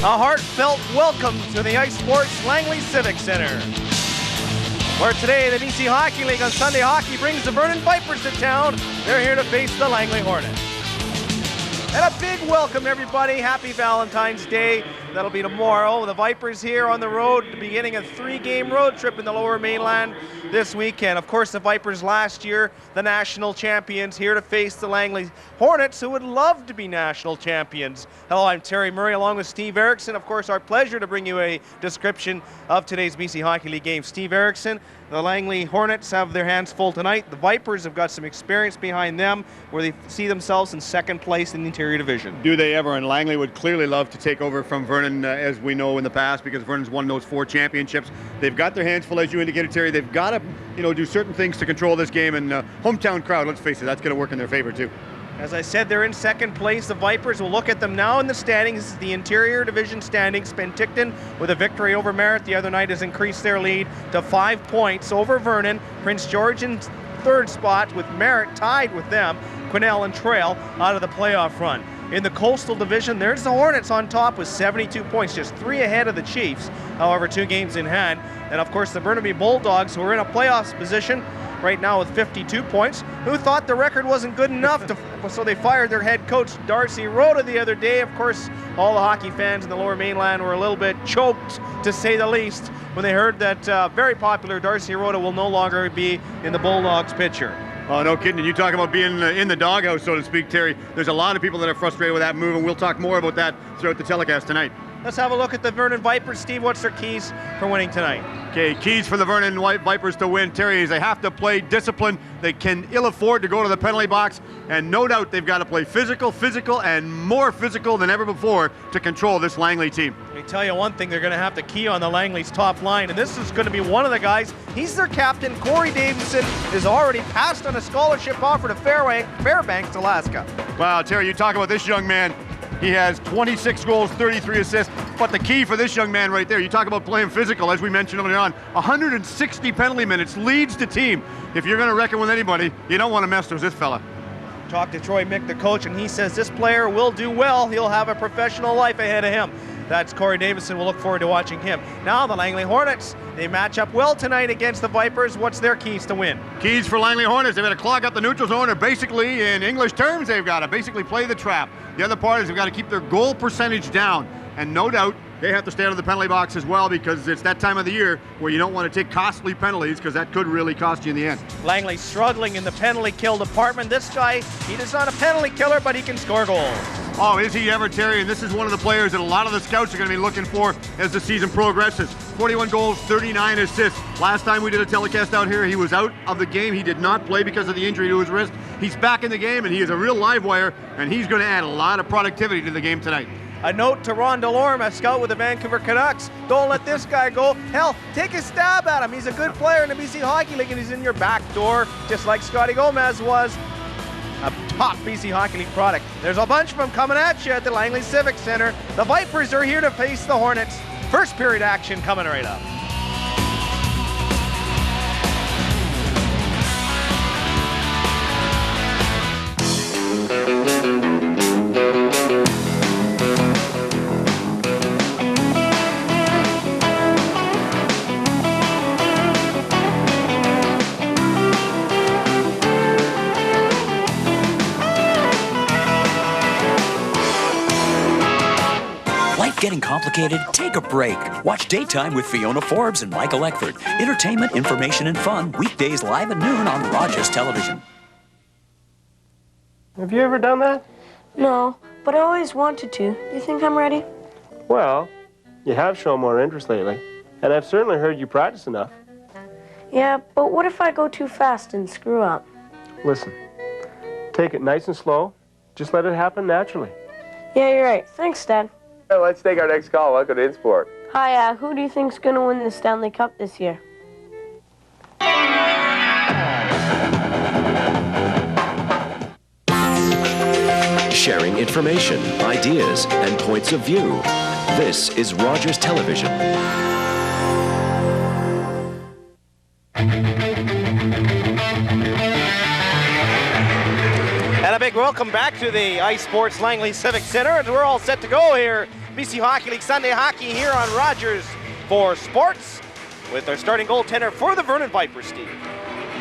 A heartfelt welcome to the Ice Sports Langley Civic Center, where today the BC Hockey League on Sunday Hockey brings the Vernon Vipers to town. They're here to face the Langley Hornets. And a big welcome, everybody. Happy Valentine's Day. That'll be tomorrow. The Vipers here on the road, beginning a 3-game road trip in the Lower Mainland this weekend. Of course, the Vipers last year, the national champions, here to face the Langley Hornets, who would love to be national champions. Hello, I'm Terry Murray along with Steve Erickson. Of course, our pleasure to bring you a description of today's BC Hockey League game. Steve Erickson, the Langley Hornets have their hands full tonight. The Vipers have got some experience behind them where they see themselves in second place in the interior division. Do they ever? And Langley would clearly love to take over from Vernon, as we know in the past, because Vernon's won those 4 championships. They've got their hands full, as you indicated, Terry. They've got to, do certain things to control this game, and hometown crowd, let's face it, that's going to work in their favor too. As I said, they're in second place. The Vipers will look at them now in the standings. This is the interior division standings. Penticton, with a victory over Merritt the other night, has increased their lead to 5 points over Vernon. Prince George in third spot with Merritt tied with them. Quesnel and Trail out of the playoff run. In the Coastal Division, there's the Hornets on top with 72 points, just 3 ahead of the Chiefs, however 2 games in hand. And of course the Burnaby Bulldogs, who are in a playoffs position right now with 52 points, who thought the record wasn't good enough, so they fired their head coach Darcy Rhoda the other day. Of course, all the hockey fans in the Lower Mainland were a little bit choked, to say the least, when they heard that very popular Darcy Rhoda will no longer be in the Bulldogs picture. Oh, no kidding. And you talk about being in the doghouse, so to speak, Terry. There's a lot of people that are frustrated with that move, and we'll talk more about that throughout the telecast tonight. Let's have a look at the Vernon Vipers. Steve, what's their keys for winning tonight? Okay, keys for the Vernon Vipers to win, Terry, is they have to play discipline. They can ill afford to go to the penalty box, and no doubt they've got to play physical, and more physical than ever before to control this Langley team. Let me tell you one thing, they're going to have to key on the Langley's top line, and this is going to be one of the guys. He's their captain. Corey Davidson is already passed on a scholarship offer to Fairbanks, Alaska. Wow, Terry, you talk about this young man. He has 26 goals, 33 assists, but the key for this young man right there, you talk about playing physical, as we mentioned earlier on, 160 penalty minutes, leads the team. If you're going to reckon with anybody, you don't want to mess with this fella. Talked to Troy Mick, the coach, and he says this player will do well. He'll have a professional life ahead of him. That's Corey Davidson. We'll look forward to watching him. Now the Langley Hornets, they match up well tonight against the Vipers. What's their keys to win? Keys for Langley Hornets, they've got to clog up the neutral zone, or basically, in English terms, they've got to basically play the trap. The other part is they've got to keep their goal percentage down, and no doubt they have to stay out of the penalty box as well, because it's that time of the year where you don't want to take costly penalties, because that could really cost you in the end. Langley struggling in the penalty kill department. This guy, he is not a penalty killer, but he can score goals. Oh, is he ever, Terry? And this is one of the players that a lot of the scouts are going to be looking for as the season progresses. 41 goals, 39 assists. Last time we did a telecast out here, he was out of the game. He did not play because of the injury to his wrist. He's back in the game, and he is a real live wire, and he's going to add a lot of productivity to the game tonight. A note to Ron Delorme, a scout with the Vancouver Canucks. Don't let this guy go. Hell, take a stab at him. He's a good player in the BC Hockey League, and he's in your back door, just like Scotty Gomez was. A top BC Hockey League product. There's a bunch of them coming at you at the Langley Civic Center. The Vipers are here to face the Hornets. First period action coming right up. Getting complicated? Take a break. Watch Daytime with Fiona Forbes and Michael Eckford. Entertainment, information, and fun. Weekdays live at noon on Rogers Television. Have you ever done that? No, but I always wanted to. Do you think I'm ready? Well, you have shown more interest lately, and I've certainly heard you practice enough. Yeah, but what if I go too fast and screw up? Listen, take it nice and slow. Just let it happen naturally. Yeah, you're right. Thanks, Dad. Let's take our next call. Welcome to InSport. Hi, who do you think's going to win the Stanley Cup this year? Sharing information, ideas, and points of view. This is Rogers Television. And a big welcome back to the Ice Sports Langley Civic Center, and we're all set to go here BC Hockey League Sunday Hockey here on Rogers for Sports with our starting goaltender for the Vernon Vipers, Steve.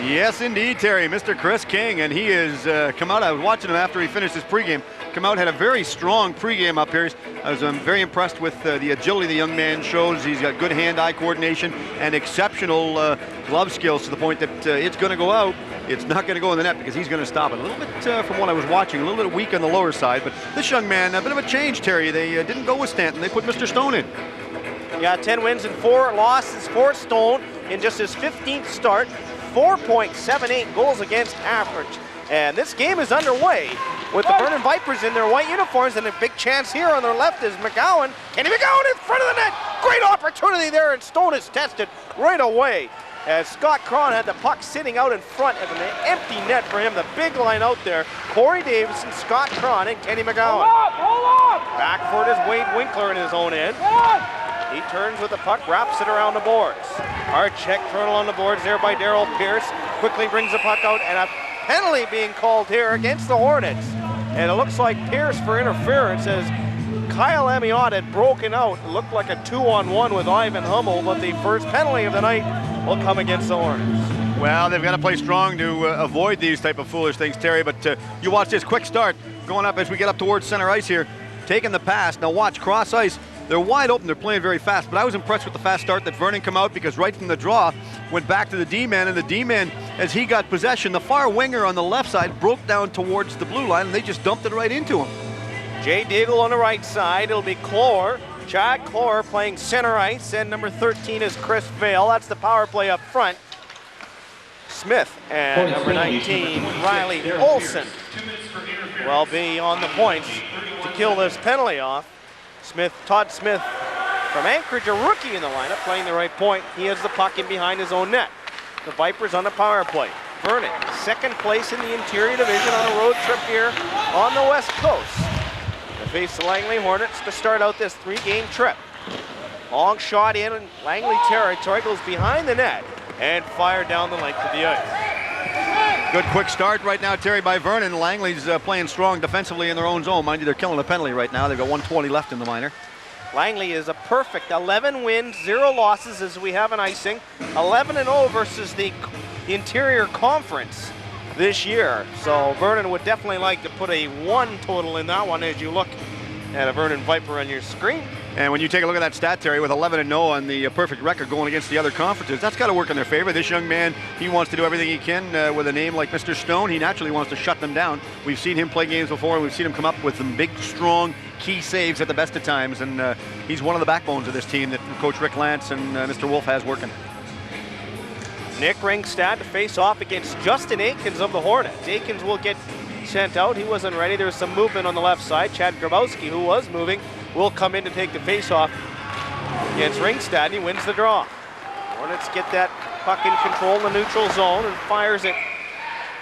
Yes, indeed, Terry. Mr. Chris King, and he has come out. I was watching him after he finished his pregame. Come out, had a very strong pregame up here. I was very impressed with the agility the young man shows. He's got good hand-eye coordination and exceptional glove skills to the point that it's going to go out. It's not going to go in the net because he's going to stop it. A little bit, from what I was watching, a little bit weak on the lower side. But this young man, a bit of a change, Terry. They didn't go with Stanton. They put Mr. Stone in. Yeah, 10 wins and 4 losses for Stone in just his 15th start. 4.78 goals against average. And this game is underway with the Vernon Vipers in their white uniforms, and a big chance here on their left is McGowan. Kenny McGowan in front of the net. Great opportunity there, and Stone is tested right away. As Scott Cron had the puck sitting out in front of an empty net for him. The big line out there. Corey Davison, Scott Cron, and Kenny McGowan. Hold up! Back for it is Wade Winkler in his own end. He turns with the puck, wraps it around the boards. Hard check thrown on the boards there by Darryl Pierce. Quickly brings the puck out, and a penalty being called here against the Hornets. And it looks like Pierce for interference as Kyle Amiot had broken out. It looked like a 2-on-1 with Ivan Hummel, but the first penalty of the night will come against the Hornets. Well, they've got to play strong to avoid these type of foolish things, Terry. But you watch this quick start going up as we get up towards center ice here, taking the pass. Now watch, cross ice. They're wide open. They're playing very fast. But I was impressed with the fast start that Vernon come out, because right from the draw, went back to the D-man, and the D-man, as he got possession, the far winger on the left side broke down towards the blue line, and they just dumped it right into him. Jay Deagle on the right side. It'll be Clore. Chad Clore playing center ice, and number 13 is Chris Vale. That's the power play up front. Smith and number 19, Riley Olson, will be on the points to kill this penalty off. Todd Smith from Anchorage, a rookie in the lineup, playing the right point. He has the puck in behind his own net. The Vipers on the power play. Vernon, second place in the interior division on a road trip here on the West Coast. They face the Langley Hornets to start out this 3-game trip. Long shot in Langley territory, goes behind the net and fired down the length of the ice. Good quick start right now, Terry, by Vernon. Langley's playing strong defensively in their own zone. Mind you, they're killing a penalty right now. They've got 1:20 left in the minor. Langley is a perfect 11 wins, 0 losses as we have an icing. 11-0 versus the interior conference this year. So Vernon would definitely like to put a 1 total in that one as you look at a Vernon Viper on your screen. And when you take a look at that stat, Terry, with 11-0 on the perfect record going against the other conferences, that's got to work in their favor. This young man, he wants to do everything he can with a name like Mr. Stone. He naturally wants to shut them down. We've seen him play games before, and we've seen him come up with some big, strong, key saves at the best of times. And he's one of the backbones of this team that Coach Rick Lance and Mr. Wolf has working. Nick Ringstad to face off against Justin Aikens of the Hornets. Aikens will get sent out. He wasn't ready. There's some movement on the left side. Chad Grabowski, who was moving, will come in to take the face-off against Ringstad, and he wins the draw. Hornets get that puck in control in the neutral zone and fires it,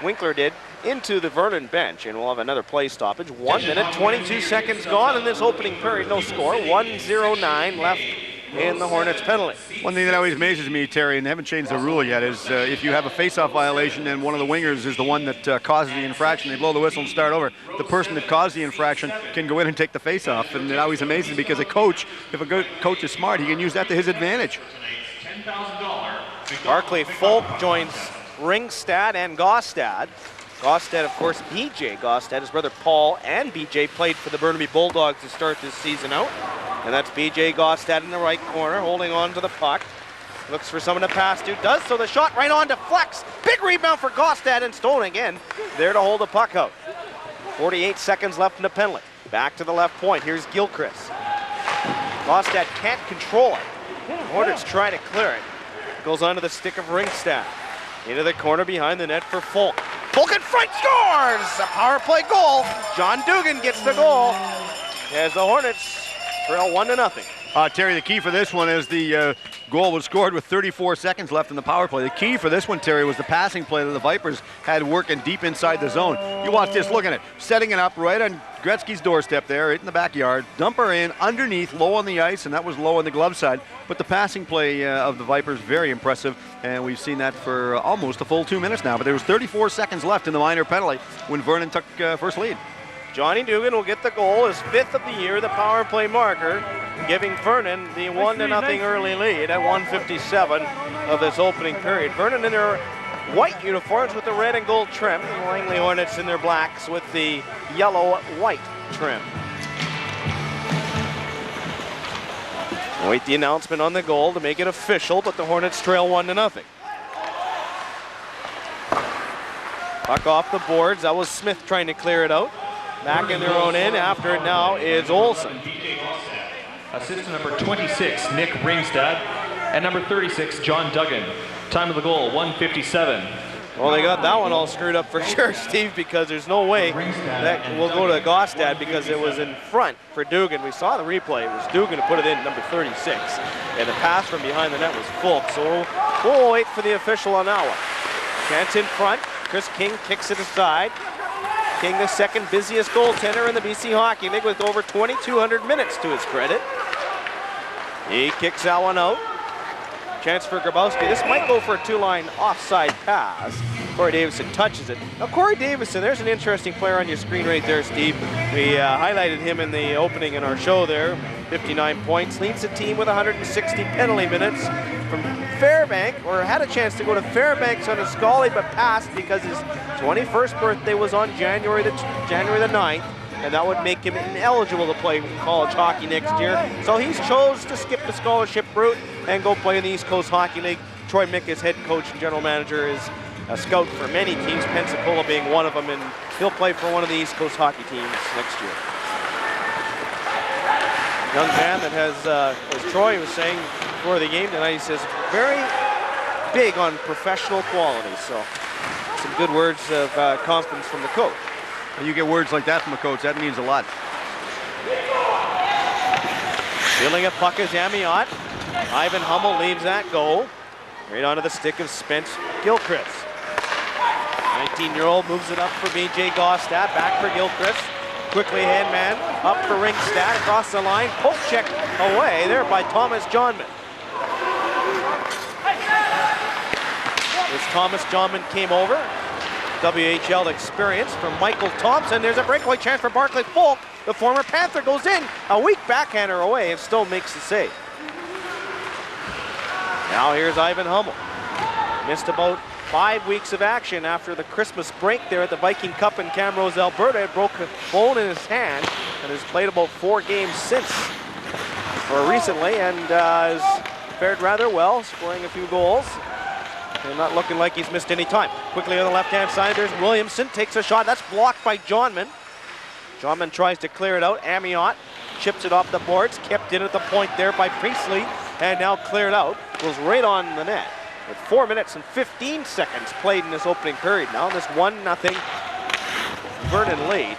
Winkler did, into the Vernon bench, and we'll have another play stoppage. 1 minute, 22 seconds gone in this opening period. No score, 1:09 left in the Hornets penalty. One thing that always amazes me, Terry, and they haven't changed the rule yet, is if you have a face-off violation and one of the wingers is the one that causes the infraction, they blow the whistle and start over. The person that caused the infraction can go in and take the face-off, and it always amazes me because a coach, if a good coach is smart, he can use that to his advantage. Barclay Folk joins Ringstad and Gaustad. Gaustad, of course, BJ Gaustad, his brother Paul and BJ played for the Burnaby Bulldogs to start this season out. And that's BJ Gaustad in the right corner, holding on to the puck. Looks for someone to pass to, does so. The shot right on to Flex. Big rebound for Gaustad, and Stone again there to hold the puck out. 48 seconds left in the penalty. Back to the left point. Here's Gilchrist. Gaustad can't control it. Hornets try to clear it. Goes onto the stick of Ringstad. Into the corner behind the net for Folk. Folk in front, scores! A power play goal. John Dugan gets the goal as the Hornets trail 1-0. Terry, the key for this one is the goal was scored with 34 seconds left in the power play. The key for this one, Terry, was the passing play that the Vipers had working deep inside the zone. You watch this, look at it. Setting it up right on Gretzky's doorstep there, right in the backyard. Dump her in underneath, low on the ice, and that was low on the glove side. But the passing play of the Vipers, very impressive, and we've seen that for almost a full 2 minutes now. But there was 34 seconds left in the minor penalty when Vernon took first lead. Johnny Dugan will get the goal, his 5th of the year, the power play marker, giving Vernon the 1-0 early lead at 1:57 of this opening period. Vernon in their white uniforms with the red and gold trim, and the Langley Hornets in their blacks with the yellow-white trim. Wait the announcement on the goal to make it official, but the Hornets trail 1-0. Puck off the boards. That was Smith trying to clear it out. Back in their own end. After it now is Olsen. Assistant number 26, Nick Ringstad, and number 36, John Duggan. Time of the goal, 1:57. Well, they got that one all screwed up for sure, Steve, because there's no way that will go to Gostad because it was in front for Dugan. We saw the replay. It was Dugan who put it in, number 36. And the pass from behind the net was Fulk. So we'll wait for the official on that one. Chance in front. Chris King kicks it aside. King, the second busiest goaltender in the BC Hockey League with over 2,200 minutes to his credit. He kicks that one out. Chance for Grabowski. This might go for a two-line offside pass. Corey Davison touches it. Now, Corey Davison, there's an interesting player on your screen right there, Steve. We highlighted him in the opening in our show there. 59 points, leads the team with 160 penalty minutes from Fairbank, or had a chance to go to Fairbanks on a Scully, but passed because his 21st birthday was on January the 9th. And that would make him ineligible to play college hockey next year. So he's chose to skip the scholarship route and go play in the East Coast Hockey League. Troy Mick, his head coach and general manager, is a scout for many teams, Pensacola being one of them, and he'll play for one of the East Coast hockey teams next year. Young man that has, as Troy was saying before the game tonight, he says very big on professional quality. So some good words of confidence from the coach. When you get words like that from a coach, that means a lot. Feeling a puck is Amiot. Ivan Hummel leaves that goal. Right onto the stick of Spence Gilchrist. 19-year-old moves it up for BJ Gostad. Back for Gilchrist. Quickly hand man up for Ringstad. Across the line. Poke check away there by Thomas Johnman. As Thomas Johnman came over. WHL experience from Michael Thompson. There's a breakaway chance for Barclay Folk. The former Panther goes in. A weak backhander away and still makes the save. Now here's Ivan Hummel. Missed about 5 weeks of action after the Christmas break there at the Viking Cup in Camrose, Alberta. It broke a bone in his hand and has played about 4 games since, or recently, and has fared rather well, scoring a few goals. And not looking like he's missed any time. Quickly on the left-hand side, there's Williamson. Takes a shot. That's blocked by Johnman. Johnman tries to clear it out. Amiot chips it off the boards. Kept in at the point there by Priestley. And now cleared out. Goes right on the net. With 4 minutes and 15 seconds played in this opening period. Now this 1-0 Vernon lead.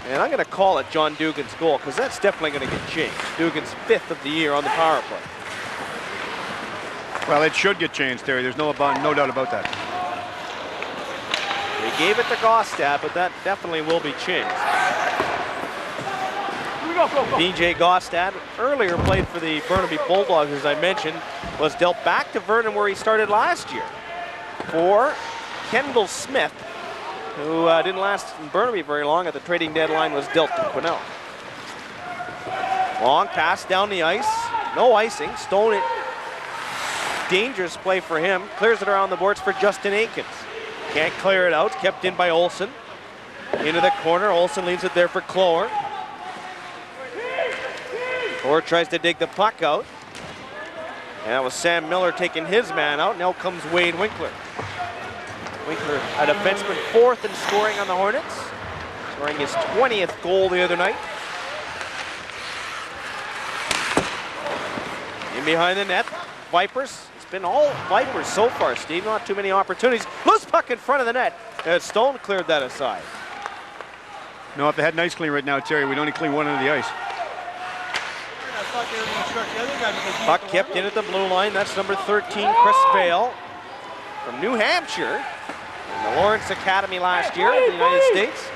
And I'm going to call it John Dugan's goal because that's definitely going to get changed. Dugan's 5th of the year on the power play. Well, it should get changed, Terry. There's no doubt about that. They gave it to Gostad, but that definitely will be changed. BJ Gostad earlier played for the Burnaby Bulldogs, as I mentioned, was dealt back to Vernon where he started last year for Kendall Smith, who didn't last in Burnaby very long at the trading deadline, was dealt to Quesnel. Long pass down the ice, no icing, Stone it. Dangerous play for him. Clears it around the boards for Justin Aikens. Can't clear it out. Kept in by Olsen. Into the corner. Olsen leaves it there for Clower. Clower tries to dig the puck out. And that was Sam Miller taking his man out. Now comes Wade Winkler. Winkler, a defenseman, 4th in scoring on the Hornets. Scoring his 20th goal the other night. In behind the net. Vipers. Been all Vipers so far, Steve. Not too many opportunities. Loose puck in front of the net. Stone cleared that aside. No, if they had an ice clean right now, Terry, we'd only clean one end of the ice. Puck kept in at the blue line. That's number 13, Chris Vale from New Hampshire. In the Lawrence Academy last year in the United States.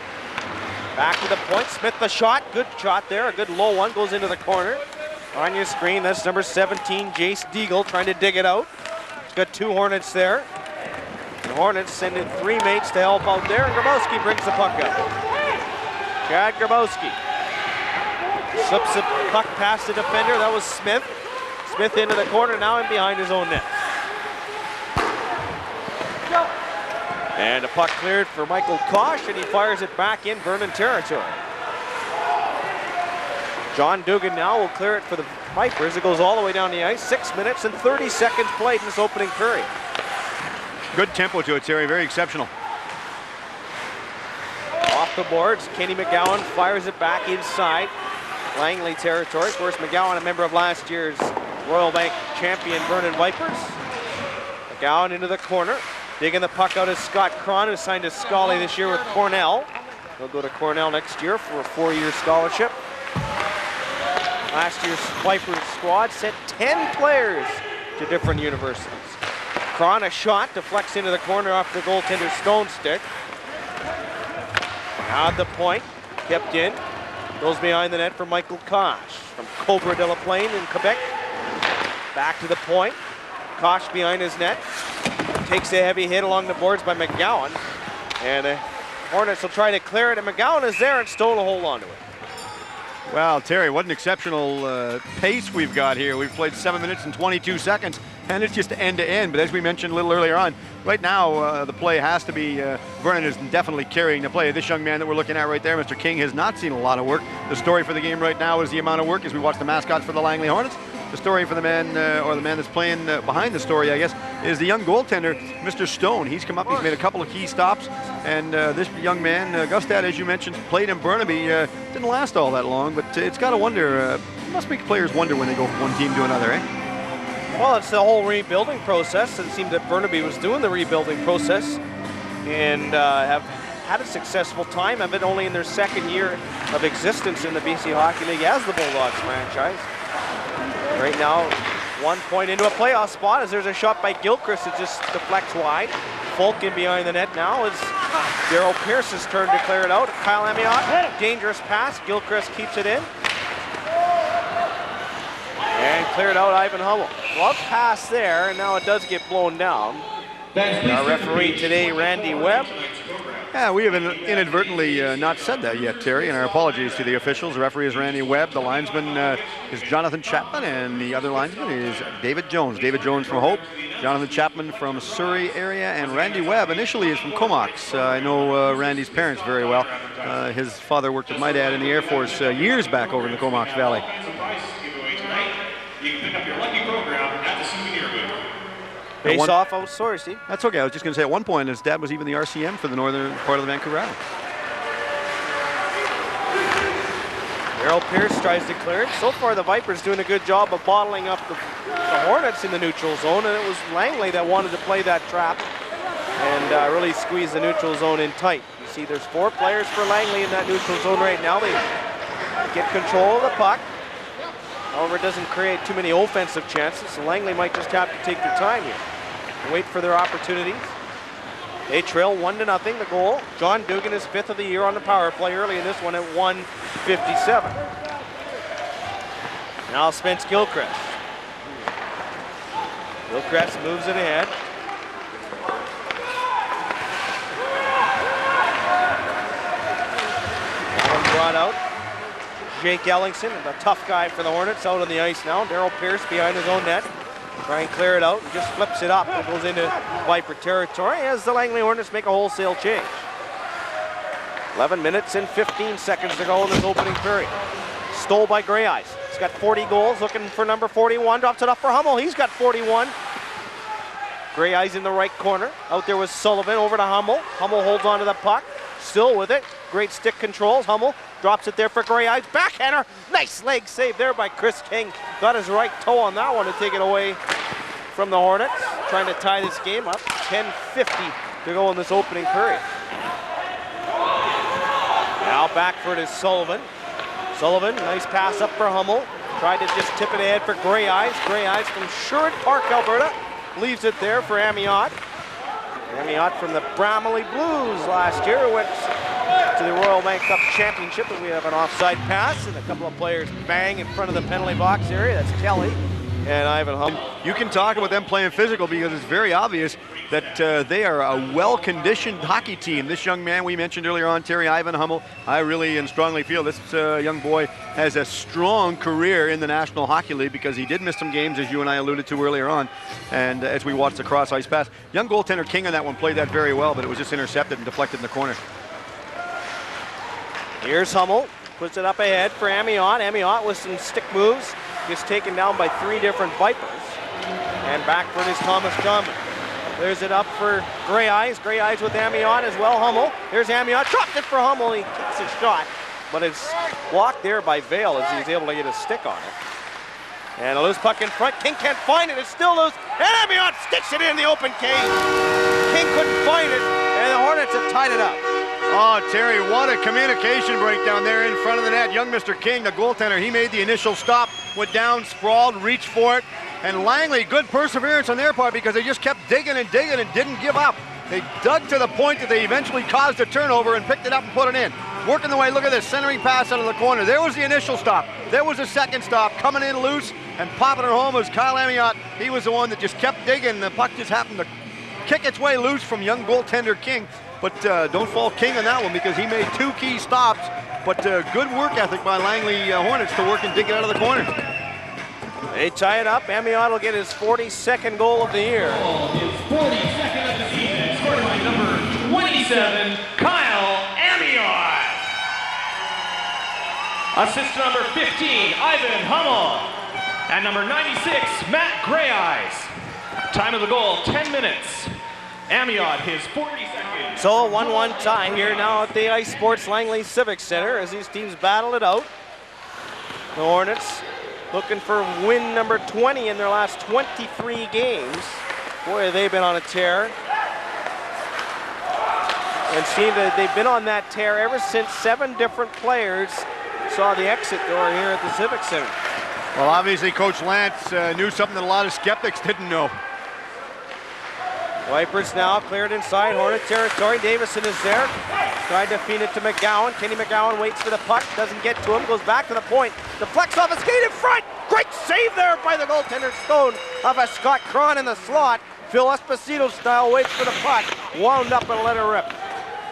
Back to the point. Smith the shot. Good shot there. A good low one. Goes into the corner. On your screen, that's number 17, Jace Deagle, trying to dig it out. He's got 2 Hornets there. The Hornets send in 3 mates to help out there, and Grabowski brings the puck out. Chad Grabowski slips the puck past the defender. That was Smith. Smith into the corner now and behind his own net. And the puck cleared for Michael Kosh, and he fires it back in Vernon territory. John Dugan now will clear it for the Vipers. It goes all the way down the ice. 6 minutes and 30 seconds played in this opening period. Good tempo to it, Terry. Very exceptional. Off the boards, Kenny McGowan fires it back inside Langley territory. Of course, McGowan, a member of last year's Royal Bank champion Vernon Vipers. McGowan into the corner. Digging the puck out is Scott Cron, who signed a Scully this year with Cornell. He'll go to Cornell next year for a 4-year scholarship. Last year's Vipers squad sent 10 players to different universities. Cron, a shot, deflects into the corner off the goaltender's stone stick. Now at the point, kept in. Goes behind the net for Michael Kosh from Cobra de la Plaine in Quebec. Back to the point. Kosh behind his net. Takes a heavy hit along the boards by McGowan. And the Hornets will try to clear it, and McGowan is there and Stowe will hold on to it. Well, Terry, what an exceptional pace we've got here. We've played 7 minutes and 22 seconds, and it's just end to end. But as we mentioned a little earlier on, right now the play has to be, Vernon is definitely carrying the play. This young man that we're looking at right there, Mr. King, has not seen a lot of work. The story for the game right now is the amount of work as we watch the mascots for the Langley Hornets. The story for the man, or the man that's playing behind the story, I guess, is the young goaltender, Mr. Stone. He's come up, he's made a couple of key stops, and this young man, Gustad, as you mentioned, played in Burnaby. Didn't last all that long, but it's got to wonder, must make players wonder when they go from one team to another, eh? Well, it's the whole rebuilding process. It seemed that Burnaby was doing the rebuilding process and have had a successful time of it, only in their second year of existence in the BC Hockey League as the Bulldogs franchise. Right now, 1 point into a playoff spot as there's a shot by Gilchrist. It just deflects wide. Folk in behind the net now. It's Daryl Pierce's turn to clear it out. Kyle Amiot, dangerous pass. Gilchrist keeps it in. And cleared out Ivan Hummel. Glove pass there, and now it does get blown down. Our referee today, Randy Webb. Yeah, we have inadvertently not said that yet, Terry, and our apologies to the officials. The referee is Randy Webb, the linesman is Jonathan Chapman, and the other linesman is David Jones. David Jones from Hope, Jonathan Chapman from Surrey area, and Randy Webb initially is from Comox. I know Randy's parents very well. His father worked with my dad in the Air Force years back over in the Comox Valley. You can pick up your lucky program at the souvenir booth. Face off, oh, sorry, Steve. That's okay. I was just going to say, at one point, his dad was even the RCM for the northern part of the Vancouver Island. Daryl Pierce tries to clear it. So far, the Vipers doing a good job of bottling up the Hornets in the neutral zone, and it was Langley that wanted to play that trap and really squeeze the neutral zone in tight. You see, there's 4 players for Langley in that neutral zone right now. They get control of the puck. However, it doesn't create too many offensive chances, so Langley might just have to take their time here and wait for their opportunities. They trail 1-0, the goal. John Dugan is 5th of the year on the power play early in this one at 1:57. Now Spence Gilchrist. Gilchrist moves it ahead. One brought out. Jake Ellingson, the tough guy for the Hornets, out on the ice now. Daryl Pierce behind his own net. Try and clear it out, and just flips it up. It goes into Viper territory as the Langley Hornets make a wholesale change. 11 minutes and 15 seconds to go in this opening period. Stole by Grey Eyes. He's got 40 goals, looking for number 41. Drops it up for Hummel. He's got 41. Grey Eyes in the right corner. Out there was Sullivan, over to Hummel. Hummel holds on to the puck. Still with it. Great stick controls. Hummel drops it there for Grey Eyes. Backhander. Nice leg save there by Chris King. Got his right toe on that one to take it away from the Hornets. Trying to tie this game up. 10:50 to go in this opening period. Now back for it is Sullivan. Sullivan, nice pass up for Hummel. Tried to just tip it ahead for Grey Eyes. Grey Eyes from Sherwood Park, Alberta. Leaves it there for Amiot. Amiot from the Bramley Blues last year went to the Royal Bank Cup Championship, and we have an offside pass, and a couple of players bang in front of the penalty box area. That's Kelly. and Ivan Hummel. You can talk about them playing physical because it's very obvious that they are a well-conditioned hockey team. This young man we mentioned earlier on, Terry Ivan Hummel, I really and strongly feel this young boy has a strong career in the National Hockey League because he did miss some games, as you and I alluded to earlier on, and as we watched the cross-ice pass. Young goaltender King on that one played that very well, but it was just intercepted and deflected in the corner. Here's Hummel, puts it up ahead for Amiot. Amiot with some stick moves, gets taken down by 3 different Vipers. And backward is Thomas Drummond. There's it up for Grey Eyes. Grey Eyes with Amiot as well. Hummel. There's Amiot. Dropped it for Hummel. He kicks his shot. But it's blocked there by Vale as he's able to get a stick on it. And a loose puck in front. King can't find it. It's still loose. And Amiot sticks it in the open cage. King couldn't find it. And the Hornets have tied it up. Oh, Terry, what a communication breakdown there in front of the net. Young Mr. King, the goaltender, he made the initial stop, went down, sprawled, reached for it. And Langley, good perseverance on their part because they just kept digging and digging and didn't give up. They dug to the point that they eventually caused a turnover and picked it up and put it in. Working the way, look at this, centering pass out of the corner. There was the initial stop. There was a second stop, coming in loose and popping it home was Kyle Amiot. He was the one that just kept digging. The puck just happened to kick its way loose from young goaltender King. But don't fault King on that one because he made 2 key stops. But good work ethic by Langley Hornets to work and dig it out of the corner. They tie it up. Amiot will get his 42nd goal of the year. His 42nd of the season, scored by number 27, Kyle Amiot. Assist number 15, Ivan Hummel. And number 96, Matt Grey Eyes. Time of the goal, 10 minutes. Amiot, his 42nd. So a 1-1 tie here now at the Ice Sports Langley Civic Center as these teams battle it out. The Hornets looking for win number 20 in their last 23 games. Boy, have they been on a tear. And seem that they've been on that tear ever since 7 different players saw the exit door here at the Civic Center. Well, obviously, Coach Lance knew something that a lot of skeptics didn't know. Vipers now cleared inside Hornet territory. Davison is there. Tried to feed it to McGowan. Kenny McGowan waits for the puck. Doesn't get to him. Goes back to the point. Deflects off a skate in front. Great save there by the goaltender Stone of a Scott Cron in the slot. Phil Esposito style waits for the puck. Wound up and let her rip.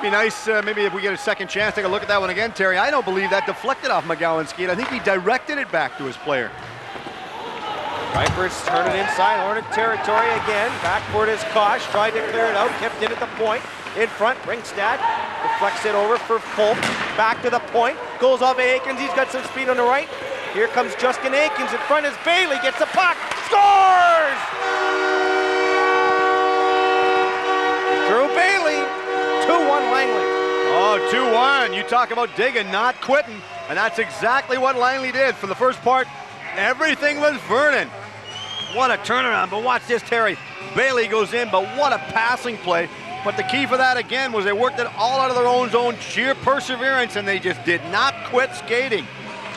Be nice maybe if we get a second chance, take a look at that one again, Terry. I don't believe that deflected off McGowan's skate. I think he directed it back to his player. Vipers turn it inside Hornet territory again. Backward is Kosh. Tried to clear it out. Kept it at the point. In front, Ringstad deflects it over for Folk. Back to the point. Goes off of Aikens. He's got some speed on the right. Here comes Justin Aikens. In front is Bailey. Gets the puck. Scores! Drew Bailey. 2-1 Langley. Oh, 2-1. You talk about digging, not quitting. And that's exactly what Langley did. For the first part, everything was Vernon. What a turnaround. But watch this, Terry. Bailey goes in, but what a passing play. But the key for that, again, was they worked it all out of their own zone, sheer perseverance, and they just did not quit skating.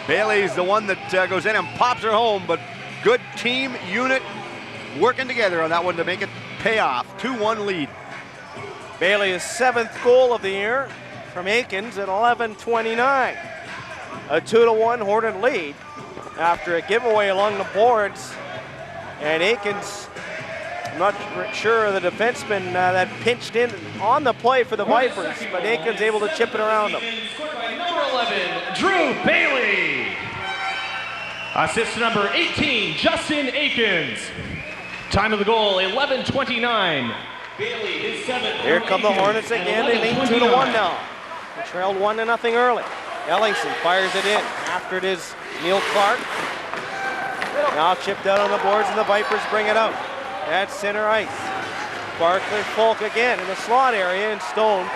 Bailey's the one that goes in and pops her home, but good team unit working together on that one to make it pay off. 2-1 lead. Bailey's 7th goal of the year from Aikens at 11:29. A 2-1 Hornet lead after a giveaway along the boards. And Aikens, I'm not sure the defenseman that pinched in on the play for the Vipers, but Aikens able to chip it around them. Number 11, Drew Bailey. Assist number 18, Justin Aikens. Time of the goal, 11:29. Bailey, his 7th. Here come the Hornets again. They lead 2-1 now. They trailed 1-0 early. Ellingson fires it in. After it is Neil Clark. Now chipped out on the boards and the Vipers bring it out. At center ice. Barclay Folk again in the slot area and Stone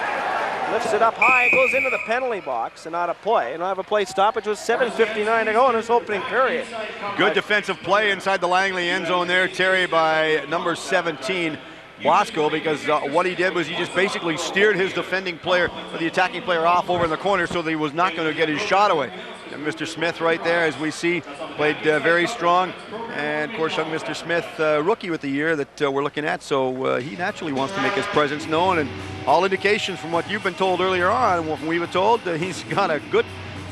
lifts it up high. It goes into the penalty box and not a play. And I have a play stoppage with 7:59 to go in this opening period. Good defensive play inside the Langley end zone there, Terry, by number 17, Bosco, because what he did was he just basically steered his defending player, or the attacking player, off over in the corner so that he was not going to get his shot away. And Mr. Smith right there, as we see, played very strong. And, of course, young Mr. Smith, rookie with the year that we're looking at, so he naturally wants to make his presence known. And all indications from what you've been told earlier on, and what we were told, he's got a good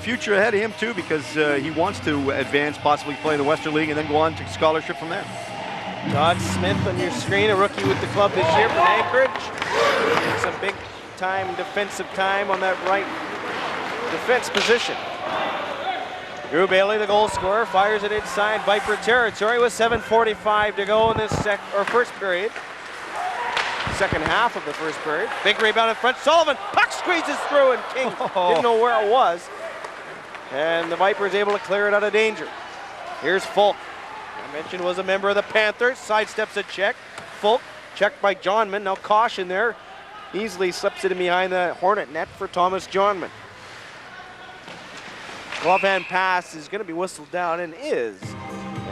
future ahead of him too, because he wants to advance, possibly play in the Western League, and then go on to scholarship from there. Todd Smith on your screen, a rookie with the club this year from Anchorage. Some big time defensive time on that right defense position. Drew Bailey, the goal scorer, fires it inside Viper territory with 7:45 to go in this first period. Second half of the first period. Big rebound in front. Sullivan, puck squeezes through, and King didn't know where it was. And the Vipers able to clear it out of danger. Here's Folk. I mentioned was a member of the Panthers. Sidesteps a check. Folk checked by Johnman. Now caution there. Easily slips it in behind the Hornet net for Thomas Johnman. Glove hand pass is going to be whistled down, and is.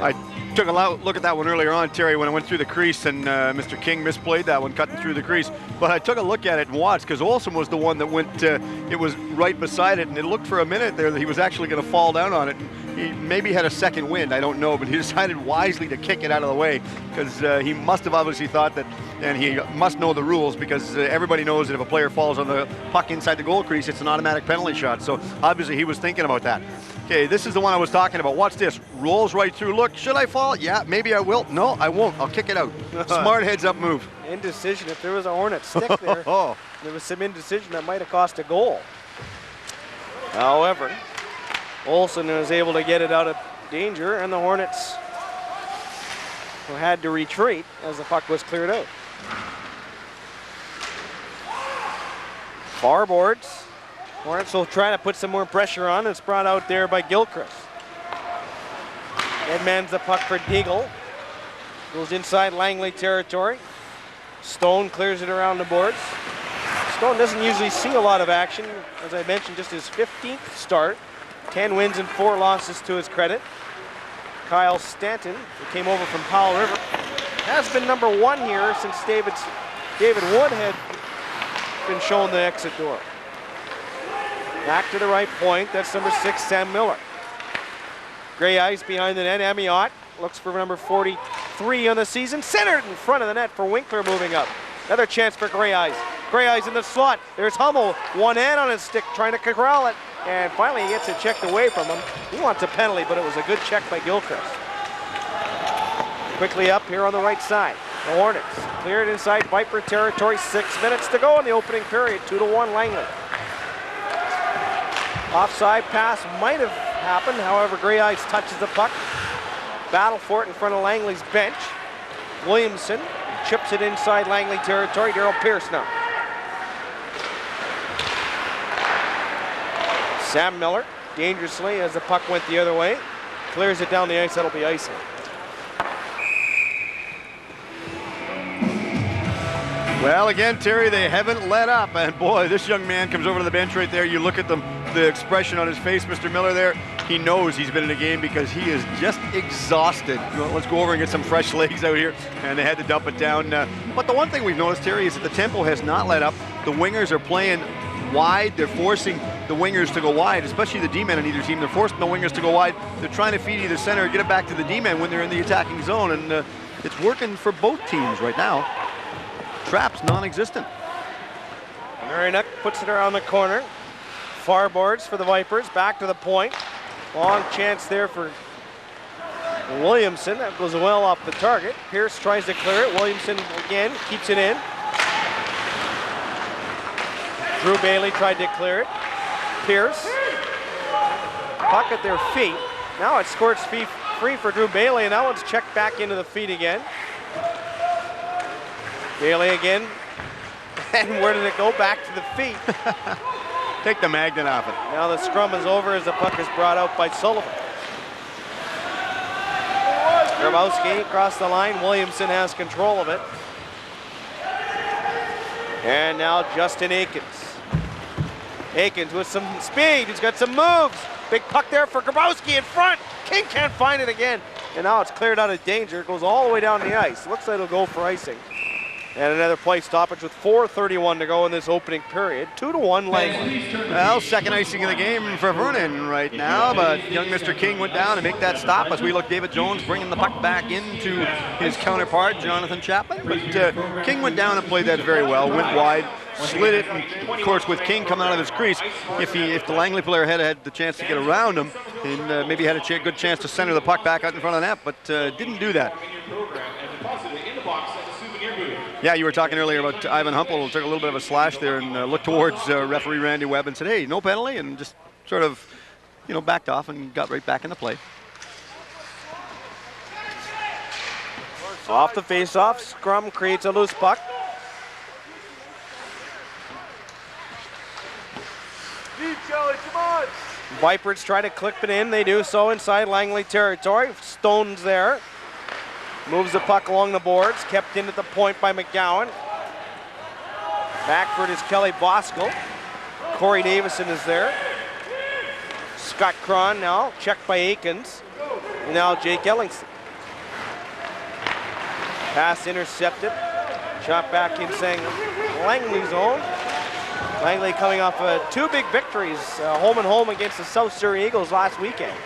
I took a look at that one earlier on, Terry, when I went through the crease, and Mr. King misplayed that one, cutting through the crease. But I took a look at it and watched, because Olsen was the one that went, it was right beside it, and it looked for a minute there that he was actually going to fall down on it. He maybe had a second wind, I don't know, but he decided wisely to kick it out of the way, because he must have obviously thought that, and he must know the rules, because everybody knows that if a player falls on the puck inside the goal crease, it's an automatic penalty shot. So obviously he was thinking about that. Okay, this is the one I was talking about. Watch this. Rolls right through. Look, should I fall? Yeah, maybe I will. No, I won't. I'll kick it out. Smart heads up move. Indecision. If there was a Hornet stick there, there was some indecision that might have cost a goal. However, Olsen was able to get it out of danger, and the Hornets had to retreat as the puck was cleared out. Far boards. Hornets will try to put some more pressure on. It's brought out there by Gilchrist. Headmans the puck for Deagle. Goes inside Langley territory. Stone clears it around the boards. Stone doesn't usually see a lot of action. As I mentioned, just his 15th start. 10 wins and 4 losses to his credit. Kyle Stanton, who came over from Powell River, has been number 1 here since David Wood had been shown the exit door. Back to the right point, that's number 6, Sam Miller. Gray Eyes behind the net, Amiot looks for number 43 on the season. Centered in front of the net for Winkler moving up. Another chance for Gray Eyes. Gray Eyes in the slot. There's Hummel, one hand on his stick, trying to corral it. And finally he gets it checked away from him. He wants a penalty, but it was a good check by Gilchrist. Quickly up here on the right side. The Hornets cleared inside Viper territory. 6 minutes to go in the opening period. 2-1 Langley. Offside pass might have happened. However, Gray Eyes touches the puck. Battle for it in front of Langley's bench. Williamson chips it inside Langley territory. Darryl Pierce now. Sam Miller dangerously as the puck went the other way. Clears it down the ice. That'll be icing. Well, again, Terry, they haven't let up. And boy, this young man comes over to the bench right there. You look at the expression on his face, Mr. Miller there. He knows he's been in a game because he is just exhausted. Let's go over and get some fresh legs out here. And they had to dump it down. But the one thing we've noticed, Terry, is that the tempo has not let up. The wingers are playing wide. They're forcing the wingers to go wide, especially the D-men on either team. They're forcing the wingers to go wide. They're trying to feed either center or get it back to the D-men when they're in the attacking zone. And it's working for both teams right now. Traps non-existent. Marinook puts it around the corner. Far boards for the Vipers. Back to the point. Long chance there for Williamson. That goes well off the target. Pierce tries to clear it. Williamson again keeps it in. Drew Bailey tried to clear it. Pierce. Puck at their feet. Now it squirts free for Drew Bailey, and that one's checked back into the feet again. Bailey again. And where did it go? Back to the feet. Take the magnet off it. Now the scrum is over as the puck is brought out by Sullivan. Grabowski across the line. Williamson has control of it. And now Justin Aikens. Aikens with some speed. He's got some moves. Big puck there for Grabowski in front. King can't find it again. And now it's cleared out of danger. It goes all the way down the ice. Looks like it'll go for icing. And another play stoppage with 4:31 to go in this opening period. 2-1 Langley. Well, second icing of the game for Vernon right now, but young Mr. King went down to make that stop as we look David Jones bringing the puck back into his counterpart, Jonathan Chapman. But King went down and played that very well, went wide, slid it, and of course with King coming out of his crease, if the Langley player had the chance to get around him, and maybe had a good chance to center the puck back out in front of the net, but didn't do that. Yeah, you were talking earlier about Ivan Humpel, took a little bit of a slash there and looked towards referee Randy Webb and said, hey, no penalty, and just sort of, backed off and got right back into play. Off the face-off, scrum creates a loose puck. Vipers try to clip it in. They do so inside Langley territory. Stone's there. Moves the puck along the boards. Kept in at the point by McGowan. Back for it is Kelly Bosco. Corey Davison is there. Scott Cron now. Checked by Aikens. And now Jake Ellingson. Pass intercepted. Shot back in saying Langley's zone. Langley coming off two big victories, home and home against the South Surrey Eagles last weekend,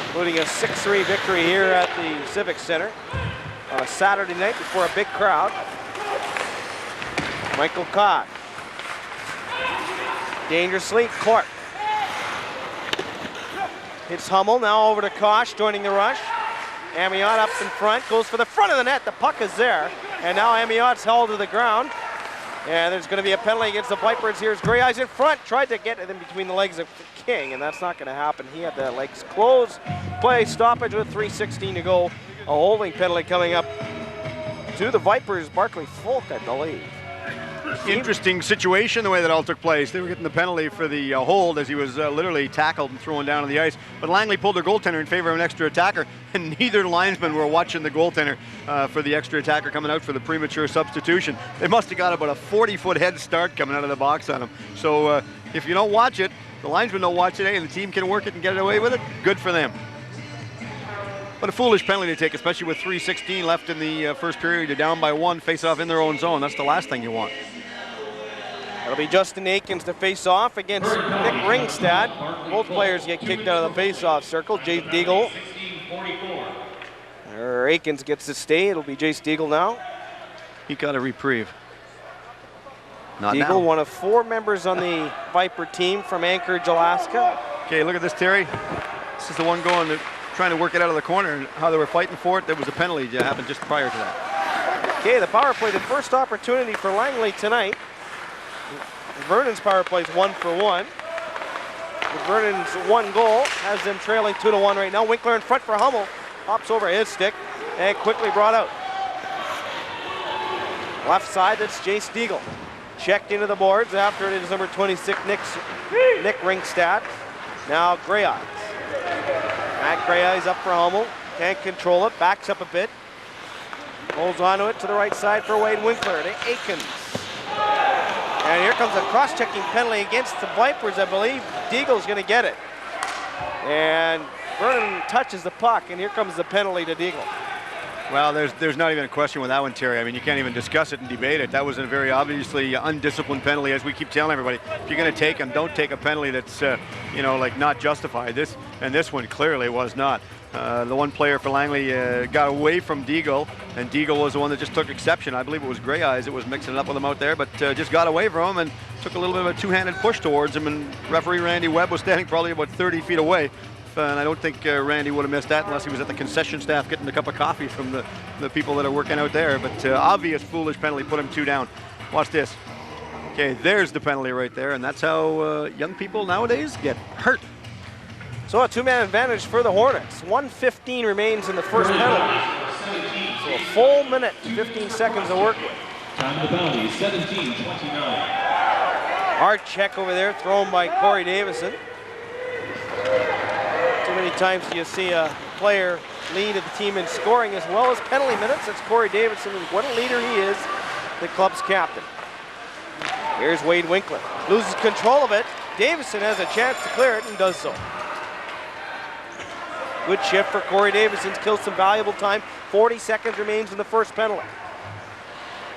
including a 6-3 victory here at the Civic Center on a Saturday night before a big crowd. Michael Codd. Dangerously, Clark. Hits Hummel, now over to Kosh, joining the rush. Amiot up in front, goes for the front of the net, the puck is there, and now Amiot's held to the ground. And there's going to be a penalty against the Vipers. Here's Gray Eyes in front. Tried to get it in between the legs of King, and that's not going to happen. He had the legs closed. Play stoppage with 3:16 to go. A holding penalty coming up to the Vipers. Barclay Folk, I believe. Interesting situation the way that all took place. They were getting the penalty for the hold as he was literally tackled and thrown down on the ice. But Langley pulled their goaltender in favor of an extra attacker, and neither linesman were watching the goaltender for the extra attacker coming out for the premature substitution. They must have got about a 40-foot head start coming out of the box on him. So if you don't watch it, the linesman don't watch it, and the team can work it and get it away with it, good for them. But a foolish penalty to take, especially with 3:16 left in the first period. You're down by one, face off in their own zone. That's the last thing you want. It'll be Justin Aikens to face off against Nick Ringstad. Both players get kicked out of the face-off circle. Jay Deagle. Aikens gets to stay. It'll be Jace Deagle now. He got a reprieve. Not Deagle, now. one of 4 members on the Viper team from Anchorage, Alaska. Okay, look at this, Terry. This is the one trying to work it out of the corner, and how they were fighting for it. There was a penalty that happened just prior to that. Okay, the power play, the first opportunity for Langley tonight. Vernon's power play is 1 for 1. Vernon's one goal has them trailing 2-1 right now. Winkler in front for Hummel. Hops over his stick and quickly brought out. Left side, that's Jace Deagle. Checked into the boards after it is number 26, Nick Ringstad. Now Gray Eyes. Matt Gray Eyes up for Hummel. Can't control it, backs up a bit. Holds onto it to the right side for Wade Winkler to Aikens. And here comes a cross-checking penalty against the Vipers, I believe. Deagle's going to get it. And Vernon touches the puck, and here comes the penalty to Deagle. Well, there's not even a question with that one, Terry. I mean, you can't even discuss it and debate it. That was a very obviously undisciplined penalty, as we keep telling everybody. If you're going to take them, don't take a penalty that's, like not justified. This one clearly was not. The one player for Langley got away from Deagle, and Deagle was the one that just took exception. I believe it was Gray Eyes that was mixing it up with him out there, but just got away from him and took a little bit of a two-handed push towards him, and referee Randy Webb was standing probably about 30 feet away. And I don't think Randy would have missed that unless he was at the concession staff getting a cup of coffee from the people that are working out there. But obvious foolish penalty, put him 2 down. Watch this. Okay, there's the penalty right there, and that's how young people nowadays get hurt. So a 2-man advantage for the Hornets. 1:15 remains in the first penalty. So a full minute, 15 seconds to work with. Time of the penalty, 17:29. Hard check over there, thrown by Corey Davison. Too many times do you see a player lead the team in scoring as well as penalty minutes. That's Corey Davison, and what a leader he is, the club's captain. Here's Wade Winkler. Loses control of it. Davison has a chance to clear it and does so. Good shift for Corey Davison. Kills some valuable time. 40 seconds remains in the first penalty.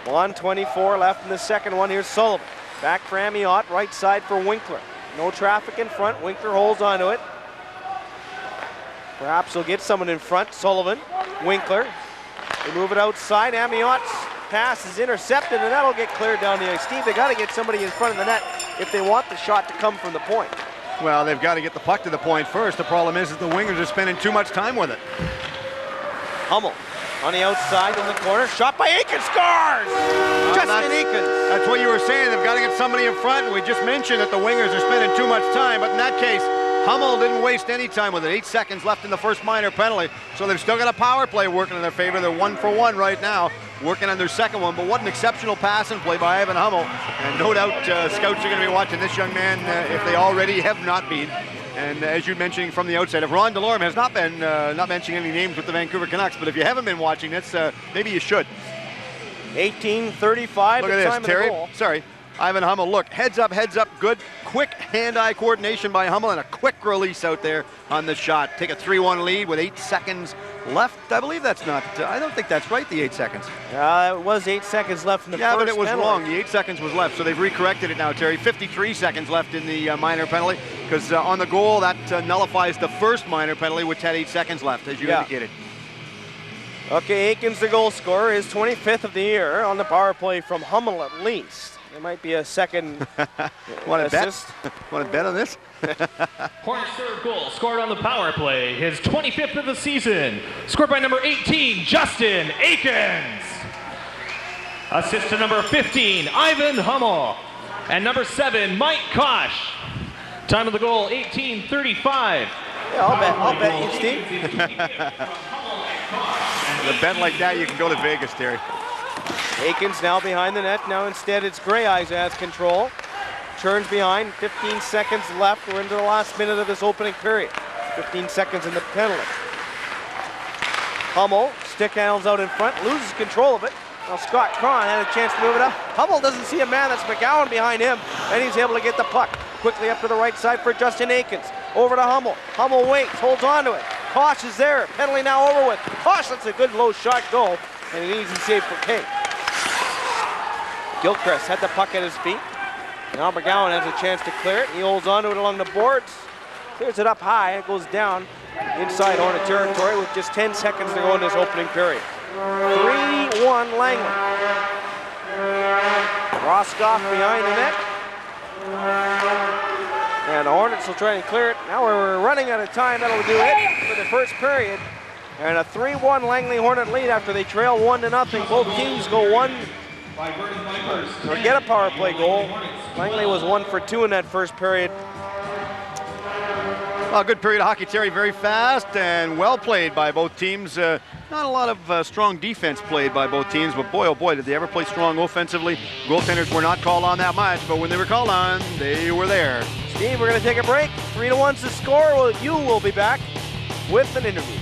1:24 left in the second one. Here's Sullivan. Back for Amiot, right side for Winkler. No traffic in front. Winkler holds onto it. Perhaps he'll get someone in front. Sullivan, Winkler. They move it outside. Amiot's pass is intercepted, and that'll get cleared down the ice. Steve, they got to get somebody in front of the net if they want the shot to come from the point. Well, they've got to get the puck to the point first. The problem is that the wingers are spending too much time with it. Hummel on the outside in the corner. Shot by Aikens. Scores! Justin Aikens. That's what you were saying. They've got to get somebody in front. And we just mentioned that the wingers are spending too much time. But in that case, Hummel didn't waste any time with it. 8 seconds left in the first minor penalty. So they've still got a power play working in their favor. They're 1 for 1 right now, working on their second one. But what an exceptional pass and play by Ivan Hummel. And no doubt scouts are going to be watching this young man if they already have not been. And as you're mentioning from the outset, if Ron Delorme has not been not mentioning any names with the Vancouver Canucks, but if you haven't been watching this, maybe you should. 18:35. Look at this, Terry. Sorry. Ivan Hummel, look, heads up, good, quick hand-eye coordination by Hummel and a quick release out there on the shot. Take a 3-1 lead with 8 seconds left. I believe that's not, I don't think that's right, the 8 seconds. It was 8 seconds left in the first Yeah, but it was penalty. wrong. The 8 seconds was left, so they've recorrected it now, Terry. 53 seconds left in the minor penalty, because on the goal, that nullifies the first minor penalty, which had 8 seconds left, as you indicated. Okay, Aikens, the goal scorer, is 25th of the year on the power play from Hummel at least. There might be a second Want to assist. Want to bet on this? Hornets' third goal scored on the power play, his 25th of the season, scored by number 18, Justin Aikens. Assist to number 15, Ivan Hummel. And number 7, Mike Kosh. Time of the goal, 18:35. Yeah, I'll bet you, Steve. With a bet like that, you can go to Vegas, Terry. Aikens now behind the net. Now instead it's Grey Eyes who has control. Turns behind. 15 seconds left. We're into the last minute of this opening period. 15 seconds in the penalty. Hummel, stick handles out in front, loses control of it. Now Scott Cron had a chance to move it up. Hummel doesn't see a man. That's McGowan behind him, and he's able to get the puck. Quickly up to the right side for Justin Aikens. Over to Hummel. Hummel waits, holds on to it. Kosh is there. Penalty now over with. Kosh, that's a good low shot goal, and an easy save for King. Gilchrist had the puck at his feet. Now McGowan has a chance to clear it. He holds on to it along the boards. Clears it up high. It goes down inside Hornet territory with just 10 seconds to go in this opening period. 3-1 Langley. Roscoff behind the net. And the Hornets will try and clear it. Now we're running out of time. That'll do it for the first period. And a 3-1 Langley Hornet lead after they trail 1-0. Both teams go one or get a power play goal. Langley was 1 for 2 in that first period. Well, good period of hockey, Terry. Very fast and well played by both teams. Not a lot of strong defense played by both teams, but boy, oh boy, did they ever play strong offensively. Goaltenders were not called on that much, but when they were called on, they were there. Steve, we're going to take a break. 3-1's the score. Well, you will be back with an interview.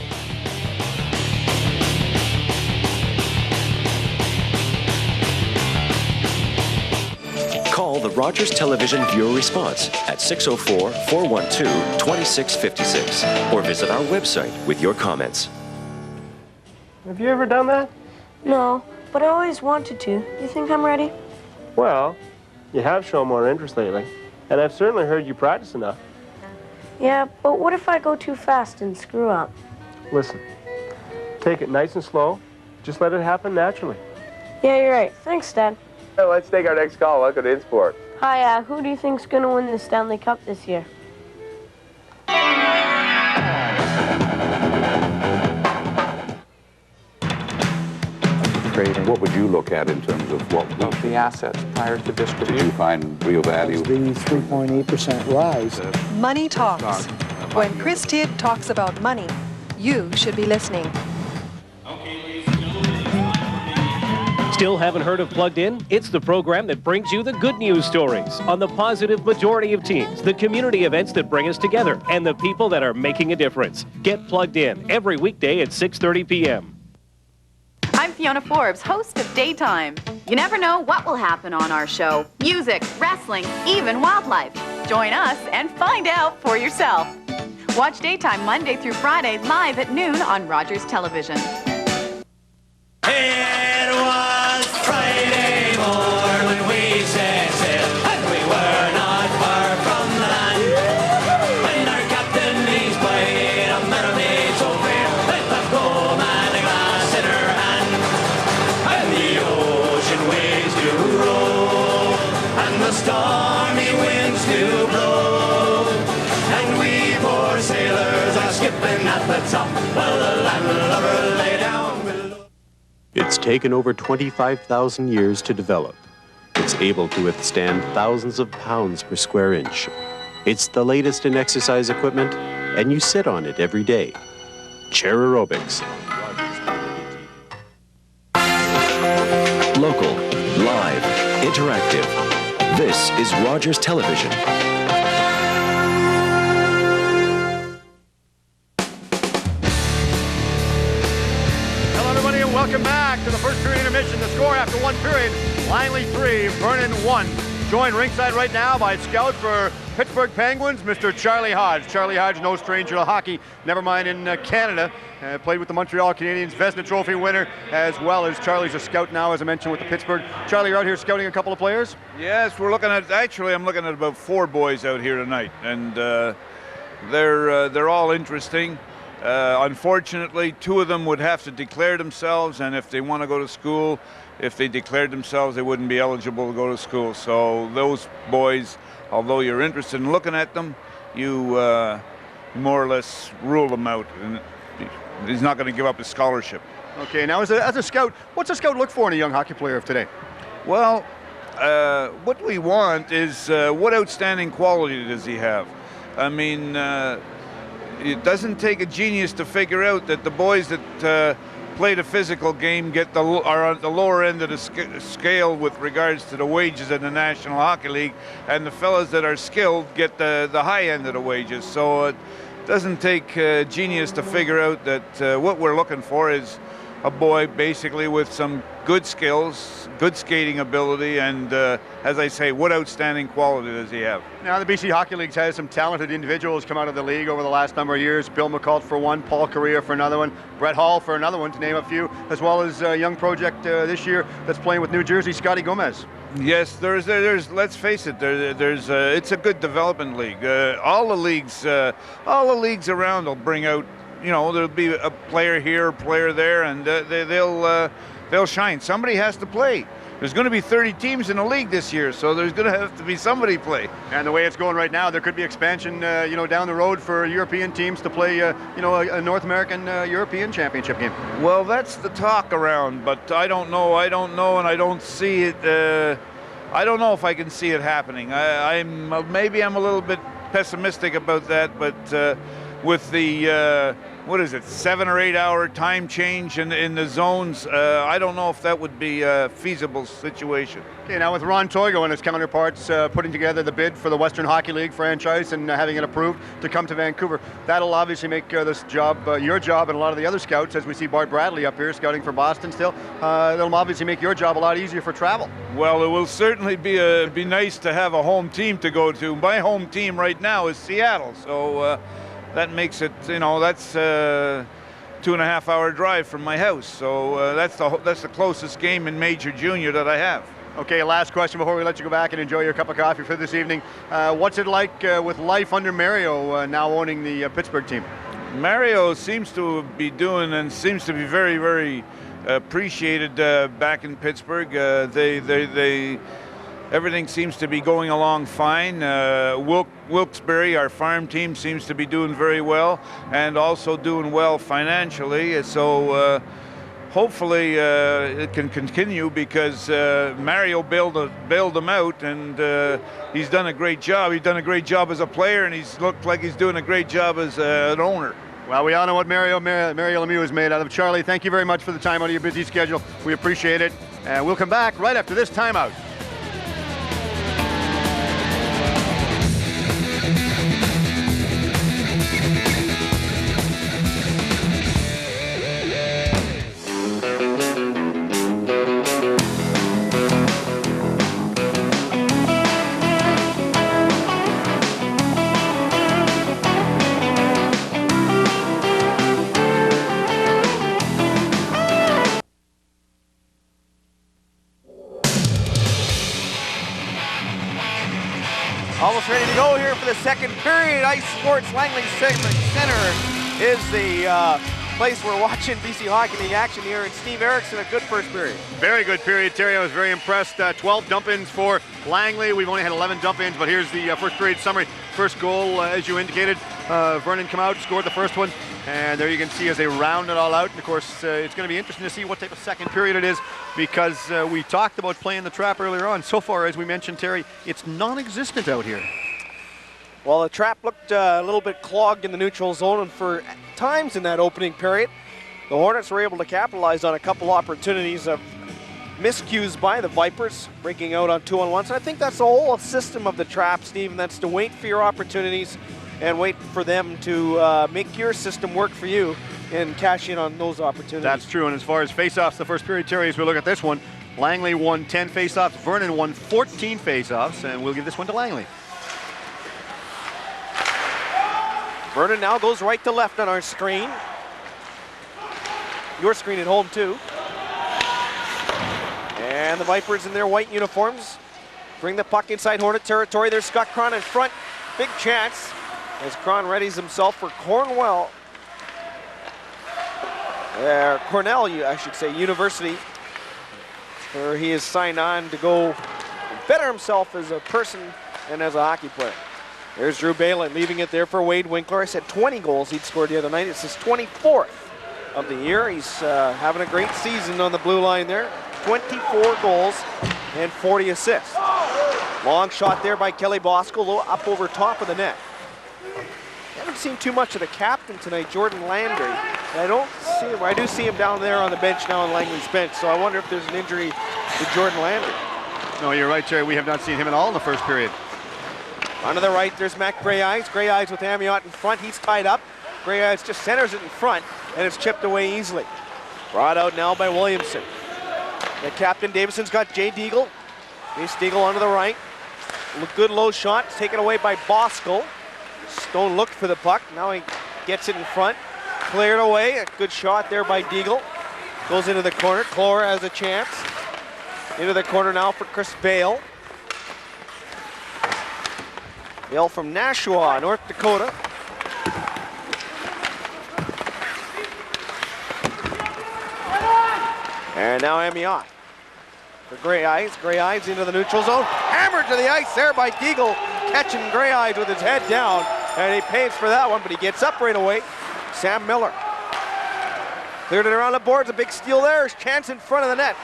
Call the Rogers Television Viewer Response at 604-412-2656 or visit our website with your comments. Have you ever done that? No, but I always wanted to. You think I'm ready? Well, you have shown more interest lately, and I've certainly heard you practice enough. Yeah, but what if I go too fast and screw up? Listen, take it nice and slow. Just let it happen naturally. Yeah, you're right. Thanks, Dad. Let's take our next call. Welcome to InSport. Hi, who do you think's going to win the Stanley Cup this year? Trading. What would you look at in terms of what the assets prior to distribution? Did you find real value? The 3.8% rise. Money Talks. When Chris Tidd talks about money, you should be listening. Still haven't heard of Plugged In? It's the program that brings you the good news stories on the positive majority of teams, the community events that bring us together, and the people that are making a difference. Get Plugged In every weekday at 6:30 p.m. I'm Fiona Forbes, host of Daytime. You never know what will happen on our show. Music, wrestling, even wildlife. Join us and find out for yourself. Watch Daytime Monday through Friday live at noon on Rogers Television. It was Friday. It's taken over 25,000 years to develop. It's able to withstand thousands of pounds per square inch. It's the latest in exercise equipment, and you sit on it every day. Chair aerobics. Local, live, interactive. This is Rogers Television. Hello, everybody, and welcome back to the first period intermission. The score after one period, Langley 3, Vernon 1. Joined ringside right now by scout for Pittsburgh Penguins, Mr. Charlie Hodge. Charlie Hodge, no stranger to hockey, never mind in Canada. Played with the Montreal Canadiens, Vezina Trophy winner, as well as Charlie's a scout now, as I mentioned, with the Pittsburgh. Charlie, you're out here scouting a couple of players? Yes, we're looking at, actually I'm looking at about 4 boys out here tonight, and they're all interesting. Unfortunately, 2 of them would have to declare themselves, and if they want to go to school, if they declared themselves, they wouldn't be eligible to go to school. So those boys, although you're interested in looking at them, you more or less rule them out. And he's not going to give up his scholarship. Okay, now as a scout, what's a scout look for in a young hockey player of today? Well, what we want is what outstanding quality does he have? I mean, it doesn't take a genius to figure out that the boys that play the physical game are at the lower end of the scale with regards to the wages in the National Hockey League, and the fellas that are skilled get the high end of the wages. So it doesn't take genius to figure out that what we're looking for is a boy basically with some good skills, good skating ability, and as I say, what outstanding quality does he have? Now the BC Hockey League has some talented individuals come out of the league over the last number of years. Bill McCult for one, Paul Correa for another one, Brett Hall for another one, to name a few, as well as a young project this year that's playing with New Jersey, Scotty Gomez. Yes, there's. Let's face it. There's. It's a good development league. All the leagues around will bring out. You know, there'll be a player here, a player there, and they'll shine. Somebody has to play. There's going to be 30 teams in the league this year, so there's going to have to be somebody play. And the way it's going right now, there could be expansion, down the road for European teams to play, a North American European Championship game. Well, that's the talk around, but I don't know, and I don't see it. I don't know if I can see it happening. Maybe I'm a little bit pessimistic about that, but with the 7 or 8 hour time change in the zones, I don't know if that would be a feasible situation. Okay, now with Ron Toigo and his counterparts putting together the bid for the Western Hockey League franchise and having it approved to come to Vancouver, that'll obviously make this job, your job, and a lot of the other scouts, as we see Bart Bradley up here scouting for Boston still, that'll obviously make your job a lot easier for travel. Well, it will certainly be nice to have a home team to go to. My home team right now is Seattle, so that makes it, that's 2.5 hour drive from my house. So that's the closest game in Major Junior that I have. Okay, last question before we let you go back and enjoy your cup of coffee for this evening. What's it like with life under Mario now owning the Pittsburgh team? Mario seems to be doing and seems to be very, very appreciated back in Pittsburgh. Everything seems to be going along fine. Wilkes-Barre, our farm team, seems to be doing very well and also doing well financially. So hopefully it can continue because Mario bailed him out, and he's done a great job. He's done a great job as a player, and he's looked like he's doing a great job as an owner. Well, we all know what Mario Lemieux is made out of. Charlie, thank you very much for the time out of your busy schedule. We appreciate it. And we'll come back right after this timeout. Almost ready to go here for the second period. Ice Sports Langley Center is the place we're watching BC Hockey League action here. And Steve Erickson, a good first period. Very good period, Terry. I was very impressed. 12 dump-ins for Langley. We've only had 11 dump-ins, but here's the first period summary. First goal, as you indicated, Vernon come out, scored the first one, and there you can see as they round it all out. And of course, it's going to be interesting to see what type of second period it is, because we talked about playing the trap earlier on. So far, as we mentioned, Terry, it's non-existent out here. Well, the trap looked a little bit clogged in the neutral zone, and for times in that opening period, the Hornets were able to capitalize on a couple opportunities of miscues by the Vipers, breaking out on 2-on-1s. And I think that's the whole system of the trap, Steve, and that's to wait for your opportunities and wait for them to make your system work for you and cash in on those opportunities. That's true, and as far as face-offs, the first period, Terry, as we look at this one, Langley won 10 face-offs, Vernon won 14 face-offs, and we'll give this one to Langley. Vernon now goes right to left on our screen. Your screen at home too. And the Vipers in their white uniforms bring the puck inside Hornet territory. There's Scott Cron in front. Big chance as Cron readies himself for Cornell, I should say, University, where he is signed on to go better himself as a person and as a hockey player. There's Drew Balin leaving it there for Wade Winkler. I said 20 goals he'd scored the other night. It's his 24th of the year. He's having a great season on the blue line there. 24 goals and 40 assists. Long shot there by Kelly Bosco, up over top of the net. Haven't seen too much of the captain tonight, Jordan Landry. I don't see him. I do see him down there on the bench now on Langley's bench, so I wonder if there's an injury to Jordan Landry. No, you're right, Terry. We have not seen him at all in the first period. On to the right, there's Mac Grey Eyes. Grey Eyes with Amiot in front. He's tied up. Grey Eyes just centers it in front, and it's chipped away easily. Brought out now by Williamson. The captain, Davidson's got Jay Deagle. Here's Deagle onto the right. Good low shot. It's taken away by Bosco. Stone looked for the puck. Now he gets it in front. Cleared away. A good shot there by Deagle. Goes into the corner. Clore has a chance. Into the corner now for Chris Bale. Bale from Nashua, North Dakota. And now Amiot for Grey Eyes. Grey Eyes into the neutral zone. Hammered to the ice there by Deagle. Catching Grey Eyes with his head down. And he pays for that one, but he gets up right away. Sam Miller. Cleared it around the boards. A big steal there. Chance in front of the net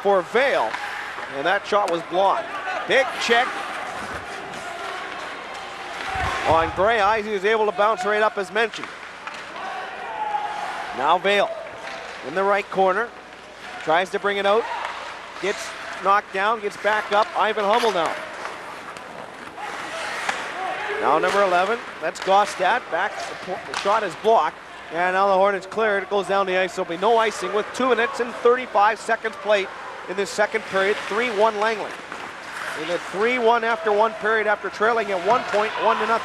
for Vale. And that shot was blocked. Big check on Grey Eyes. He was able to bounce right up as mentioned. Now Vale in the right corner. Tries to bring it out. Gets knocked down, gets back up. Ivan Hummel now. Now number 11, that's Gostad. Back, the shot is blocked. And now the Hornets cleared. It goes down the ice. There'll be no icing with 2 minutes and 35 seconds played in this second period. 3-1 Langley. In the 3-1 after one period after trailing at 1 point, 1-0.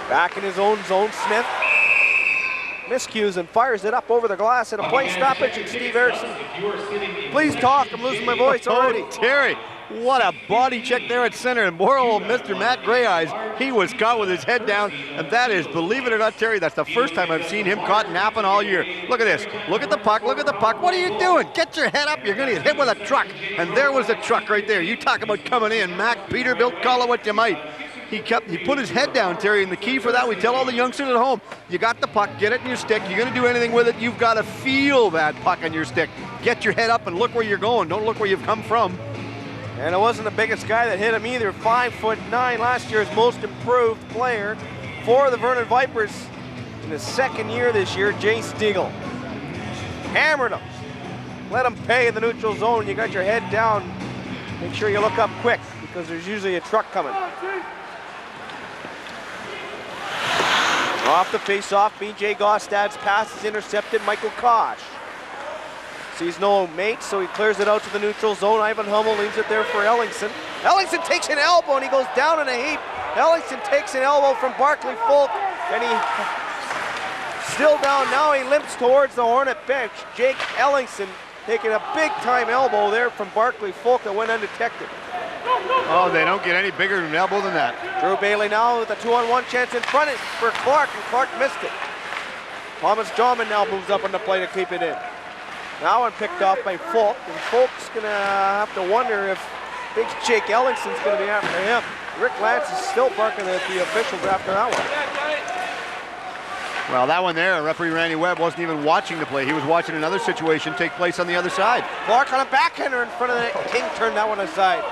Back in his own zone, Smith miscues and fires it up over the glass at a play stoppage. And Steve Erickson, please talk. I'm losing my voice already. Oh, Terry, what a body check there at center. And poor old Mr. Matt Grey Eyes, he was caught with his head down. And that is, believe it or not, Terry, that's the first time I've seen him caught napping all year. Look at this. Look at the puck. Look at the puck. What are you doing? Get your head up. You're going to get hit with a truck. And there was the truck right there. You talk about coming in. Mac Peterbilt, call it what you might. He put his head down, Terry, and the key for that, we tell all the youngsters at home, you got the puck, get it in your stick. You're going to do anything with it, you've got to feel that puck on your stick. Get your head up and look where you're going. Don't look where you've come from. And it wasn't the biggest guy that hit him either. 5'9", last year's most improved player for the Vernon Vipers in his second year this year, Jace Deagle. Hammered him. Let him pay in the neutral zone. You got your head down. Make sure you look up quick because there's usually a truck coming. Off the face-off, B.J. Gostad's pass is intercepted. Michael Kosh sees no mate, so he clears it out to the neutral zone. Ivan Hummel leaves it there for Ellingson. Ellingson takes an elbow and he goes down in a heap. Ellingson takes an elbow from Barkley Folk, and he still down. Now he limps towards the Hornet bench. Jake Ellingson taking a big-time elbow there from Barkley Folk that went undetected. Oh, they don't get any bigger of an elbow than that. Drew Bailey now with a 2-on-1 chance in front for Clark, and Clark missed it. Thomas Jauman now moves up on the play to keep it in. Now one picked off by Folk, and Folk's gonna have to wonder if Big Jake Ellingson's going to be after him. Rick Lance is still barking at the officials after that one. Well, that one there, referee Randy Webb wasn't even watching the play. He was watching another situation take place on the other side. Clark on a backhander in front of the King, turned that one aside.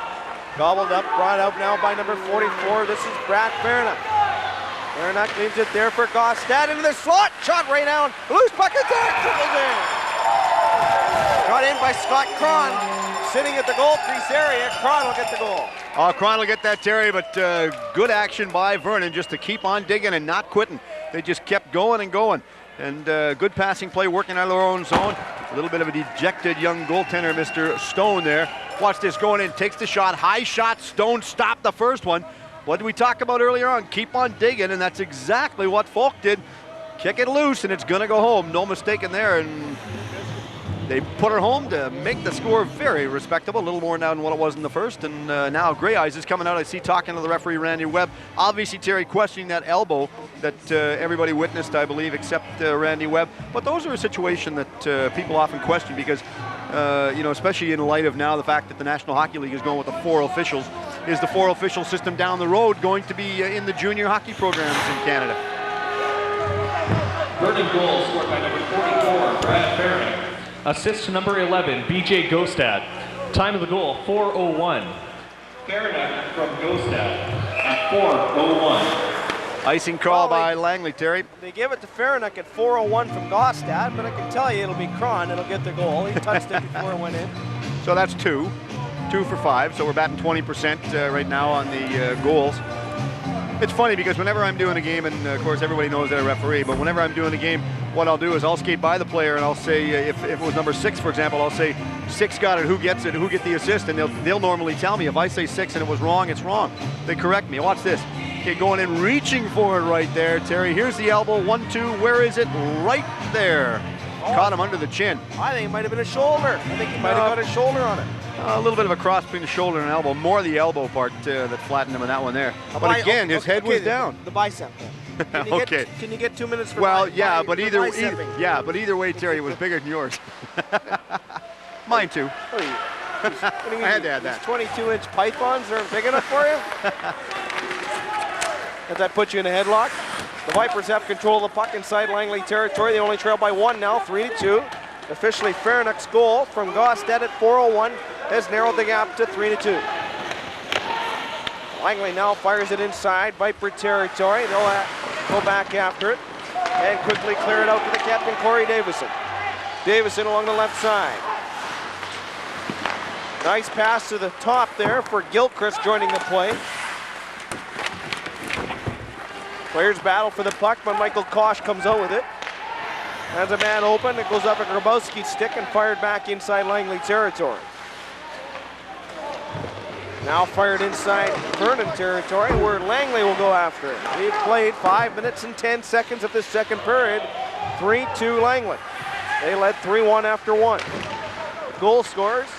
Gobbled up, brought out now by number 44. This is Brad Vernon. Vernon leaves it there for Gostad into the slot. Shot right down. Loose puck is there. Trickles in. Got in by Scott Cron. Sitting at the goal crease area. Cron will get the goal. Oh, Cron will get that, Terry, but good action by Vernon just to keep on digging and not quitting. They just kept going and going. And good passing play working out of their own zone. A little bit of a dejected young goaltender, Mr. Stone there. Watch this, going in, takes the shot, high shot. Stone stopped the first one. What did we talk about earlier on? Keep on digging, and that's exactly what Falk did. Kick it loose, and it's going to go home. No mistake in there, and they put her home to make the score very respectable, a little more now than what it was in the first. And now Grey Eyes is coming out, I see, talking to the referee, Randy Webb. Obviously, Terry questioning that elbow that everybody witnessed, I believe, except Randy Webb. But those are a situation that people often question because, you know, especially in light of now the fact that the National Hockey League is going with the 4 officials. Is the 4 official system down the road going to be in the junior hockey programs in Canada? Vernon goal scored by number 44, Brad Vernon. Assist to number 11, BJ Gostad. Time of the goal, 4:01. Vernon from Gostad at 4:01. Icing call by Langley, Terry. They give it to Faranack at 4:01 from Gostad, but I can tell you it'll be Cron that'll get the goal. He touched it before it went in. So that's 2 for 5. So we're batting 20% right now on the goals. It's funny because whenever I'm doing a game, and of course everybody knows that I'm a referee, but whenever I'm doing a game, what I'll do is I'll skate by the player and I'll say, if it was number 6, for example, I'll say, 6 got it, who gets it, who get the assist, and they'll normally tell me. If I say 6 and it was wrong, it's wrong. They correct me. Watch this. Okay, going in, reaching for it right there, Terry. Here's the elbow, 1-2, where is it? Right there. Caught him under the chin. I think it might have been a shoulder. I think he might have got his shoulder on it. A little bit of a cross between the shoulder and elbow. More the elbow part that flattened him in that one there. But again, his head was down. The bicep. Can you Okay. Can you get 2 minutes for Well, my, yeah, my, but for either bicepping? way, Terry, it was bigger than yours. Mine too. What do you I had to add that. 22-inch pythons aren't big enough for you? Does that put you in a headlock? The Vipers have control of the puck inside Langley territory. They only trail by 1 now, 3-2. Officially, Faranack's goal from Gostad at 4:01 has narrowed the gap to 3-2. Langley now fires it inside Viper territory. They'll go back after it and quickly clear it out to the captain, Corey Davison. Davison along the left side. Nice pass to the top there for Gilchrist joining the play. Players battle for the puck, but Michael Kosh comes out with it. Has a man open, it goes up at Grabowski's stick and fired back inside Langley territory. Now fired inside Vernon territory where Langley will go after it. We've played 5 minutes and 10 seconds of this second period. 3-2 Langley. They led 3-1 after 1. Goal scorers,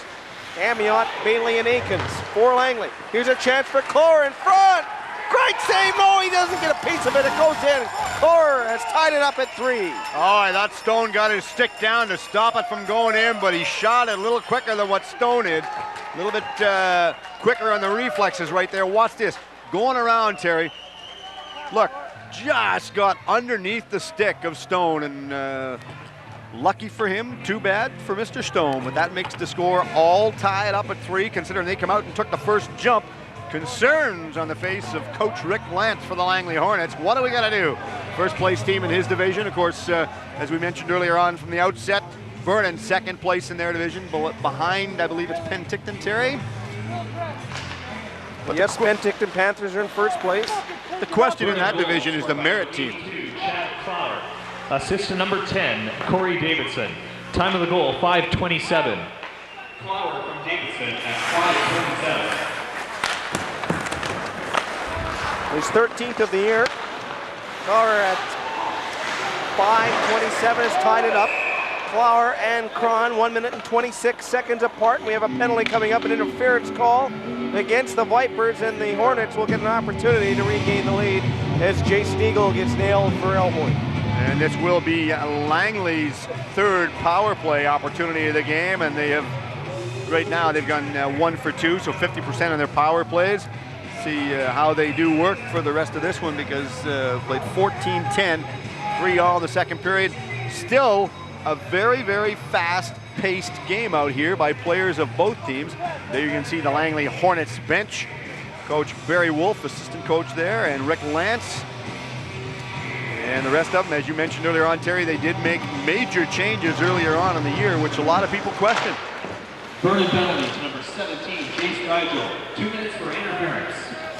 Amiot, Bailey, and Aikens for Langley. Here's a chance for Clore in front. Great save. No, he doesn't get a piece of it. It goes in. Clore has tied it up at 3. Oh, I thought Stone got his stick down to stop it from going in, but he shot it a little quicker than what Stone did. A little bit quicker on the reflexes right there. Watch this. Going around, Terry. Look, just got underneath the stick of Stone, and lucky for him, too bad for Mr. Stone, but that makes the score all tied up at 3, considering they come out and took the first jump. Concerns on the face of Coach Rick Lance for the Langley Hornets. What do we got to do? First place team in his division, of course, as we mentioned earlier on from the outset, Vernon second place in their division, behind, I believe it's Penticton, Terry? But yes, Penticton Panthers are in first place. The question in that division is the merit team. Assist to number 10, Corey Davidson. Time of the goal, 5:27. Flower from Davidson at 5:27. He's 13th of the year. Flower at 5:27 has tied it up. Flower and Cron 1 minute and 26 seconds apart. We have a penalty coming up, an interference call against the Vipers, and the Hornets will get an opportunity to regain the lead as Jay Stiegel gets nailed for elbowing. And this will be Langley's third power play opportunity of the game, and they have right now they've gone 1 for 2, so 50% on their power plays. See how they do work for the rest of this one, because played 14-10, 3-all in the second period. Still a very, very fast-paced game out here by players of both teams. There you can see the Langley Hornets bench. Coach Barry Wolf, assistant coach there, and Rick Lance. And the rest of them, as you mentioned earlier on, Terry, they did make major changes earlier on in the year, which a lot of people questioned. Vernon penalty to number 17, Jace Nigel. 2 minutes for interference.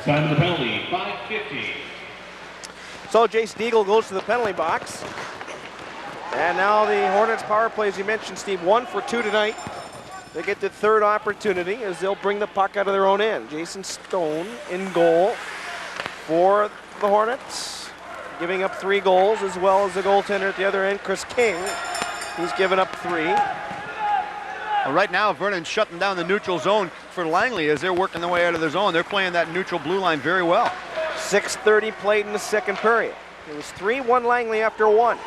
Time of the penalty, 5:50. So Jace Deagle goes to the penalty box. And now the Hornets power play, as you mentioned, Steve, 1 for 2 tonight. They get the third opportunity as they'll bring the puck out of their own end. Jason Stone in goal for the Hornets, giving up 3 goals, as well as the goaltender at the other end, Chris King. He's given up 3. Well, right now, Vernon's shutting down the neutral zone for Langley as they're working their way out of their zone. They're playing that neutral blue line very well. 6:30 played in the second period. It was 3-1 Langley after 1.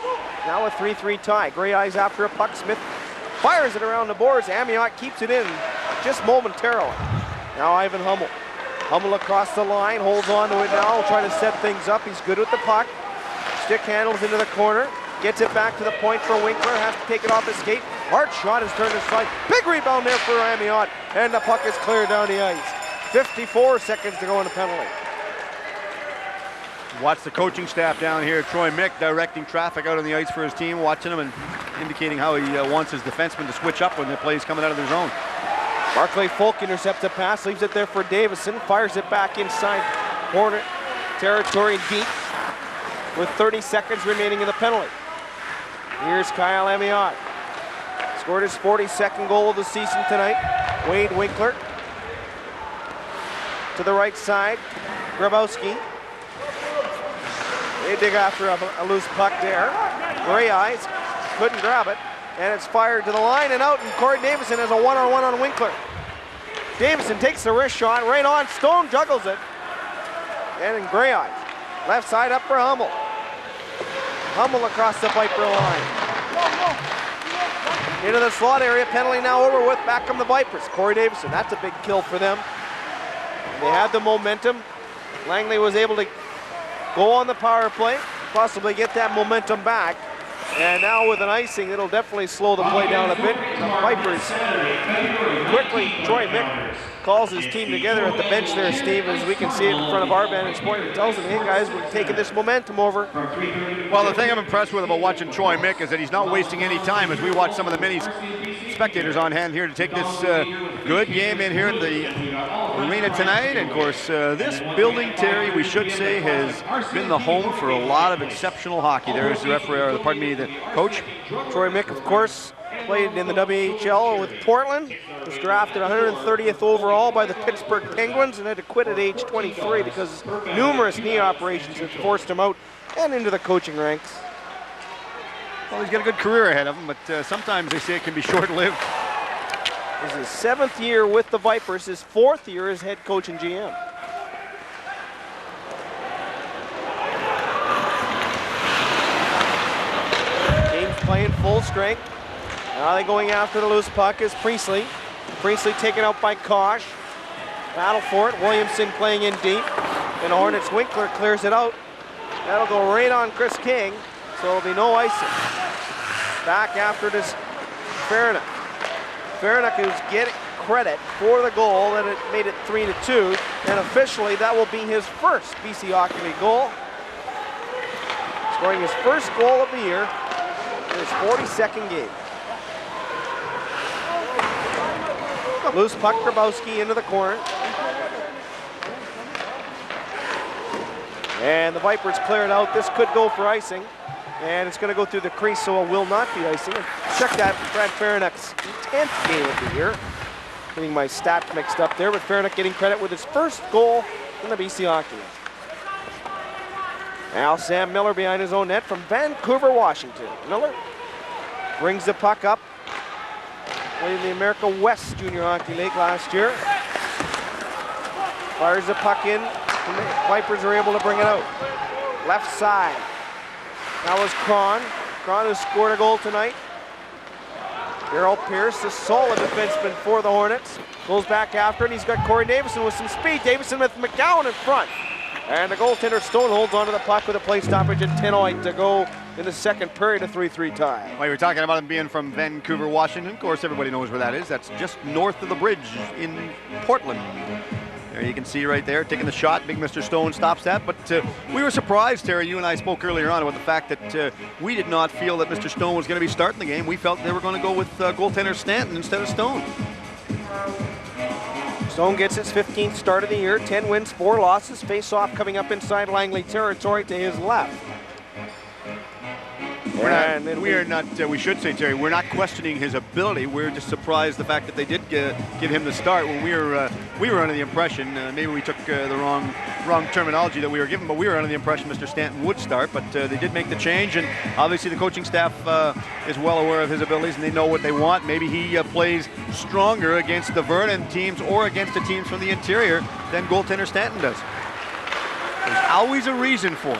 Now a 3-3 tie. Gray Eyes after a puck. Smith fires it around the boards. Amiot keeps it in just momentarily. Now Ivan Hummel. Hummel across the line, holds on to it now, will try to set things up. He's good with the puck. Stick handles into the corner. Gets it back to the point for Winkler. Has to take it off his skate. Hard shot is turned aside. Big rebound there for Amiot. And the puck is cleared down the ice. 54 seconds to go in the penalty. Watch the coaching staff down here. Troy Mick directing traffic out on the ice for his team, watching them and indicating how he wants his defensemen to switch up when the play is coming out of their zone. Barclay Folk intercepts a pass, leaves it there for Davison, fires it back inside Hornet territory deep with 30 seconds remaining in the penalty. Here's Kyle Amiot. Scored his 42nd goal of the season tonight. Wade Winkler to the right side. Grabowski. They dig after a loose puck there. Gray Eyes couldn't grab it, and it's fired to the line and out, and Corey Davison has a one-on-one on Winkler. Davison takes the wrist shot right on. Stone juggles it, and in Gray Eyes. Left side up for Hummel. Hummel across the Viper line. Into the slot area, penalty now over with. Back come the Vipers. Corey Davison, that's a big kill for them. They had the momentum. Langley was able to go on the power play, possibly get that momentum back. And now with an icing, it'll definitely slow the play down a bit. The Vipers quickly, Troy Mick calls his team together at the bench there, Steve, as we can see it in front of our vantage point, and tells them, hey guys, we're taking this momentum over. Well, the thing I'm impressed with about watching Troy Mick is that he's not wasting any time as we watch some of the many spectators on hand here to take this good game in here at the arena tonight. And of course, this building, Terry, we should say, has been the home for a lot of exceptional hockey. There's the referee, or pardon me, the coach. Troy Mick, of course, played in the WHL with Portland, was drafted 130th overall by the Pittsburgh Penguins, and had to quit at age 23 because numerous knee operations had forced him out and into the coaching ranks. Well, he's got a good career ahead of him, but sometimes they say it can be short-lived. This is his 7th year with the Vipers, his 4th year as head coach and GM. Game's playing full strength. Now they're going after the loose puck is Priestley. Priestley taken out by Kosh. Battle for it. Williamson playing in deep. And Hornets Winkler clears it out. That'll go right on Chris King. So there'll be no icing. Back after this, Vernon. Vernon is getting credit for the goal, and it made it 3-2. And officially, that will be his first BC Hockey League goal. Scoring his first goal of the year in his 42nd game. Loose puck, Grabowski into the corner. And the Vipers clear it out. This could go for icing. And it's going to go through the crease, so it will not be icing. Check that, Brad Faranack's 10th game of the year. Getting my stats mixed up there, but Faranack getting credit with his first goal in the BC Hockey League. Now Sam Miller behind his own net from Vancouver, Washington. Miller brings the puck up. Played in the America West Junior Hockey League last year. Fires the puck in, and the Vipers are able to bring it out. Left side. That was Cron. Cron has scored a goal tonight. Daryl Pierce, a solid defenseman for the Hornets. Goes back after it, and he's got Corey Davison with some speed. Davison with McGowan in front. And the goaltender Stone holds onto the puck with a play stoppage at 10:08 to go in the second period, a 3-3 tie. Well, you were talking about him being from Vancouver, Washington. Of course, everybody knows where that is. That's just north of the bridge in Portland. There you can see right there, taking the shot. Big Mr. Stone stops that. But we were surprised, Terry. You and I spoke earlier on about the fact that we did not feel that Mr. Stone was going to be starting the game. We felt they were going to go with goaltender Stanton instead of Stone. Stone gets his 15th start of the year, 10 wins, 4 losses. Face-off coming up inside Langley territory to his left. We should say, Terry, we're not questioning his ability. We're just surprised the fact that they did give him the start when we were under the impression, maybe we took the wrong terminology that we were given, but we were under the impression Mr. Stanton would start, but they did make the change, and obviously the coaching staff is well aware of his abilities, and they know what they want. Maybe he plays stronger against the Vernon teams or against the teams from the interior than goaltender Stanton does. There's always a reason for it.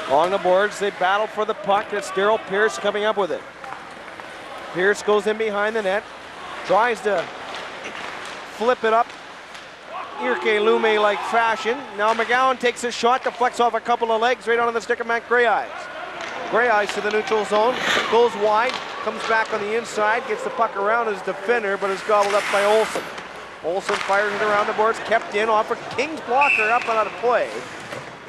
Along the boards, they battle for the puck. It's Daryl Pierce coming up with it. Pierce goes in behind the net, tries to flip it up Irke Lume-like fashion. Now McGowan takes a shot, deflects off a couple of legs right onto the stick of Matt Greyeyes. Greyeyes to the neutral zone, goes wide, comes back on the inside, gets the puck around his defender, but is gobbled up by Olsen. Olsen fires it around the boards, kept in off a King's blocker, up and out of play.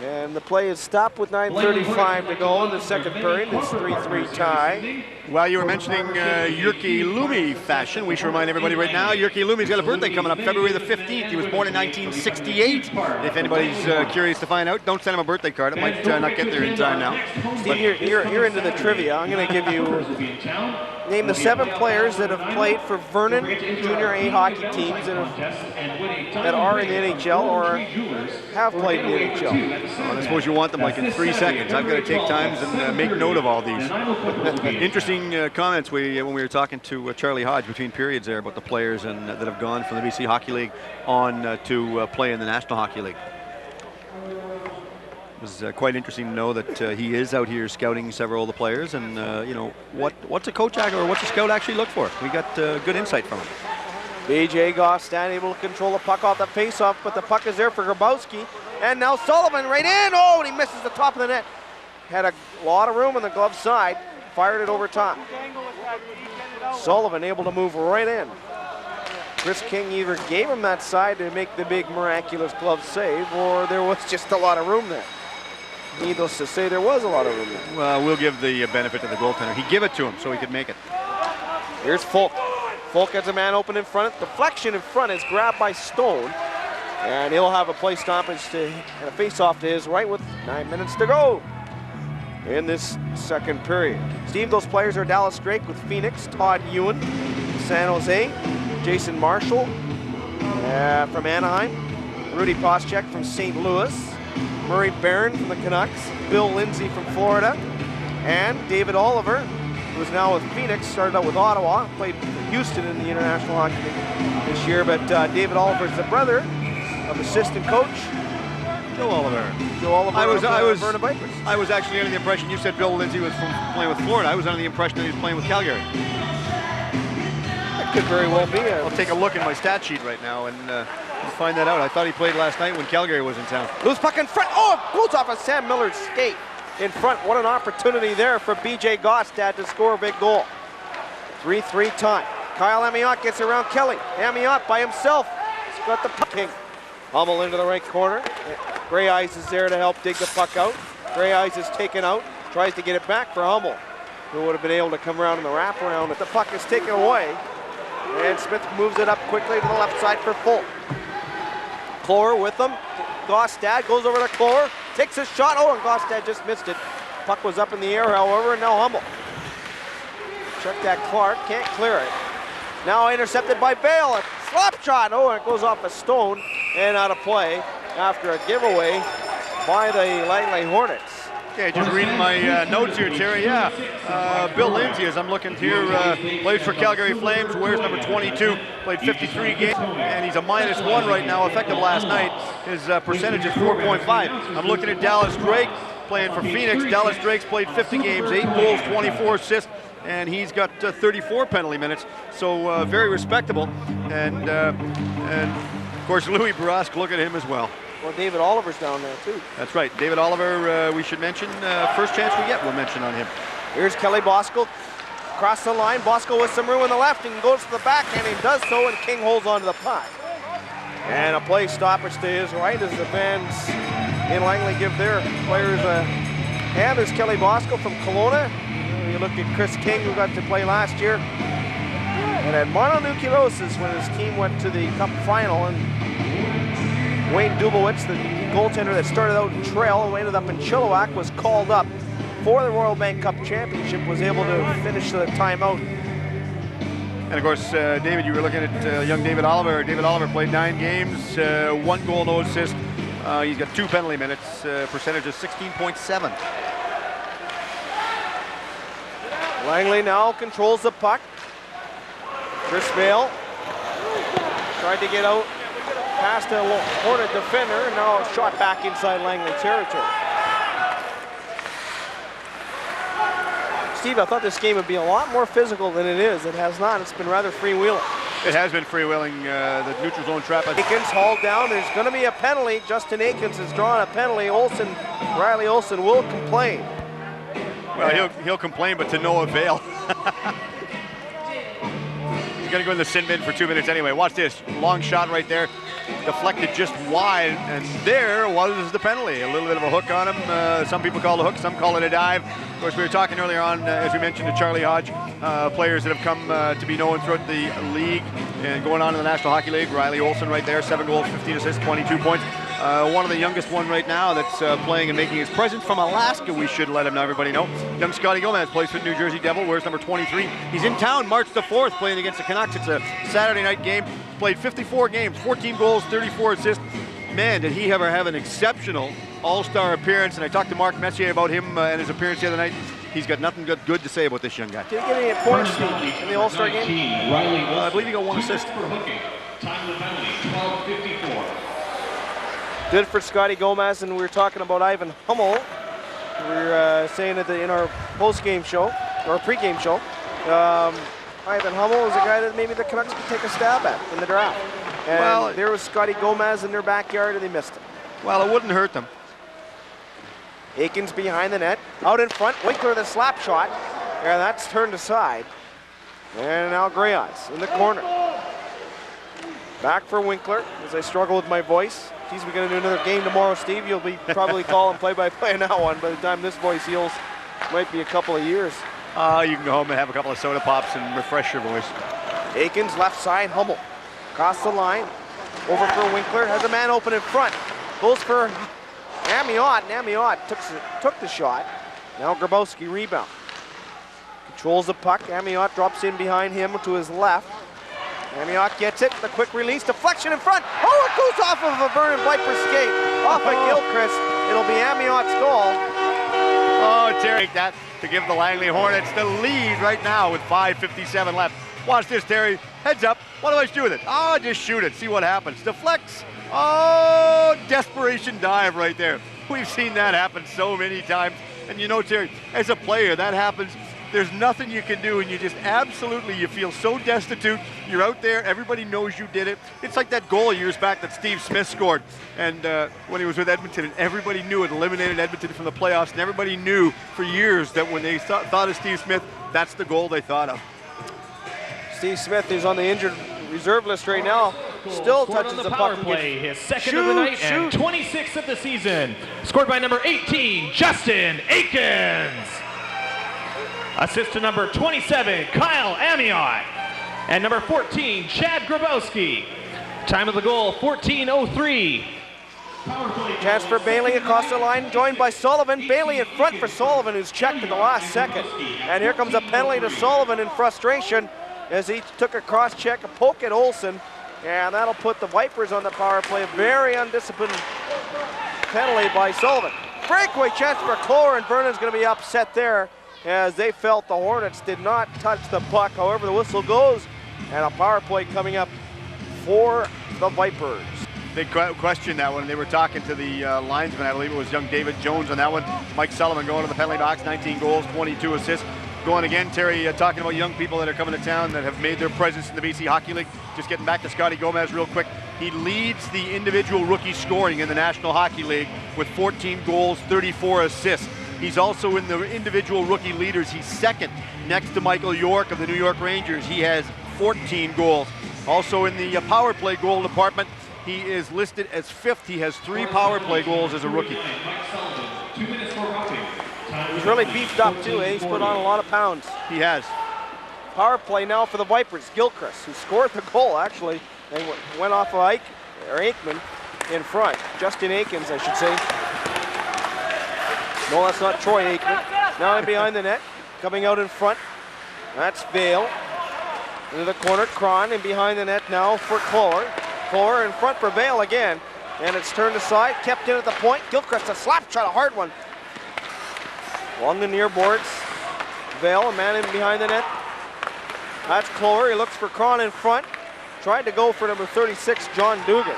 And the play is stopped with 9:35 to go in the second period. It's 3-3 tie. Well, you were mentioning Irke Lume fashion. We should remind everybody right now, Irke Lume's got a birthday coming up February the 15th. He was born in 1968. If anybody's curious to find out, don't send him a birthday card. It might not get there in time now. Steve, you're into the trivia. I'm going to give you, name the 7 players that have played for Vernon Junior A hockey teams that are in the NHL or have played in the NHL. Well, I suppose you want them like in 3 seconds. I've got to take times and make note of all these. Interesting comments when we were talking to Charlie Hodge between periods there about the players and that have gone from the BC Hockey League on to play in the National Hockey League. It was quite interesting to know that he is out here scouting several of the players, and you know, what's a coach or what's a scout actually look for? We got good insight from him. BJ Gostan able to control the puck off the face-off, but the puck is there for Grabowski. And now Sullivan right in. Oh, and he misses the top of the net. Had a lot of room on the glove side. Fired it over top. Sullivan able to move right in. Chris King either gave him that side to make the big miraculous glove save, or there was just a lot of room there. Needless to say, there was a lot of room there. Well, we'll give the benefit to the goaltender. He gave it to him so he could make it. Here's Folk. Folk has a man open in front. Deflection in front is grabbed by Stone. And he'll have a play stoppage and a face-off to his right with 9 minutes to go in this second period. Steve, those players are Dallas Drake with Phoenix, Todd Ewan, San Jose, Jason Marshall from Anaheim, Rudy Poschek from St. Louis, Murray Barron from the Canucks, Bill Lindsay from Florida, and David Oliver, who's now with Phoenix, started out with Ottawa, played for Houston in the International Hockey League this year, but David Oliver is the brother of assistant coach Joe Oliver. Vernon Vipers. I was actually under the impression you said Bill Lindsay was playing with Florida. I was under the impression that he was playing with Calgary. That could very well be. I'll take a look at my stat sheet right now and find that out. I thought he played last night when Calgary was in town. Loose puck in front. Oh, it goes off of Sam Miller's skate in front. What an opportunity there for BJ Gostad to score a big goal. 3-3 tie. Kyle Amiot gets around Kelly. Amiot by himself. He's got the puck. King. Hummel into the right corner. Greyeyes is there to help dig the puck out. Greyeyes is taken out. Tries to get it back for Hummel, who would have been able to come around in the wraparound. But the puck is taken away. And Smith moves it up quickly to the left side for Folk. Clore with them. Gostad goes over to Clore. Takes a shot. Oh, and Gostad just missed it. Puck was up in the air, however, and now Hummel. Check that Clark. Can't clear it. Now intercepted by Bale. A slap shot. Oh, and it goes off a stone and out of play after a giveaway by the Langley Hornets. Okay, just reading my notes here, Terry. Yeah, Bill Lindsay, as I'm looking here, plays for Calgary Flames, wears number 22, played 53 games, and he's a -1 right now, effective last night. His percentage is 4.5. I'm looking at Dallas Drake, playing for Phoenix. Dallas Drake's played 50 games, 8 goals, 24 assists. and he's got 34 penalty minutes, so very respectable. And of course, Louis Brasque, look at him as well. Well, David Oliver's down there too. That's right. David Oliver, we should mention, first chance we get, we'll mention on him. Here's Kelly Bosco. Across the line, Bosco with some room in the left and goes to the backhand and does so, and King holds on to the puck. And a play stoppage to his right as the fans in Langley give their players a hand. There's Kelly Bosco from Kelowna. You look at Chris King, who got to play last year. And at mononucleosis when his team went to the Cup final, and Wayne Dubowitz, the goaltender that started out in Trail and ended up in Chilliwack, was called up for the Royal Bank Cup Championship, was able to finish the timeout. And of course, David, you were looking at young David Oliver. David Oliver played 9 games, 1 goal, no assist. He's got 2 penalty minutes, percentage of 16.7. Langley now controls the puck. Chris Vale tried to get out past a Hornet defender, and now a shot back inside Langley territory. Steve, I thought this game would be a lot more physical than it is. It has not. It's been rather freewheeling. It has been freewheeling. The neutral zone trap. Aikens hauled down. There's going to be a penalty. Justin Aikens has drawn a penalty. Riley Olsen will complain. Well, he'll complain, but to no avail. He's going to go in the sin bin for 2 minutes anyway. Watch this. Long shot right there. Deflected just wide, and there was the penalty. A little bit of a hook on him. Some people call it a hook, some call it a dive. Of course, we were talking earlier on, as we mentioned, to Charlie Hodge, players that have come to be known throughout the league and going on in the National Hockey League. Riley Olsen right there, 7 goals, 15 assists, 22 points. One of the youngest one right now that's playing and making his presence from Alaska, we should let him know, everybody know. Young Scotty Gomez plays for the New Jersey Devil, wears number 23. He's in town March the 4th playing against the Canucks. It's a Saturday night game. Played 54 games, 14 goals, 34 assists. Man, did he ever have an exceptional all-star appearance. And I talked to Mark Messier about him and his appearance the other night. He's got nothing good to say about this young guy. Did he get any points in the all-star game? I believe he got 1 assist. Time of the penalty, 12:54. Good for Scotty Gomez, and we were talking about Ivan Hummel. We were saying that in our post-game show, or pre-game show, Ivan Hummel is a guy that maybe the Canucks could take a stab at in the draft. And there was Scotty Gomez in their backyard, and they missed him. Well, it wouldn't hurt them. Aikens behind the net, out in front, Winkler the slap shot, and that's turned aside. And now Greyeyes in the corner. Back for Winkler, as I struggle with my voice. Geez, we're going to do another game tomorrow, Steve. You'll be probably calling play-by-play on that one. By the time this voice heals, might be a couple of years. You can go home and have a couple of soda pops and refresh your voice. Aikens left side, Hummel. Across the line, over for Winkler, has a man open in front. Goes for Amiot, and Amiot took the shot. Now Grabowski rebound. Controls the puck, Amiot drops in behind him to his left. Amiot gets it, the quick release, deflection in front. Oh, it goes off of a Vernon Viper skate. Off of Gilchrist, it'll be Amiot's goal. Oh, Terry, that to give the Langley Hornets the lead right now with 5:57 left. Watch this, Terry. Heads up. What do I do with it? Oh, just shoot it. See what happens. Deflects. Oh, desperation dive right there. We've seen that happen so many times. And you know, Terry, as a player, that happens. There's nothing you can do, and you just absolutely, you feel so destitute. You're out there, everybody knows you did it. It's like that goal years back that Steve Smith scored, and when he was with Edmonton, and everybody knew it eliminated Edmonton from the playoffs, and everybody knew for years that when they thought of Steve Smith, that's the goal they thought of. Steve Smith is on the injured reserve list right now. Still touches the power puck. Play, his second of the night and 26th of the season. Scored by number 18, Justin Aikens. Assist to number 27, Kyle Amiot. And number 14, Chad Grabowski. Time of the goal, 14:03. Chance for Bailey across the line, joined by Sullivan. Bailey in front for Sullivan, who's checked in the last second. And here comes a penalty to Sullivan in frustration as he took a cross check, a poke at Olsen. And that'll put the Vipers on the power play. A very undisciplined penalty by Sullivan. Breakaway chance for Clore, and Vernon's going to be upset there, as they felt the Hornets did not touch the puck. However, the whistle goes, and a power play coming up for the Vipers. They questioned that one. They were talking to the linesman. I believe it was young David Jones on that one. Mike Sullivan going to the penalty box, 19 goals, 22 assists. going again, Terry, talking about young people that are coming to town that have made their presence in the BC Hockey League. Just getting back to Scotty Gomez real quick. He leads the individual rookie scoring in the National Hockey League with 14 goals, 34 assists. He's also in the individual rookie leaders. He's second next to Michael York of the New York Rangers. He has 14 goals. Also in the power play goal department, he is listed as 5th. He has 3 power play goals as a rookie. He's really beefed up too, eh? He's put on a lot of pounds. He has. Power play now for the Vipers. Gilchrist, who scored the goal actually. They went off of Aikman in front. Justin Aikens, I should say. No, that's not Troy Aikman. Now in behind the net, coming out in front. That's Vale. Into the corner, Cron, and behind the net now for Clower. Clower in front for Vale again. And it's turned aside, kept in at the point. Gilchrist, a slap shot, a hard one. Along the near boards. Vale, a man in behind the net. That's Clower, he looks for Cron in front. Tried to go for number 36, John Dugan.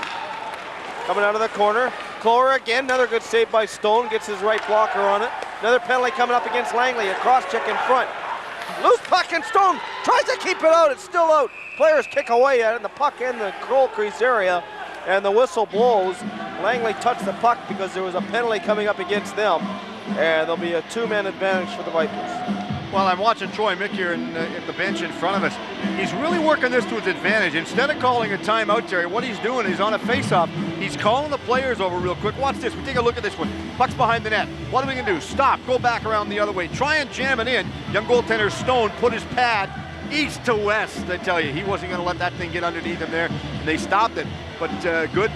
Coming out of the corner. Clower again, another good save by Stone, gets his right blocker on it. Another penalty coming up against Langley, a cross check in front. Loose puck and Stone tries to keep it out, it's still out. Players kick away at it, and the puck in the goal crease area, and the whistle blows. Langley touched the puck because there was a penalty coming up against them, and there'll be a 2-man advantage for the Vipers. Well, I'm watching Troy Mick here at the bench in front of us. He's really working this to his advantage. Instead of calling a timeout, Terry, what he's doing is on a face-off, he's calling the players over real quick. Watch this. We take a look at this one. Puck's behind the net. What are we going to do? Stop. Go back around the other way. Try and jam it in. Young goaltender Stone put his pad east to west. I tell you, he wasn't going to let that thing get underneath him there. And they stopped it. But good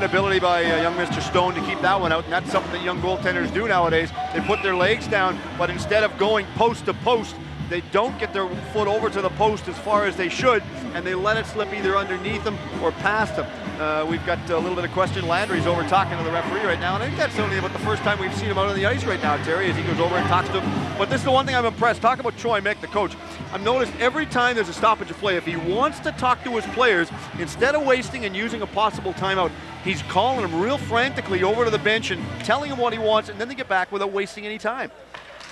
ability by young Mr. Stone to keep that one out, and that's something that young goaltenders do nowadays. They put their legs down, but instead of going post to post, they don't get their foot over to the post as far as they should, and they let it slip either underneath them or past them. We've got a little bit of question. Landry's over talking to the referee right now, and I think that's only about the first time we've seen him out on the ice right now, Terry, as he goes over and talks to him. But this is the one thing I'm impressed. Talk about Troy Mick, the coach. I've noticed every time there's a stoppage of play, if he wants to talk to his players, instead of wasting and using a possible timeout, he's calling them real frantically over to the bench and telling them what he wants, and then they get back without wasting any time.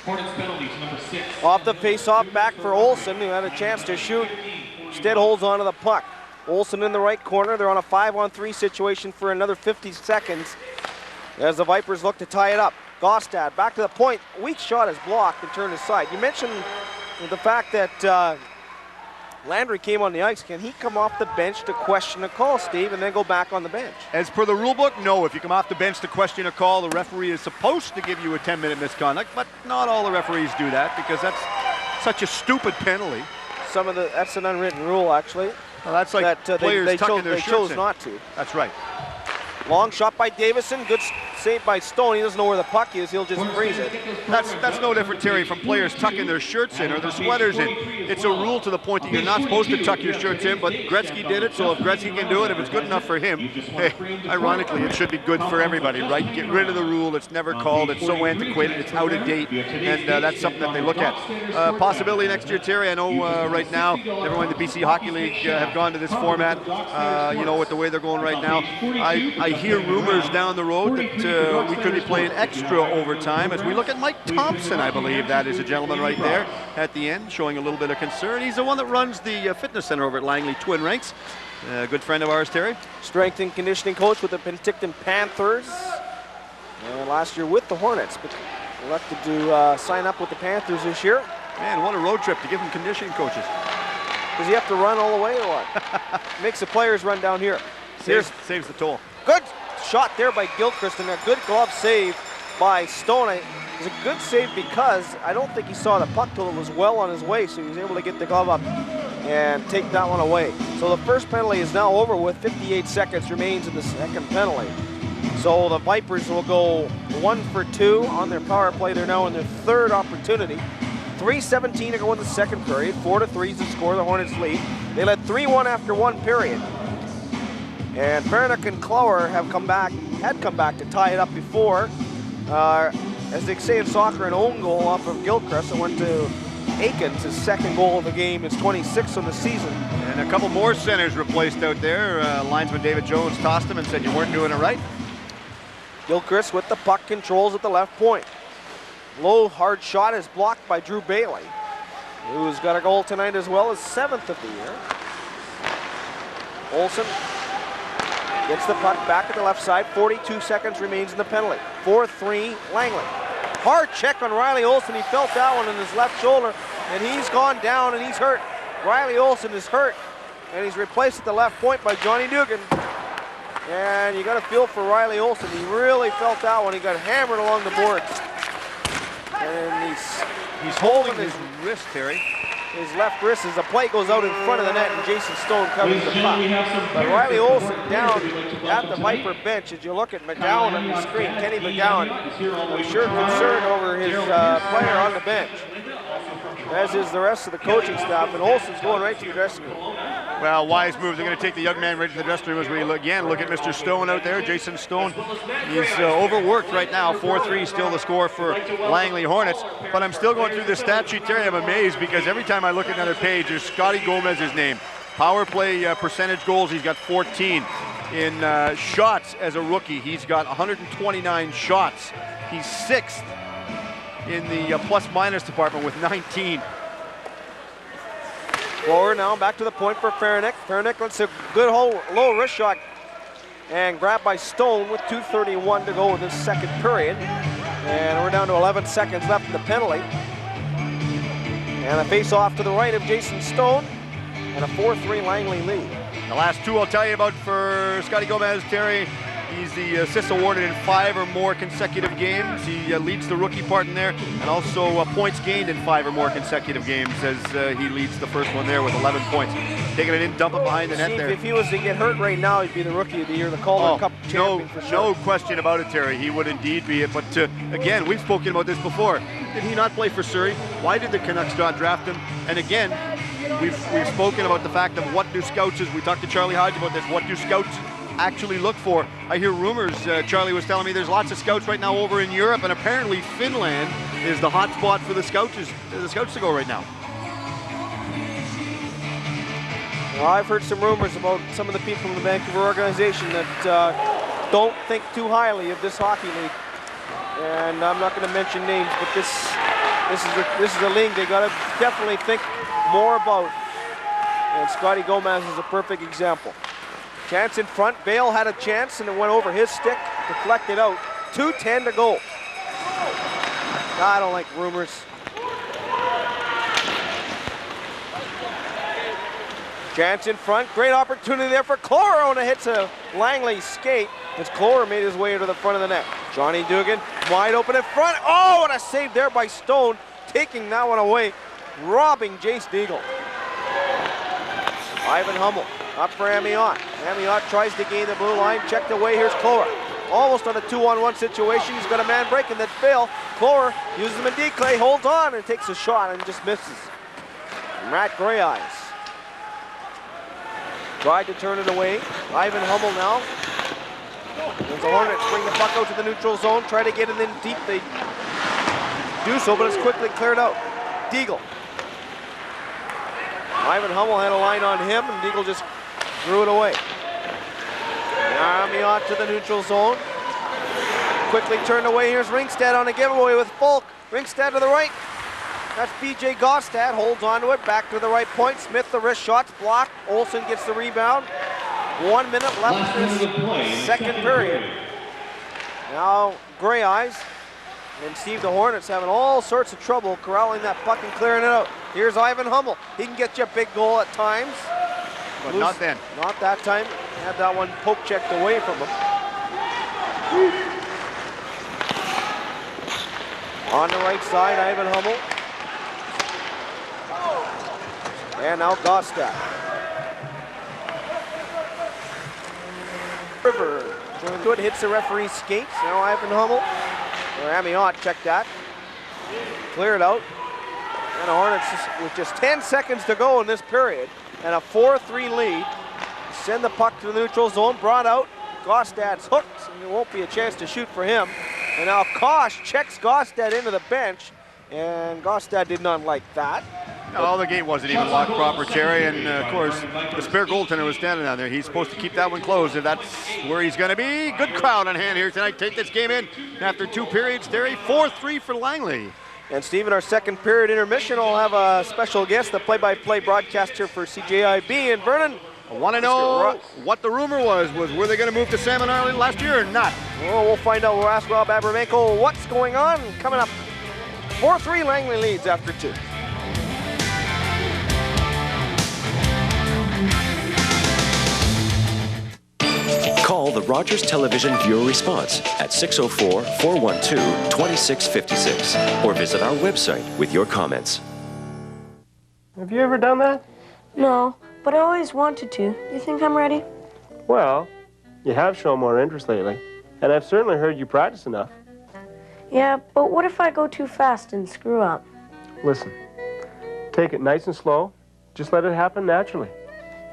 Hornets penalties, number 6. Off the face-off back for Olsen, who had a chance to shoot. Instead holds onto the puck. Olsen in the right corner. They're on a 5-on-3 situation for another 50 seconds as the Vipers look to tie it up. Gostad back to the point. Weak shot is blocked and turned aside. You mentioned the fact that Landry came on the ice. Can he come off the bench to question a call, Steve, and then go back on the bench? As per the rule book, no. If you come off the bench to question a call, the referee is supposed to give you a 10-minute misconduct, but not all the referees do that because that's such a stupid penalty. That's an unwritten rule, actually. Well, that's like that, players tucking their shirts in. They chose not to. That's right. Long shot by Davison. Good save by Stone. He doesn't know where the puck is. He'll just freeze it. That's no different, Terry, from players tucking their shirts in or their sweaters in. It's a rule to the point that you're not supposed to tuck your shirts in, but Gretzky did it, so if Gretzky can do it, if it's good enough for him, hey, ironically, it should be good for everybody, right? Get rid of the rule. It's never called. It's so antiquated. It's out of date, and that's something that they look at. Possibility next year, Terry, I know right now, everyone in the BC Hockey League have gone to this format, with the way they're going right now. I hear rumors down the road that we could be playing extra overtime as we look at Mike Thompson, I believe that is a gentleman right there at the end, showing a little bit of concern. He's the one that runs the fitness center over at Langley Twin Ranks. A good friend of ours, Terry. Strength and conditioning coach with the Penticton Panthers. And last year with the Hornets, but elected to sign up with the Panthers this year. Man, what a road trip to give him conditioning coaches. Does he have to run all the way or what? Makes the players run down here. Saves the toll. Good shot there by Gilchrist and a good glove save by Stone. It was a good save because I don't think he saw the puck till it was well on his way, so he was able to get the glove up and take that one away. So the first penalty is now over with. 58 seconds remains in the second penalty. So the Vipers will go 1 for 2 on their power play. They're now in their third opportunity. 3:17 to go in the second period. 4-3 is the score. The Hornets lead. They led 3-1 after one period. And Vernon and Clower had come back to tie it up before. As they say in soccer, an own goal off of Gilchrist. It went to Aikens. His second goal of the game, his 26th of the season. And a couple more centers replaced out there. Linesman David Jones tossed him and said you weren't doing it right. Gilchrist with the puck, controls at the left point. Low, hard shot is blocked by Drew Bailey. who's got a goal tonight as well, his 7th of the year. Olsen gets the puck back at the left side. 42 seconds remains in the penalty. 4-3 Langley. Hard check on Riley Olsen. He felt that one in his left shoulder, and he's gone down and he's hurt. Riley Olsen is hurt, and he's replaced at the left point by Johnny Dugan. And you got to feel for Riley Olsen. He really felt that one. He got hammered along the boards. And he's holding his wrist, Terry. His left wrist as the play goes out in front of the net, and Jason Stone covers the puck. But Riley Olsen down at the Viper bench. As you look at McGowan on the screen, Kenny McGowan, I'm sure concerned over his player on the bench, as is the rest of the coaching staff, and Olsen's going right to the dressing room. Well, wise move. They're going to take the young man right to the dressing room as we again look at Mr. Stone out there. Jason Stone, he's overworked right now. 4-3 still the score for Langley Hornets. But I'm still going through this stat sheet, Terry. I'm amazed because every time I look at another page, there's Scotty Gomez's name. Power play percentage goals, he's got 14. In shots as a rookie, he's got 129 shots. He's 6th in the plus-minus department with 19. Forward now, back to the point for Farinick. Farinick lets a good low wrist shot and grabbed by Stone with 2:31 to go in this second period. And we're down to 11 seconds left in the penalty. And a face-off to the right of Jason Stone, and a 4-3 Langley lead. The last two I'll tell you about for Scotty Gomez, Terry. He's the assist awarded in 5 or more consecutive games. He leads the rookie part in there, and also points gained in 5 or more consecutive games, as he leads the first one there with 11 points. Taking it in, dump it behind the net there. If he was to get hurt right now, he'd be the rookie of the year, the Calder Cup champion for sure. No question about it, Terry. He would indeed be it. But again, we've spoken about this before. Did he not play for Surrey? Why did the Canucks not draft him? And again, we've spoken about the fact of what do scouts, we talked to Charlie Hodge about this, what do scouts actually look for? I hear rumors, Charlie was telling me there's lots of scouts right now over in Europe, and apparently Finland is the hot spot for the scouts to go right now. Well, I've heard some rumors about some of the people in the Vancouver organization that don't think too highly of this hockey league. And I'm not going to mention names, but this is a league they got to definitely think more about. And Scotty Gomez is a perfect example. Chance in front. Bale had a chance and it went over his stick, deflected out. 2:10 to go. I don't like rumors. Chance in front. Great opportunity there for Clora, and it hits a Langley skate as Clora made his way into the front of the net. Johnny Dugan wide open in front. Oh, what a save there by Stone, taking that one away, robbing Jace Deagle. Ivan Hummel up for Amiot. Amiot tries to gain the blue line, checked away. Here's Clora. Almost on a 2-on-1 situation. He's got a man break and then fail. Clora uses him in declay, holds on and takes a shot and just misses. Matt Greyeyes tried to turn it away. Ivan Hummel now. As the Hornets bring the puck out to the neutral zone, try to get it in deep. They do so, but it's quickly cleared out. Deagle. Ivan Hummel had a line on him, and Deagle just threw it away. Amiot to the neutral zone. Quickly turned away. Here's Ringstad on a giveaway with Folk. Ringstad to the right. That's BJ Gostad, holds onto it, back to the right point. Smith, the wrist shots, blocked. Olsen gets the rebound. 1 minute left in this second period. Now, Greyeyes and Steve the Hornets having all sorts of trouble corralling that puck and clearing it out. Here's Ivan Hummel. He can get you a big goal at times. But not then. Not that time. Had that one poke checked away from him. On the right side, Ivan Hummel. And now Gostad. River joins to it, hits the referee's skates. Now Ivan Hummel, or Amiot, check that. Clear it out. And the Hornets, with just 10 seconds to go in this period, and a 4-3 lead, send the puck to the neutral zone, brought out. Gostad's hooked, and there won't be a chance to shoot for him. And now Kosh checks Gostad into the bench, and Gostad did not like that. No, the gate wasn't even locked proper, Terry, and of course, the spare goaltender was standing down there. He's supposed to keep that one closed if that's where he's going to be. Good crowd on hand here tonight. Take this game in after 2 periods, Terry. 4-3 for Langley. And Steve, in our second period intermission, we'll have a special guest, the play-by-play broadcaster for CJIB. And Vernon, I want to know what the rumor was were they going to move to Salmon Island last year or not? Well, we'll find out. We'll ask Rob Abramenko what's going on. Coming up, 4-3 Langley leads after 2. Call the Rogers Television Viewer Response at 604-412-2656 or visit our website with your comments. Have you ever done that? No, but I always wanted to. You think I'm ready? Well, you have shown more interest lately, and I've certainly heard you practice enough. Yeah, but what if I go too fast and screw up? Listen, take it nice and slow. Just let it happen naturally.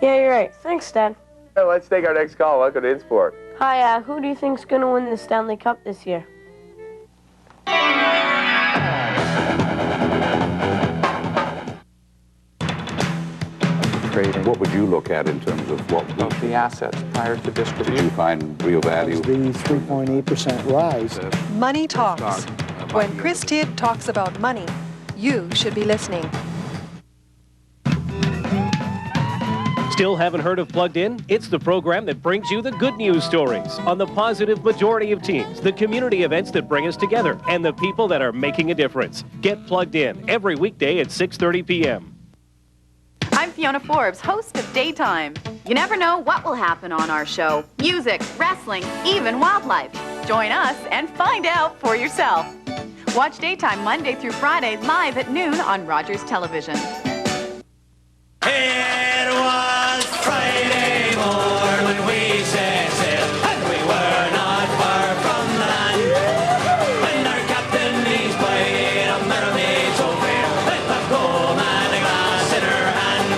Yeah, you're right. Thanks, Dad. Let's take our next call. Welcome to InSport. Hi, who do you think's going to win the Stanley Cup this year? Trading. What would you look at in terms of what the assets prior to distribution? did you find real value? The 3.8% rise. Money talks. When Chris Tidd talks about money, you should be listening. Still haven't heard of Plugged In? It's the program that brings you the good news stories on the positive majority of teams, the community events that bring us together, and the people that are making a difference. Get Plugged In every weekday at 6:30 p.m. I'm Fiona Forbes, host of Daytime. You never know what will happen on our show. Music, wrestling, even wildlife. Join us and find out for yourself. Watch Daytime Monday through Friday live at noon on Rogers Television. It was Friday morn when we set sail, and we were not far from land. And our captain, he's played a mermaid so fair, with a comb and a glass in her hand.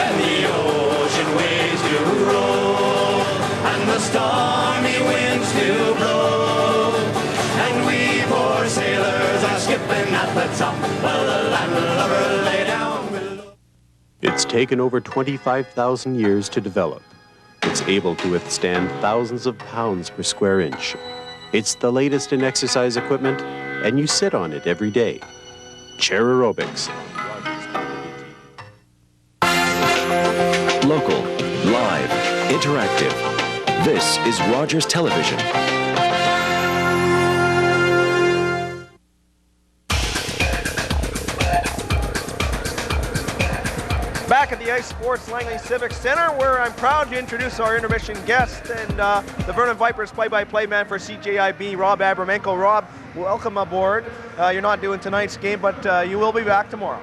And the ocean waves do roll, and the stormy winds do blow. And we poor sailors are skipping at the top, while the landlubber lay down. It's taken over 25,000 years to develop. It's able to withstand thousands of pounds per square inch. It's the latest in exercise equipment, and you sit on it every day. Chair aerobics. Local, live, interactive. This is Rogers Television. Back at the Ice Sports Langley Civic Center, where I'm proud to introduce our intermission guest and the Vernon Vipers play-by-play man for CJIB, Rob Abramenko. Rob, welcome aboard. You're not doing tonight's game, but you will be back tomorrow.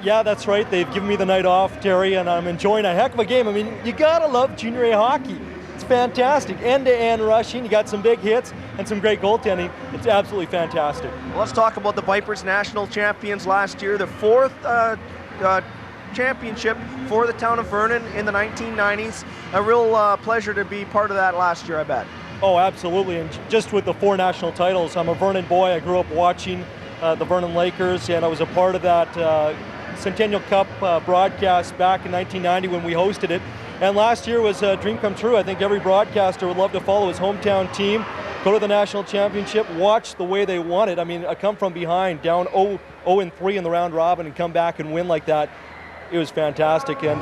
Yeah, that's right. They've given me the night off, Terry, and I'm enjoying a heck of a game. I mean, you gotta love junior A hockey. It's fantastic. End-to-end rushing. You got some big hits and some great goaltending. It's absolutely fantastic. Well, let's talk about the Vipers, national champions last year, the fourth championship for the town of Vernon in the 1990s. A real pleasure to be part of that last year, I bet. Oh, absolutely. And just with the 4 national titles, I'm a Vernon boy. I grew up watching the Vernon Lakers, and I was a part of that Centennial Cup broadcast back in 1990 when we hosted it. And last year was a dream come true. I think every broadcaster would love to follow his hometown team, go to the national championship, watch the way they won it. I mean, I come from behind, down 0-3 in the round robin, and come back and win like that. It was fantastic, and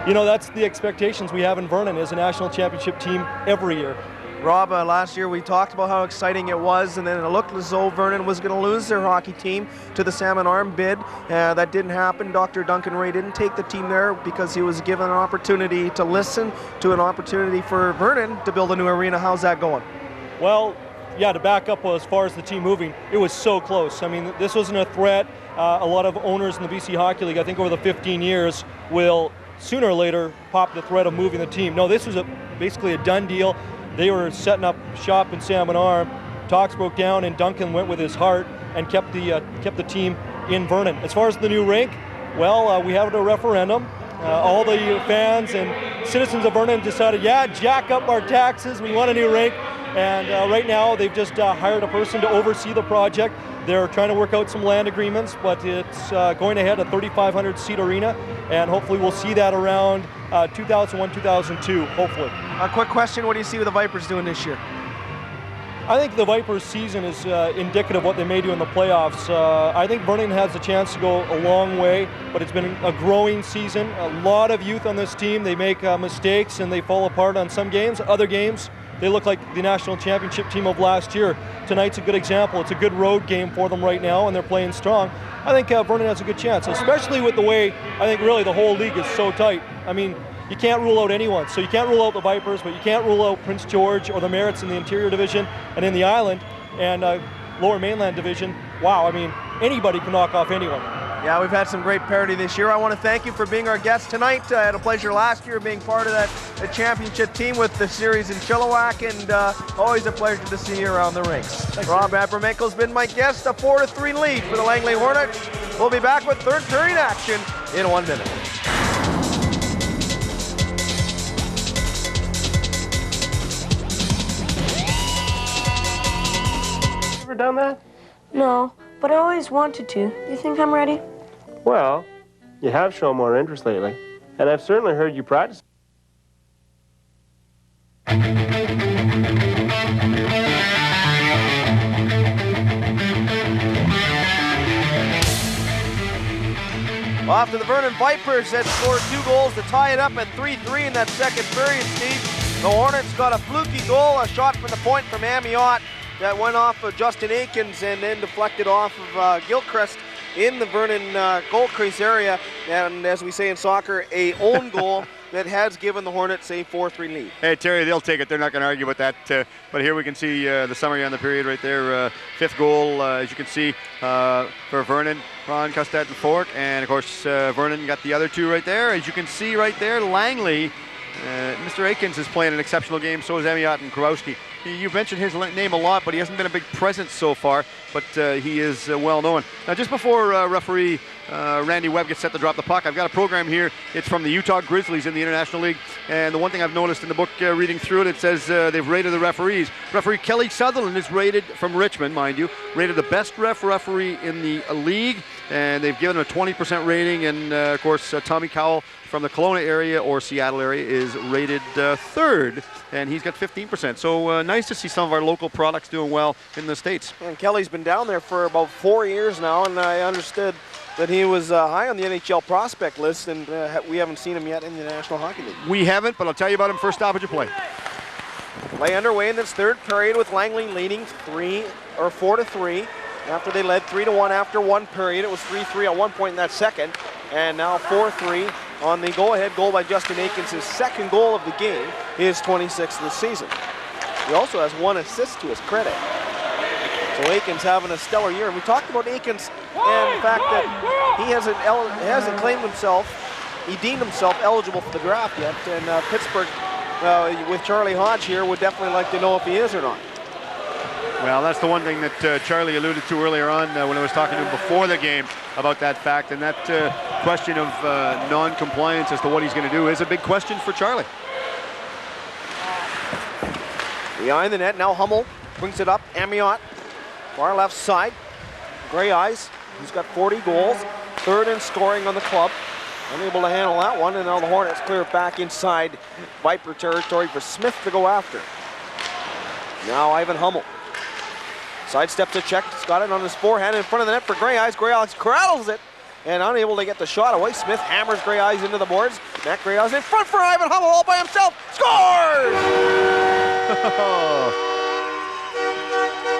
you know, that's the expectations we have in Vernon as a national championship team every year. Rob, last year we talked about how exciting it was, and then it looked as though Vernon was going to lose their hockey team to the Salmon Arm bid. That didn't happen. Dr. Duncan Ray didn't take the team there because he was given an opportunity to listen to an opportunity for Vernon to build a new arena. How's that going? Well, yeah, to back up as far as the team moving, it was so close. I mean, this wasn't a threat. A lot of owners in the BC Hockey League, I think over the 15 years, will sooner or later pop the threat of moving the team. No, this was basically a done deal. They were setting up shop in Salmon Arm. Talks broke down, and Duncan went with his heart and kept the team in Vernon. As far as the new rink, well, we had a referendum. All the fans and citizens of Vernon decided, yeah, jack up our taxes. We want a new rink. And right now, they've just hired a person to oversee the project. They're trying to work out some land agreements, but it's going ahead, a 3,500-seat arena, and hopefully we'll see that around 2001, 2002, hopefully. A quick question, what do you see with the Vipers doing this year? I think the Vipers' season is indicative of what they may do in the playoffs. I think Vernon has a chance to go a long way, but it's been a growing season. A lot of youth on this team. They make mistakes and they fall apart on some games. Other games, they look like the national championship team of last year. Tonight's a good example. It's a good road game for them right now, and they're playing strong. I think Vernon has a good chance, especially with the way I think really the whole league is so tight. I mean, you can't rule out anyone. So you can't rule out the Vipers, but you can't rule out Prince George or the Merits in the interior division and in the island and lower mainland division. Wow, I mean, anybody can knock off anyone. Yeah, we've had some great parity this year. I want to thank you for being our guest tonight. I had a pleasure last year being part of the championship team with the series in Chilliwack, and always a pleasure to see you around the rinks. Thanks, Rob Abramenko's been my guest, a 4-3 lead for the Langley Hornets. We'll be back with third period action in 1 minute. Ever done that? No, but I always wanted to. You think I'm ready? Well, you have shown more interest lately, and I've certainly heard you practice. Off to the Vernon Vipers that scored 2 goals to tie it up at 3-3 in that second period, Steve. The Hornets got a fluky goal, a shot from the point from Amiot that went off of Justin Aikens and then deflected off of Gilchrist in the Vernon goal crease area. And as we say in soccer, a own goal that has given the Hornets a 4-3 lead. Hey, Terry, they'll take it. They're not going to argue with that. But here we can see the summary on the period right there. 5th goal, as you can see, for Vernon, Ron Custat and Fork. And, of course, Vernon got the other 2 right there. As you can see right there, Langley, Mr. Aikens is playing an exceptional game. So is Amiot and Kowalski. You've mentioned his name a lot, but he hasn't been a big presence so far, but he is well known. Now, just before referee Randy Webb gets set to drop the puck, I've got a program here. It's from the Utah Grizzlies in the International League, and the one thing I've noticed in the book reading through it, it says they've rated the referees. Referee Kelly Sutherland is rated, from Richmond, mind you, rated the best referee in the league, and they've given him a 20% rating, and of course Tommy Cowell from the Kelowna area or Seattle area is rated 3rd, and he's got 15%. So nice to see some of our local products doing well in the States. And Kelly's been down there for about 4 years now, and I understood that he was high on the NHL prospect list, and we haven't seen him yet in the National Hockey League. We haven't, but I'll tell you about him first stoppage of play. Play underway in this third period with Langley leading 4-3 after they led 3-1 after 1 period. It was 3-3 at one point in that second, and now 4-3 on the go-ahead goal by Justin Aikens, his 2nd goal of the game, his 26th of the season. He also has 1 assist to his credit. So Aikens having a stellar year. And we talked about Aikens and the fact that he hasn't claimed himself, he deemed himself eligible for the draft yet. And Pittsburgh, with Charlie Hodge here, would definitely like to know if he is or not. Well, that's the one thing that Charlie alluded to earlier on when I was talking to him before the game about that fact, and that question of non-compliance as to what he's going to do is a big question for Charlie. Behind the net, now Hummel brings it up. Amiot, far left side. Gray Eyes, he's got 40 goals, 3rd in scoring on the club. Unable to handle that one, and now the Hornets clear back inside Viper territory for Smith to go after. Now Ivan Hummel. Sidesteps a check, he's got it on his forehand in front of the net for Gray Eyes. Gray Eyes cradles it and unable to get the shot away. Smith hammers Gray Eyes into the boards. Matt Gray Eyes in front for Ivan Hummel all by himself. Scores!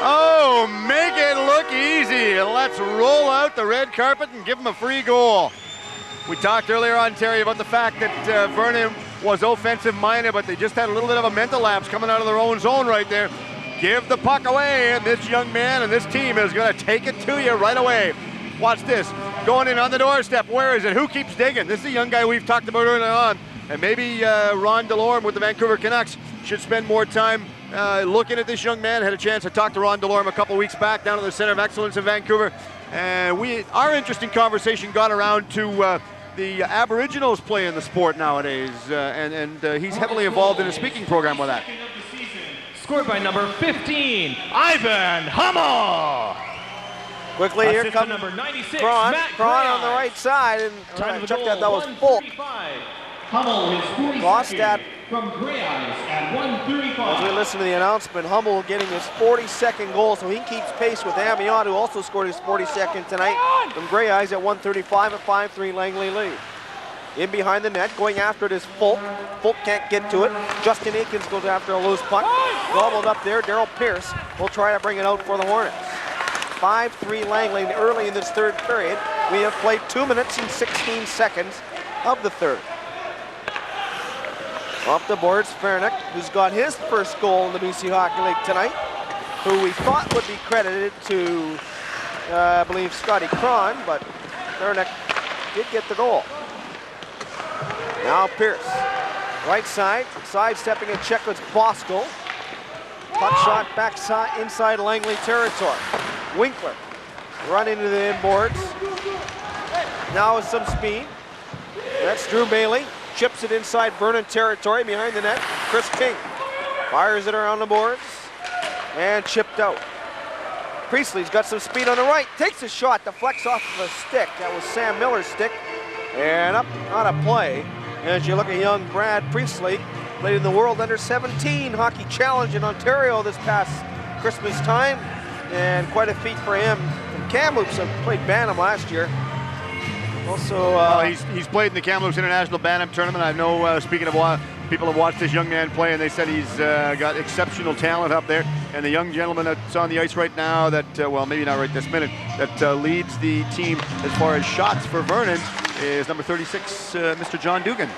Oh, make it look easy. Let's roll out the red carpet and give him a free goal. We talked earlier on, Terry, about the fact that Vernon was offensive-minded, but they just had a little bit of a mental lapse coming out of their own zone right there. Give the puck away, and this young man and this team is going to take it to you right away. Watch this. Going in on the doorstep. Where is it? Who keeps digging? This is a young guy we've talked about earlier on. And maybe Ron Delorme with the Vancouver Canucks should spend more time looking at this young man. Had a chance to talk to Ron Delorme a couple weeks back down at the Center of Excellence in Vancouver. And our interesting conversation got around to the Aboriginals play in the sport nowadays. And he's heavily involved in a speaking program with that. Scored by number 15, Ivan Hummel. Quickly, here comes number 96, Braun Matt on the right side, and check that was full. Hummel, his 42nd. Gostad from Grey Eyes at 135. As we listen to the announcement, Hummel getting his 42nd goal, so he keeps pace with Amiot, who also scored his 42nd tonight from Grey Eyes at 135, a 5-3 Langley lead. In behind the net, going after it is Folk. Folk can't get to it. Justin Aikens goes after a loose puck. Gobbled up there. Daryl Pierce will try to bring it out for the Hornets. 5-3 Langley early in this third period. We have played 2 minutes and 16 seconds of the third. Off the boards, Vernon, who's got his first goal in the BC Hockey League tonight, who we thought would be credited to, I believe, Scotty Cron, but Vernon did get the goal. Now Pierce, right side, sidestepping a check with Bosco. Puck shot backside, inside Langley territory. Winkler, run into the inboards. Now with some speed. That's Drew Bailey. Chips it inside Vernon territory behind the net. Chris King fires it around the boards and chipped out. Priestley's got some speed on the right. Takes a shot, deflects off of a stick. That was Sam Miller's stick. And up on a play. As you look at young Brad Priestley, played in the World Under-17 Hockey Challenge in Ontario this past Christmas time. And quite a feat for him. From Kamloops, played Bantam last year. Also, he's played in the Kamloops International Bantam Tournament. I know, speaking of people have watched this young man play, and they said he's got exceptional talent up there. And the young gentleman that's on the ice right now that, well, maybe not right this minute, that leads the team as far as shots for Vernon is number 36, Mr. John Dugan.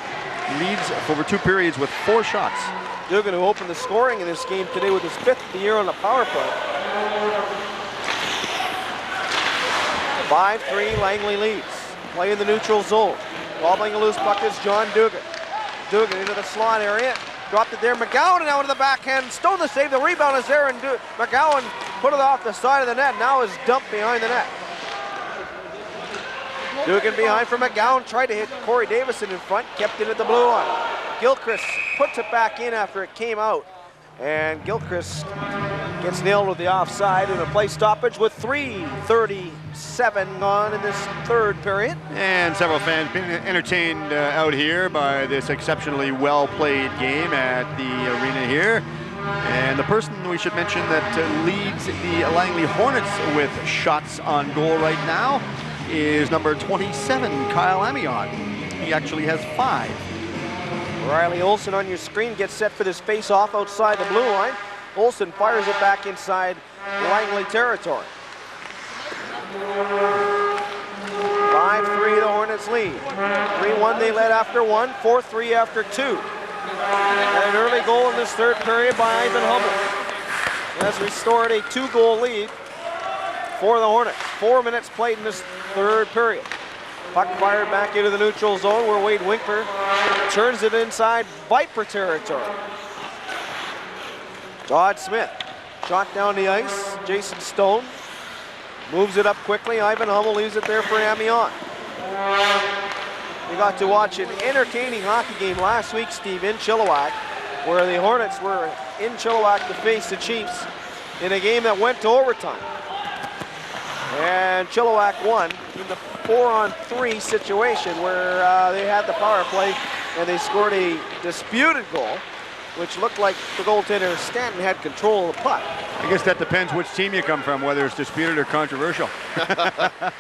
Leads over 2 periods with 4 shots. Dugan, who opened the scoring in this game today with his 5th of the year on the power play. 5-3 Langley leads. Play in the neutral zone. Wobbling a loose puck is John Dugan. Dugan into the slot area. Dropped it there. McGowan out of the backhand. Stone the save. The rebound is there, and McGowan put it off the side of the net. Now is dumped behind the net. Dugan behind for McGowan. Tried to hit Corey Davison in front. Kept it at the blue line. Gilchrist puts it back in after it came out. And Gilchrist gets nailed with the offside in a play stoppage with 3:37 gone in this third period. And several fans being entertained out here by this exceptionally well-played game at the arena here. And the person we should mention that leads the Langley Hornets with shots on goal right now is number 27, Kyle Amiot. He actually has 5. Riley Olsen on your screen gets set for this face-off outside the blue line. Olsen fires it back inside Langley territory. 5-3 the Hornets lead. 3-1 they led after 1, 4-3 after 2. And an early goal in this third period by Ivan Hummel has restored a 2-goal lead for the Hornets. 4 minutes played in this third period. Puck fired back into the neutral zone where Wade Winkler turns it inside Viper territory. Todd Smith shot down the ice. Jason Stone moves it up quickly. Ivan Hummel leaves it there for Amiot. We got to watch an entertaining hockey game last week, Steve, in Chilliwack, where the Hornets were in Chilliwack to face the Chiefs in a game that went to overtime. And Chilliwack won in the 4-on-3 situation where they had the power play and they scored a disputed goal, which looked like the goaltender Stanton had control of the puck. I guess that depends which team you come from, whether it's disputed or controversial. Well,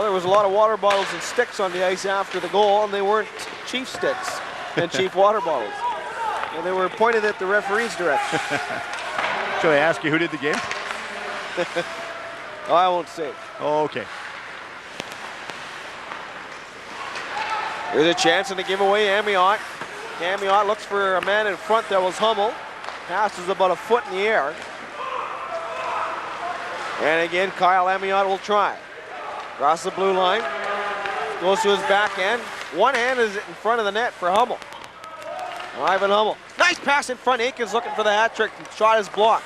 there was a lot of water bottles and sticks on the ice after the goal, and they weren't Chief sticks and Chief water bottles. And they were pointed at the referee's direction. Shall I ask you who did the game? Oh, I won't say. Oh, okay. There's a chance in the giveaway. Amiot. Amiot looks for a man in front. That was Hummel. Passes about a foot in the air. And again, Kyle Amiot will try. Across the blue line. Goes to his backhand. One hand is in front of the net for Hummel. Ivan Hummel. Nice pass in front. Aikens looking for the hat trick. Shot is blocked.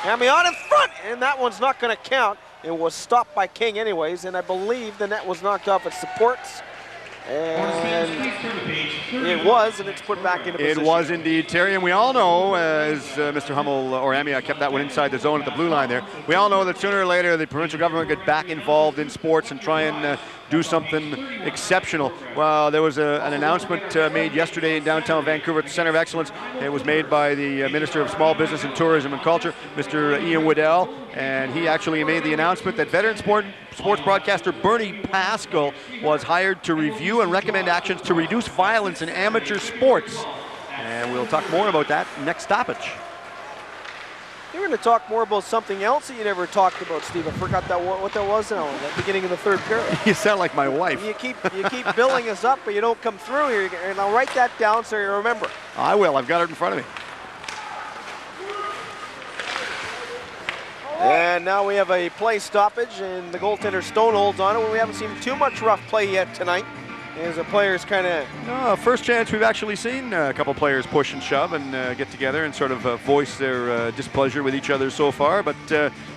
Amiot in front, and that one's not going to count. It was stopped by King anyways, and I believe the net was knocked off its supports. And it was, and it's put back into position. It was indeed, Terry, and we all know, as Mr. Hummel or Amiot kept that one inside the zone at the blue line there, we all know that sooner or later the provincial government get back involved in sports and try and do something exceptional. Well, there was an announcement made yesterday in downtown Vancouver at the Center of Excellence. It was made by the Minister of Small Business and Tourism and Culture, Mr. Ian Waddell, and he actually made the announcement that veteran sports broadcaster Bernie Pascal was hired to review and recommend actions to reduce violence in amateur sports. And we'll talk more about that next stoppage. You're going to talk more about something else that you never talked about, Steve. I forgot what that was now at the beginning of the third period. You sound like my wife. You keep billing us up, but you don't come through here. And I'll write that down so you remember. I will. I've got it in front of me. And now we have a play stoppage, and the goaltender Stone holds on it. We haven't seen too much rough play yet tonight, as the players kind of... first chance we've actually seen a couple players push and shove and get together and sort of voice their displeasure with each other so far. But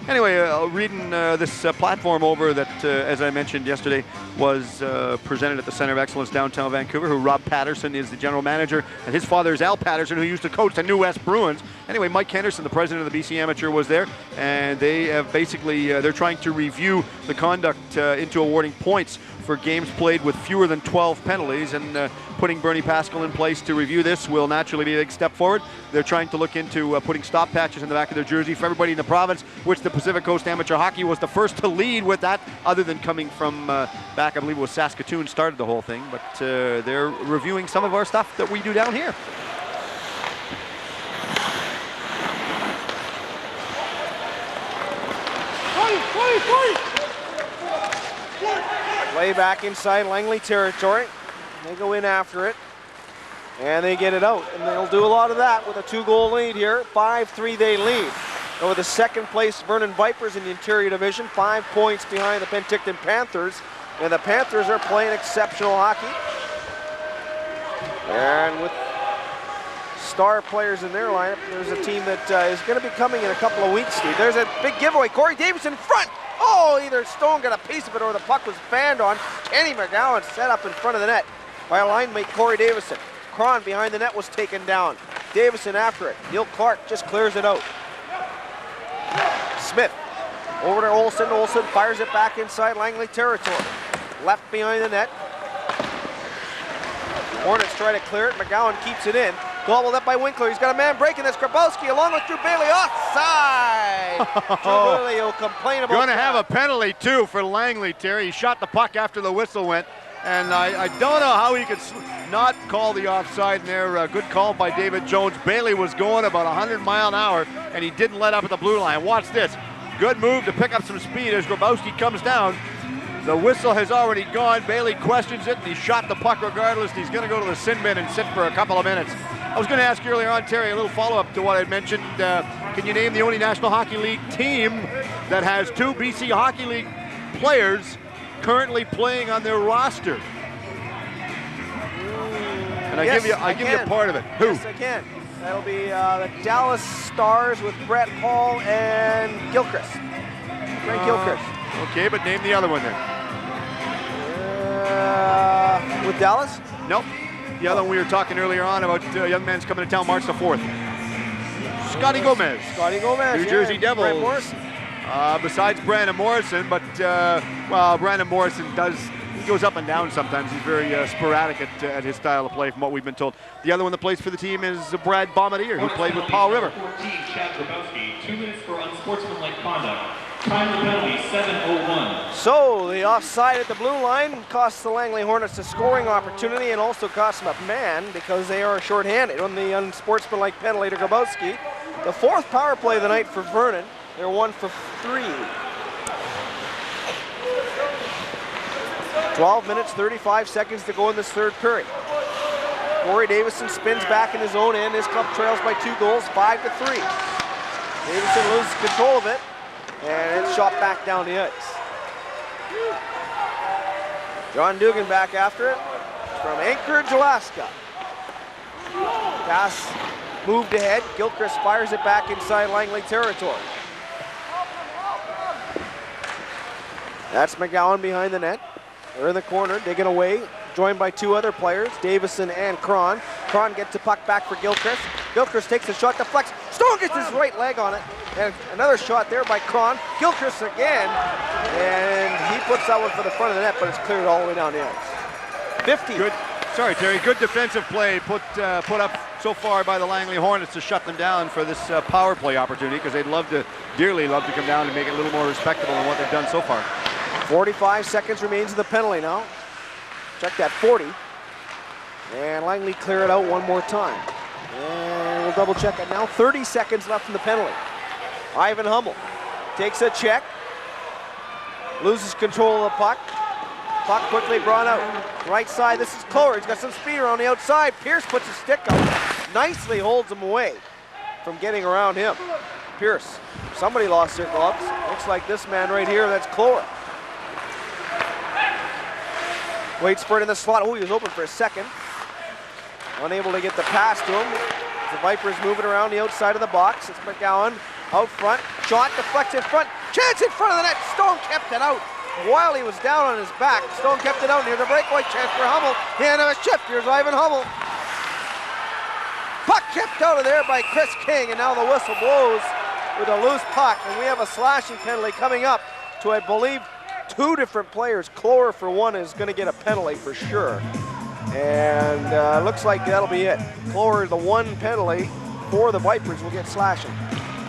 anyway, reading this platform over that, as I mentioned yesterday, was presented at the Center of Excellence downtown Vancouver, who Rob Patterson is the general manager, and his father is Al Patterson, who used to coach the New West Bruins. Anyway, Mike Henderson, the president of the BC Amateur, was there, and they have basically, they're trying to review the conduct into awarding points for games played with fewer than 12 penalties, and putting Bernie Pascal in place to review this will naturally be a big step forward. They're trying to look into putting stop patches in the back of their jersey for everybody in the province, which the Pacific Coast Amateur Hockey was the first to lead with that, other than coming from back, I believe it was Saskatoon started the whole thing, but they're reviewing some of our stuff that we do down here. Play back inside Langley territory. They go in after it, and they get it out. And they'll do a lot of that with a 2-goal lead here. 5-3 they lead over the second place Vernon Vipers in the Interior Division, 5 points behind the Penticton Panthers. And the Panthers are playing exceptional hockey. And with star players in their lineup, there's a team that is going to be coming in a couple of weeks, Steve. There's a big giveaway. Corey Davis in front. Oh, either Stone got a piece of it or the puck was fanned on. Kenny McGowan set up in front of the net by a line mate, Corey Davison. Cron behind the net was taken down. Davison after it. Neil Clark just clears it out. Smith over to Olsen. Olsen fires it back inside Langley territory. Left behind the net. Hornets try to clear it. McGowan keeps it in. Gobbled up by Winkler. He's got a man breaking this. Grabowski along with Drew Bailey offside. Drew Bailey will complain about Going to have a penalty too for Langley, Terry. He shot the puck after the whistle went, and I don't know how he could not call the offside there. Good call by David Jones. Bailey was going about 100 miles an hour, and he didn't let up at the blue line. Watch this. Good move to pick up some speed as Grabowski comes down. The whistle has already gone. Bailey questions it, and he shot the puck regardless. He's going to go to the sin bin and sit for a couple of minutes. I was going to ask you earlier on, Terry, a little follow-up to what I mentioned. Can you name the only National Hockey League team that has 2 BC Hockey League players currently playing on their roster? And I give you part of it. Who? Yes, I can. That'll be the Dallas Stars with Brett Hall and Gilchrist. Brent Gilchrist. Okay, but name the other one then. With Dallas? Nope. The other one we were talking earlier on about young man's coming to town March the 4th. Scotty Gomez. Scotty Gomez, New Jersey Devils. Brent Morrison. Besides Brandon Morrison, but well, Brandon Morrison he goes up and down sometimes. He's very sporadic at his style of play from what we've been told. The other one that plays for the team is Brad Bombardier, who played with Paul River. 14, Chad Grabowski, 2 minutes for unsportsmanlike conduct. Time to penalty, 7:01. So the offside at the blue line costs the Langley Hornets a scoring opportunity and also costs them a man because they are shorthanded on the unsportsmanlike penalty to Grabowski. The 4th power play of the night for Vernon. They're 1 for 3. 12 minutes, 35 seconds to go in this third period. Corey Davison spins back in his own end. His club trails by 2 goals, 5-3. Davison loses control of it. And it's shot back down the ice. John Dugan back after it from Anchorage, Alaska. Pass moved ahead. Gilchrist fires it back inside Langley territory. That's McGowan behind the net. They're in the corner, digging away, joined by 2 other players, Davison and Cron. Cron gets the puck back for Gilchrist. Gilchrist takes a shot, deflects. Stone gets his right leg on it. And another shot there by Cron. Gilchrist again. And he puts that one for the front of the net, but it's cleared all the way down the ice. 50. Good. Sorry, Terry. Good defensive play put up so far by the Langley Hornets to shut them down for this power play opportunity, because they'd dearly love to come down and make it a little more respectable than what they've done so far. 45 seconds remains of the penalty now. Check that 40. And Langley clear it out one more time. And we'll double check it now. 30 seconds left in the penalty. Ivan Hummel takes a check. Loses control of the puck. Puck quickly brought out. Right side, this is Clower. He's got some speed around the outside. Pierce puts his stick out. Nicely holds him away from getting around him. Pierce, somebody lost their gloves. Looks like this man right here, that's Clower. Waits for it in the slot. Oh, he was open for a second. Unable to get the pass to him. The Vipers moving around the outside of the box. It's McGowan out front. Shot deflects in front. Chance in front of the net. Stone kept it out. While he was down on his back, Stone kept it out near the breakaway. Chance for Hummel. Hand of a shift. Here's Ivan Hummel. Puck kept out of there by Chris King, and now the whistle blows with a loose puck, and we have a slashing penalty coming up to, I believe, 2 different players. Clower, for one, is going to get a penalty for sure. And looks like that'll be it. Clower, the one penalty for the Vipers, will get slashing.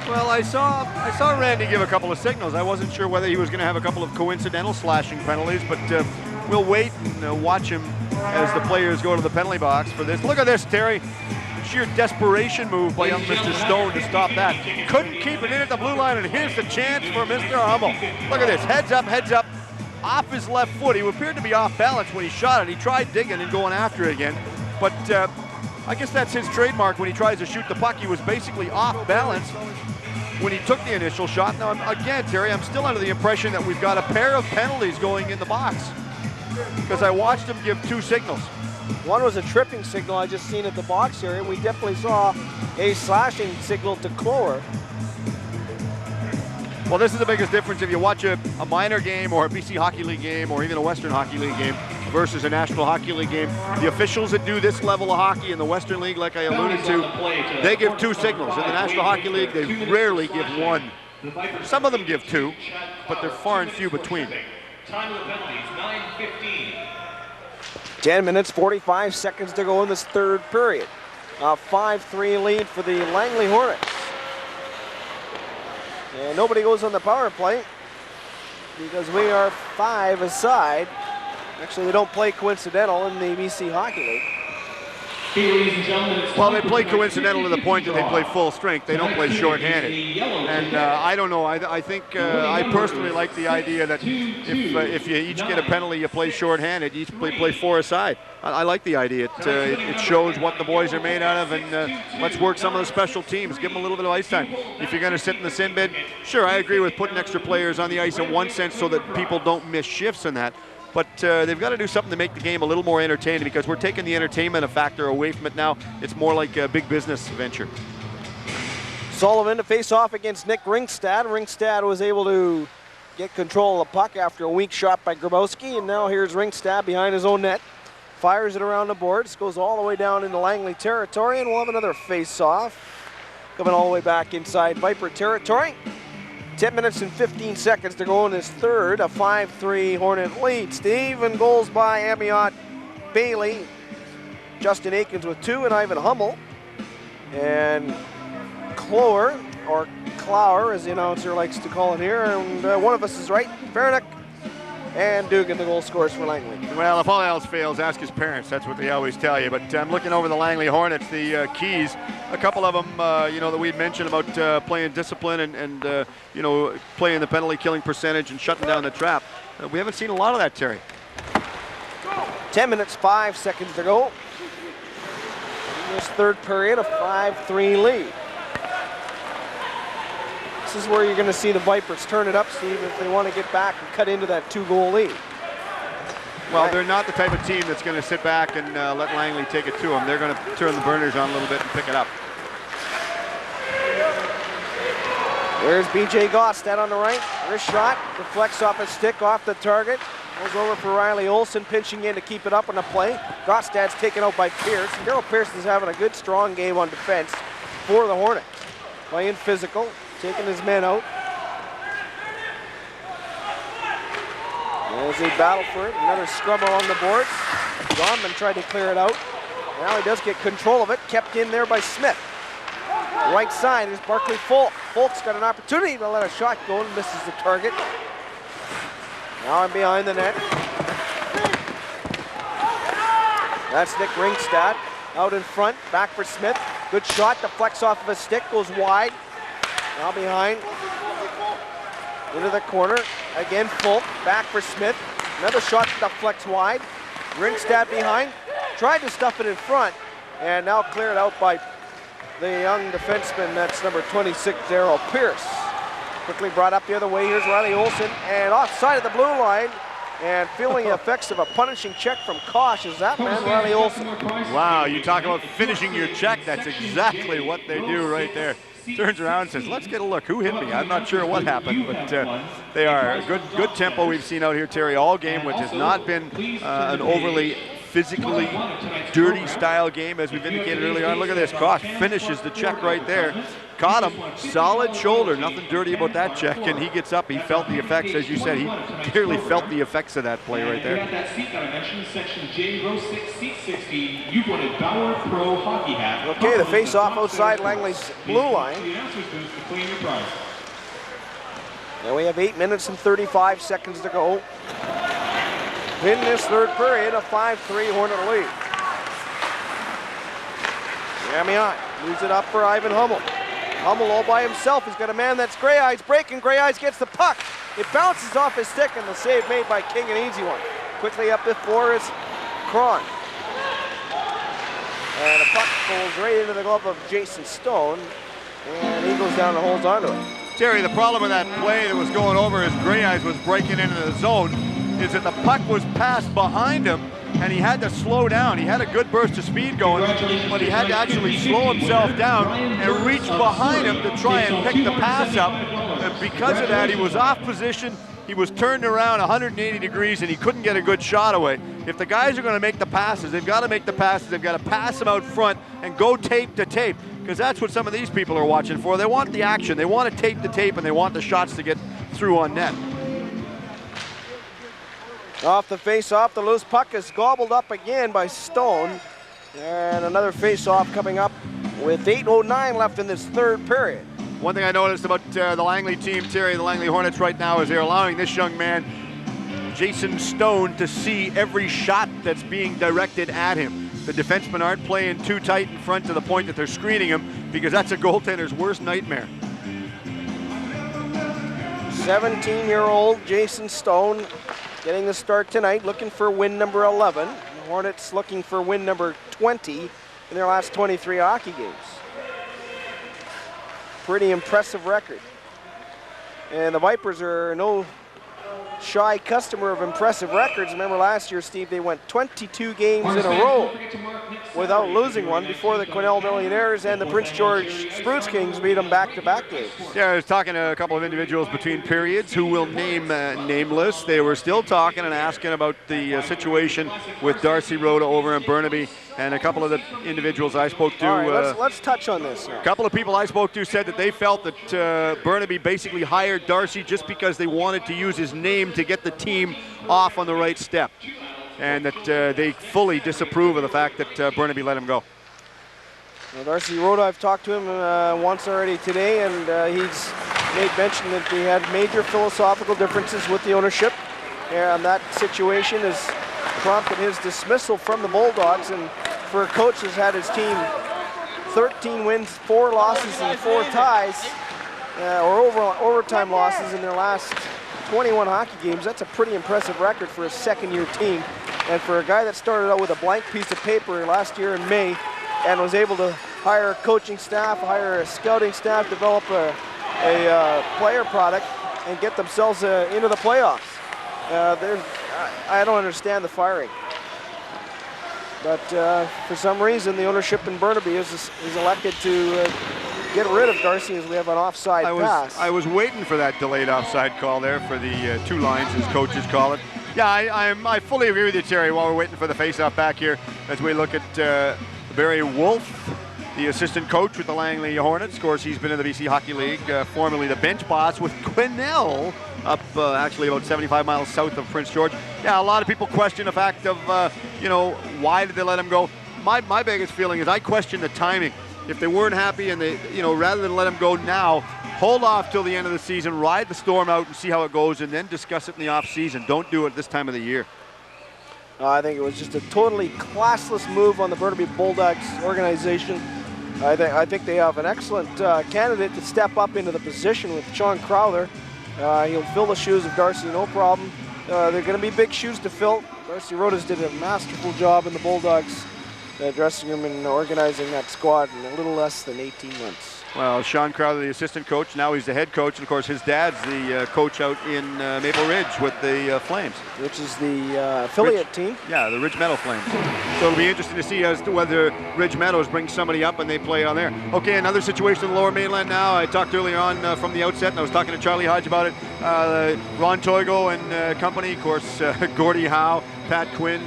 Well, I saw Randy give a couple of signals. I wasn't sure whether he was going to have a couple of coincidental slashing penalties, but we'll wait and watch him as the players go to the penalty box for this. Look at this, Terry. Sheer desperation move by young Mr. Stone to stop that. Couldn't keep it in at the blue line, and here's the chance for Mr. Hummel. Look at this, heads up, off his left foot. He appeared to be off balance when he shot it. He tried digging and going after it again, but I guess that's his trademark when he tries to shoot the puck. He was basically off balance when he took the initial shot. Now, again, Terry, I'm still under the impression that we've got a pair of penalties going in the box, because I watched him give 2 signals. One was a tripping signal I just seen at the box area. We definitely saw a slashing signal to Clower. Well, this is the biggest difference if you watch a minor game or a BC Hockey League game or even a Western Hockey League game versus a National Hockey League game. The officials that do this level of hockey in the Western League, like I alluded to, they give 2 signals. In the National Hockey League, they rarely give 1. Some of them give 2, but they're far and few between. Time of the penalties, 9:15. 10 minutes, 45 seconds to go in this third period. A 5-3 lead for the Langley Hornets. And nobody goes on the power play because we are 5 aside. Actually, we don't play coincidental in the BC Hockey League. Well, they play coincidental to the point that they play full strength. They don't play shorthanded. And I don't know. I think I personally like the idea that if you each get a penalty, you play shorthanded. You each play 4 aside. I like the idea. It shows what the boys are made out of, and let's work some of the special teams. Give them a little bit of ice time. If you're going to sit in the sin bid, sure, I agree with putting extra players on the ice in one sense so that people don't miss shifts in that. But they've got to do something to make the game a little more entertaining, because we're taking the entertainment factor away from it now. It's more like a big business venture. Sullivan to face off against Nick Ringstad. Ringstad was able to get control of the puck after a weak shot by Grabowski, and now here's Ringstad behind his own net. Fires it around the boards, goes all the way down into Langley territory, and we'll have another face-off coming all the way back inside Viper territory. 10 minutes and 15 seconds to go in this third, a 5-3 Hornet lead. Steve, and goals by Amiot, Bailey, Justin Aikens with 2, and Ivan Hummel. And Clower, or Clower as the announcer likes to call it here, and one of us is right, Vernon and Dugan, the goal scorers for Langley. Well, if all else fails, ask his parents. That's what they always tell you. But I'm looking over the Langley Hornets, the keys. A couple of them, that we'd mentioned about playing discipline and playing the penalty killing percentage and shutting down the trap. We haven't seen a lot of that, Terry. 10 minutes, 5 seconds to go. In this third period, a 5-3 lead. This is where you're going to see the Vipers turn it up, Steve, if they want to get back and cut into that 2-goal lead. Well, they're not the type of team that's going to sit back and let Langley take it to them. They're going to turn the burners on a little bit and pick it up. There's B.J. Gostad on the right. Wrist shot, deflects off his stick, off the target. Goes over for Riley Olsen, pinching in to keep it up on the play. Gostad's taken out by Pierce. Daryl Pearson is having a good, strong game on defense for the Hornets. Playing physical, taking his men out. As they battle for it, another scrum along the boards. Gorman tried to clear it out. Now he does get control of it, kept in there by Smith. Right side is Barkley Folk. Folk's got an opportunity to let a shot go and misses the target. Now I'm behind the net. That's Nick Ringstad out in front, back for Smith. Good shot, deflects off of a stick, goes wide. Now behind, into the corner. Again, Folk, back for Smith. Another shot deflects wide. Ringstad behind, tried to stuff it in front, and now cleared out by the young defenseman, that's number 26, Darryl Pierce. Quickly brought up the other way, here's Riley Olsen, and offside of the blue line, and feeling the effects of a punishing check from Kosh is that man, Riley Olsen. Wow, you talk about finishing your check, that's exactly what they do right there. Turns around and says, let's get a look. Who hit me? I'm not sure what happened, but they are good tempo we've seen out here, Terry, all game, which has not been an overly physically dirty style game, as we've indicated earlier on. Look at this, Kosh finishes the check right there. Caught him, solid shoulder, nothing dirty about that check, and he gets up. He felt the effects, as you said, he clearly felt the effects of that play right there. Okay, the face-off outside Langley's blue line. Now we have 8 minutes and 35 seconds to go in this third period, a 5-3 Hornet lead. Yamian leaves it up for Ivan Hummel. Hummel all by himself. He's got a man that's Gray Eyes breaking. Gray Eyes gets the puck. It bounces off his stick, and the save made by King, an easy one. Quickly up before is Cron. And the puck goes right into the glove of Jason Stone, and he goes down and holds onto it. Terry, the problem with that play that was going over as Gray Eyes was breaking into the zone is that the puck was passed behind him, and he had to slow down. He had a good burst of speed going, but he had to actually slow himself down and reach behind him to try and pick the pass up. And because of that, he was off position. He was turned around 180 degrees, and he couldn't get a good shot away. If the guys are going to make the passes, they've got to make the passes. They've got to pass them out front and go tape to tape, because that's what some of these people are watching for. They want the action. They want to tape to tape, and they want the shots to get through on net. Off the face-off, the loose puck is gobbled up again by Stone. And another face-off coming up with 8:09 left in this third period. One thing I noticed about the Langley team, Terry, the Langley Hornets right now, is they're allowing this young man, Jason Stone, to see every shot that's being directed at him. The defensemen aren't playing too tight in front to the point that they're screening him, because that's a goaltender's worst nightmare. 17-year-old Jason Stone getting the start tonight, looking for win number 11. The Hornets looking for win number 20 in their last 23 hockey games. Pretty impressive record. And the Vipers are no shy customer of impressive records. Remember last year, Steve, they went 22 games in a row without losing one before the Quesnel Millionaires and the Prince George Spruce Kings beat them back-to-back games. Yeah, I was talking to a couple of individuals between periods who will name nameless. They were still talking and asking about the situation with Darcy Rhoda over in Burnaby, and a couple of the individuals I spoke to. All right, let's touch on this now. A couple of people I spoke to said that they felt that Burnaby basically hired Darcy just because they wanted to use his name to get the team off on the right step, and that they fully disapprove of the fact that Burnaby let him go. Well, Darcy Rhoda, I've talked to him once already today, and he's made mention that they had major philosophical differences with the ownership, and that situation has prompted his dismissal from the Bulldogs. And for a coach who's had his team 13 wins, 4 losses, and 4 ties, or overtime losses in their last 21 hockey games, that's a pretty impressive record for a second-year team. And for a guy that started out with a blank piece of paper last year in May and was able to hire a coaching staff, hire a scouting staff, develop a player product, and get themselves into the playoffs. I don't understand the firing. But for some reason, the ownership in Burnaby is elected to get rid of Darcy as we have an offside pass. I was waiting for that delayed offside call there for the 2 lines, as coaches call it. Yeah, I fully agree with you, Terry, while we're waiting for the face-off back here, as we look at Barry Wolf the assistant coach with the Langley Hornets. Of course, he's been in the BC Hockey League, formerly the bench boss with Quesnel, up actually about 75 miles south of Prince George. Yeah, a lot of people question the fact of, why did they let him go? My biggest feeling is I question the timing. If they weren't happy and they, rather than let him go now, hold off till the end of the season, ride the storm out and see how it goes, and then discuss it in the off season. Don't do it this time of the year. I think it was just a totally classless move on the Burnaby Bulldogs organization. I think they have an excellent candidate to step up into the position with Sean Crowther. He'll fill the shoes of Darcy, no problem. They're going to be big shoes to fill. Darcy Rodas did a masterful job in the Bulldogs dressing room and organizing that squad in a little less than 18 months. Well, Sean Crowther, the assistant coach, now he's the head coach, and of course his dad's the coach out in Maple Ridge with the Flames. Which is the affiliate team. Yeah, the Ridge Meadow Flames. So it'll be interesting to see as to whether Ridge Meadows brings somebody up and they play on there. Okay, another situation in the Lower Mainland now. I talked earlier on from the outset, and I was talking to Charlie Hodge about it. Ron Toigo and company, of course, Gordie Howe, Pat Quinn,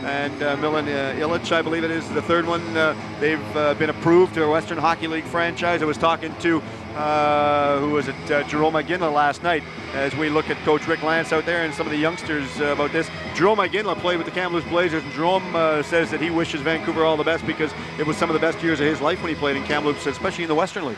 and Milan Illich, I believe it is, the third one. They've been approved to a Western Hockey League franchise. I was talking to, who was it, Jerome McGinley last night, as we look at Coach Rick Lance out there and some of the youngsters about this. Jerome McGinley played with the Kamloops Blazers, and Jerome says that he wishes Vancouver all the best because it was some of the best years of his life when he played in Kamloops, especially in the Western League.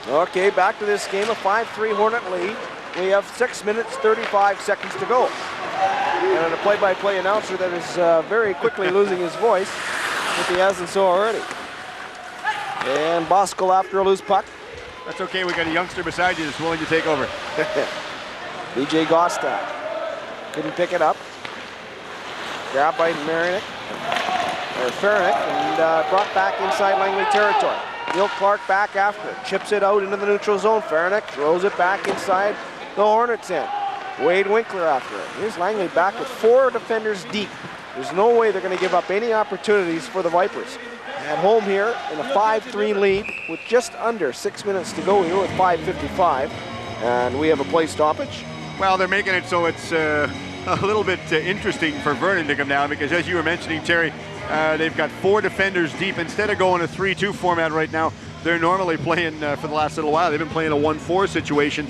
Okay, back to this game, a 5-3 Hornet lead. We have 6 minutes, 35 seconds to go. And a play-by-play announcer that is very quickly losing his voice, if he hasn't so already. And Bosco after a loose puck. That's okay, we got a youngster beside you that's willing to take over. BJ Gostad couldn't pick it up. Grabbed by Fernick, and brought back inside Langley territory. Neil Clark back after it, chips it out into the neutral zone. Fernick throws it back inside the Hornets end. Wade Winkler after it. Here's Langley back with 4 defenders deep. There's no way they're going to give up any opportunities for the Vipers. At home here in a 5-3 lead with just under 6 minutes to go here with 5:55. And we have a play stoppage. Well, they're making it so it's a little bit interesting for Vernon to come down because, as you were mentioning, Terry, they've got 4 defenders deep. Instead of going a 3-2 format right now, they're normally playing, for the last little while, they've been playing a 1-4 situation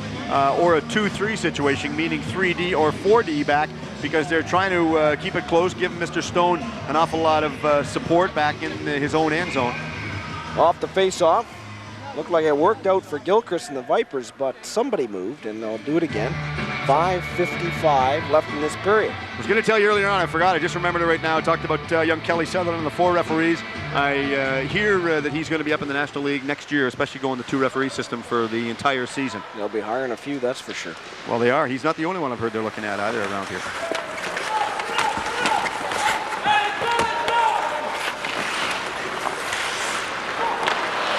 or a 2-3 situation, meaning 3D or 4D back, because they're trying to keep it close, give Mr. Stone an awful lot of support back in his own end zone. Off the face-off. Looked like it worked out for Gilchrist and the Vipers, but somebody moved, and they'll do it again. 5:55 left in this period. I was going to tell you earlier on, I forgot, I just remembered it right now. I talked about young Kelly Sutherland and the 4 referees. I hear that he's going to be up in the National League next year, especially going the 2-referee system for the entire season. They'll be hiring a few, that's for sure. Well, they are. He's not the only one I've heard they're looking at either around here.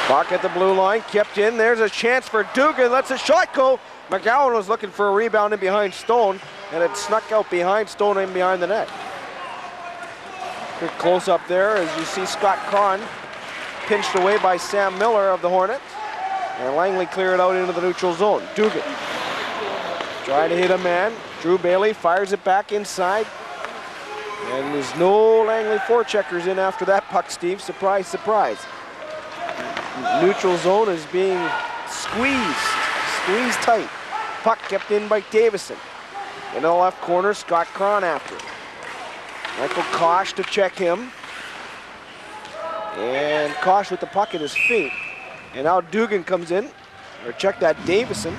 Puck at the blue line, kept in. There's a chance for Dugan. Lets a shot go. McGowan was looking for a rebound in behind Stone, and it snuck out behind Stone and behind the net. Good close up there as you see Scott Kahn pinched away by Sam Miller of the Hornets. And Langley cleared out into the neutral zone. Dugan trying to hit a man. Drew Bailey fires it back inside. And there's no Langley forecheckers in after that puck, Steve. Surprise, surprise. Neutral zone is being squeezed tight. Puck kept in by Davison. In the left corner, Scott Cron after it. Michael Kosh to check him. And Kosh with the puck at his feet. And now Dugan comes in, or check that Davison.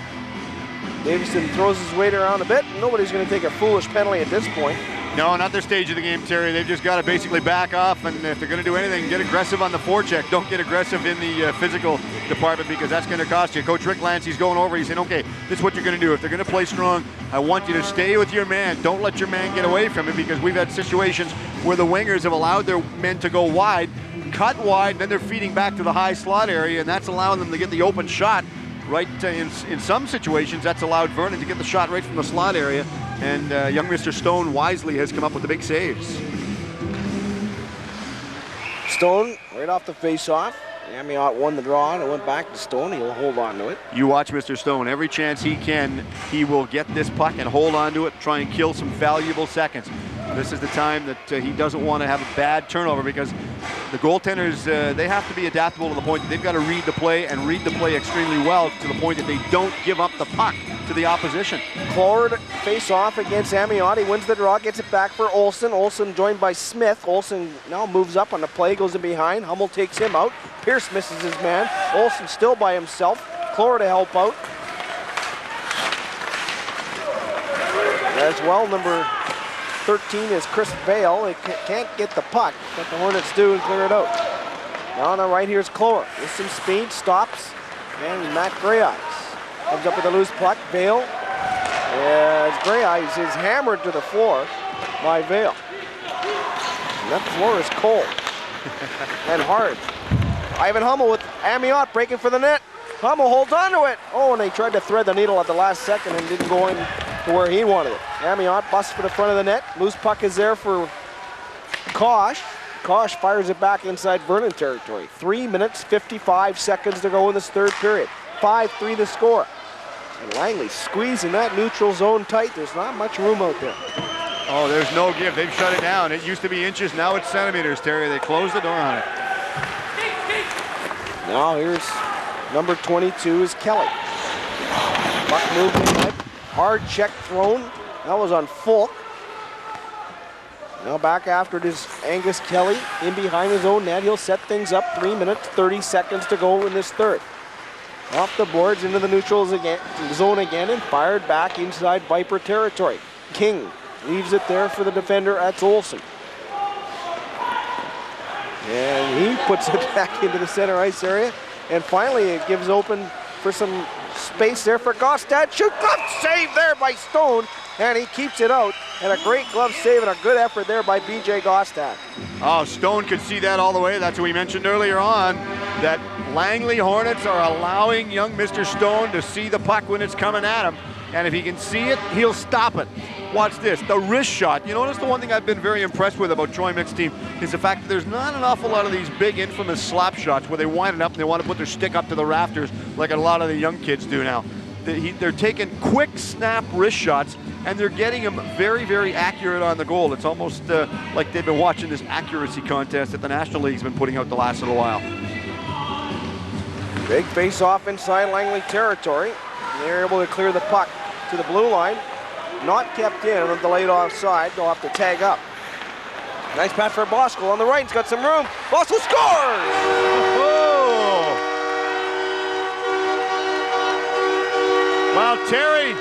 Davison throws his weight around a bit. Nobody's going to take a foolish penalty at this point. No, not their stage of the game, Terry. They've just got to basically back off, and if they're going to do anything, get aggressive on the forecheck. Don't get aggressive in the physical department, because that's going to cost you. Coach Rick Lance, he's going over. He's saying, okay, this is what you're going to do. If they're going to play strong, I want you to stay with your man. Don't let your man get away from it, because we've had situations where the wingers have allowed their men to go wide, cut wide, and then they're feeding back to the high slot area, and that's allowing them to get the open shot. Right in some situations, that's allowed Vernon to get the shot right from the slot area, and young Mr. Stone wisely has come up with the big saves. Stone right off the face-off. Amiot won the draw, and it went back to Stone. He'll hold on to it. You watch Mr. Stone. Every chance he can, he will get this puck and hold on to it, try and kill some valuable seconds. This is the time that he doesn't want to have a bad turnover, because the goaltenders, they have to be adaptable to the point that they've got to read the play and read the play extremely well to the point that they don't give up the puck to the opposition. Clore face off against Amiot. He wins the draw, gets it back for Olsen. Olsen joined by Smith. Olsen now moves up on the play, goes in behind. Hummel takes him out. Pierce misses his man. Olsen still by himself. Clore to help out. As well, number 13 is Chris Vale. They can't get the puck, but the Hornets do and clear it out. Now on the right, here's Clore. With some speed, stops, and Matt Greyeyes comes up with a loose puck. Vale, as Greyeyes is hammered to the floor by Vale. And that floor is cold and hard. Ivan Hummel with Amiot breaking for the net. Hummel holds on to it. Oh, and they tried to thread the needle at the last second and didn't go in to where he wanted it. Amiot busts for the front of the net. Loose puck is there for Kosh. Kosh fires it back inside Vernon territory. 3 minutes, 55 seconds to go in this third period. 5-3 the score. And Langley squeezing that neutral zone tight. There's not much room out there. Oh, there's no give. They've shut it down. It used to be inches, now it's centimeters, Terry. They closed the door on it. Now here's number 22 is Kelly. Puck movement, hard check thrown. That was on Fulk. Now back after it is Angus Kelly in behind his own net. He'll set things up. 3 minutes, 30 seconds to go in this third. Off the boards into the neutral zone again and fired back inside Viper territory. King leaves it there for the defender. That's Olsen. And he puts it back into the center ice area. And finally it gives open for some space there for Gostad. Shoot, glove save there by Stone. And he keeps it out. And a great glove save and a good effort there by B.J. Gostad. Oh, Stone could see that all the way. That's what we mentioned earlier on, that Langley Hornets are allowing young Mr. Stone to see the puck when it's coming at him. And if he can see it, he'll stop it. Watch this, the wrist shot. You notice the one thing I've been very impressed with about Troy Mick's team is the fact that there's not an awful lot of these big infamous slap shots where they wind it up and they want to put their stick up to the rafters like a lot of the young kids do now. They're taking quick snap wrist shots and they're getting them very, very accurate on the goal. It's almost like they've been watching this accuracy contest that the National League's been putting out the last little while. Big face-off inside Langley territory. They're able to clear the puck to the blue line. Not kept in with the late offside. They'll have to tag up. Nice pass for Bosco on the right. He's got some room. Bosco scores! Oh! Well, Terry,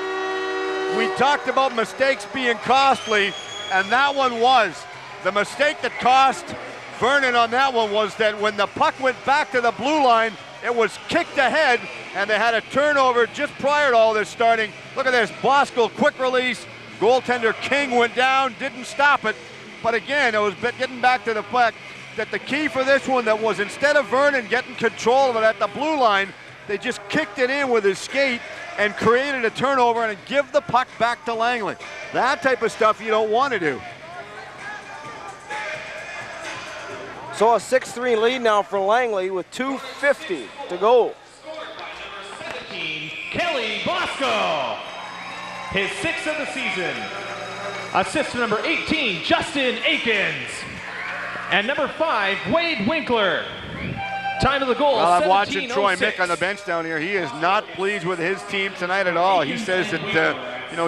we talked about mistakes being costly, and that one was. The mistake that cost Vernon on that one was that when the puck went back to the blue line, it was kicked ahead, and they had a turnover just prior to all this starting. Look at this, Bosco, quick release. Goaltender King went down, didn't stop it. But again, it was getting back to the fact that the key for this one that was instead of Vernon getting control of it at the blue line, they just kicked it in with his skate and created a turnover and give the puck back to Langley. That type of stuff you don't want to do. So a 6-3 lead now for Langley with 2:50 to go. Kelly Bosco, his 6th of the season. Assist to number 18, Justin Akins. And number 5, Wade Winkler. Time of the goal, well, I'm watching Troy 17:06. Mick on the bench down here. He is not pleased with his team tonight at all. He says that,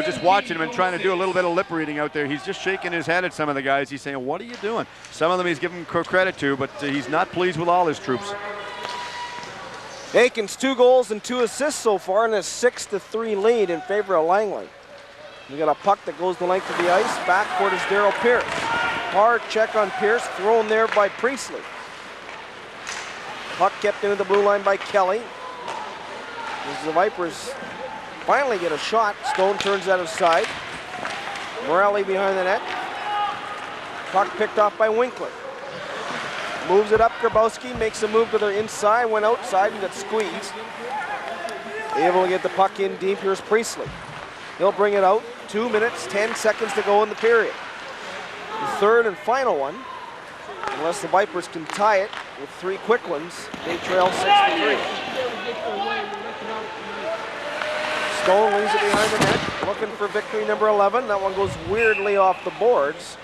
just watching him and trying to do a little bit of lip reading out there, he's just shaking his head at some of the guys. He's saying, what are you doing? Some of them he's giving credit to, but he's not pleased with all his troops. Akins 2 goals and 2 assists so far in a 6-3 lead in favor of Langley. We got a puck that goes the length of the ice. Backcourt is Darryl Pierce. Hard check on Pierce, thrown there by Priestley. Puck kept into the blue line by Kelly. As the Vipers finally get a shot. Stone turns that aside. Morelli behind the net. Puck picked off by Winkler. Moves it up, Grabowski makes a move to the inside, went outside and got squeezed. Able to get the puck in deep, here's Priestley. He'll bring it out, 2 minutes, 10 seconds to go in the period. The third and final one, unless the Vipers can tie it with 3 quick ones, they trail 6-3. Stone leaves it behind the net, looking for victory number 11. That one goes weirdly off the boards.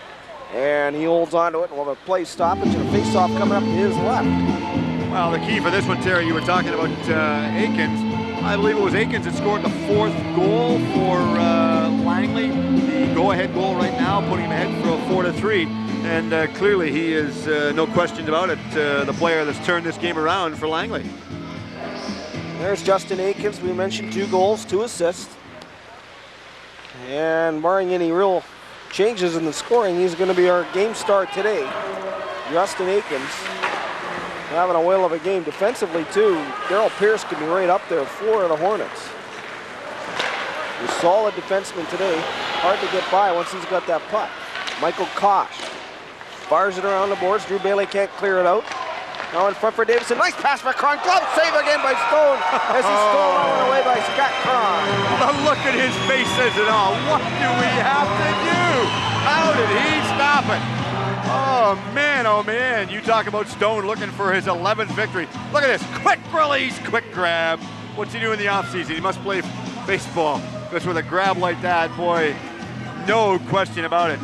And he holds on to it, and we'll have a play stoppage and a face-off coming up to his left. Well, the key for this one, Terry, you were talking about Aikens. I believe it was Aikens that scored the 4th goal for Langley. The go-ahead goal right now, putting him ahead for a 4-3. And clearly he is, no question about it, the player that's turned this game around for Langley. There's Justin Aikens. We mentioned 2 goals, 2 assists. And barring any real changes in the scoring, he's going to be our game star today. Justin Aikens having a whale of a game defensively too. Darryl Pierce could be right up there for the Hornets. He's a solid defenseman today. Hard to get by once he's got that puck. Michael Kosh fires it around the boards. Drew Bailey can't clear it out. Now in front for Davison. Nice pass for Cron. Glove save again by Stone as he's stolen away by Scott Cron. The look at his face says it all. What do we have to do? How did he stop it? Oh man, you talk about Stone looking for his 11th victory. Look at this, quick release, quick grab. What's he doing in the offseason? He must play baseball, because with a grab like that, boy, no question about it.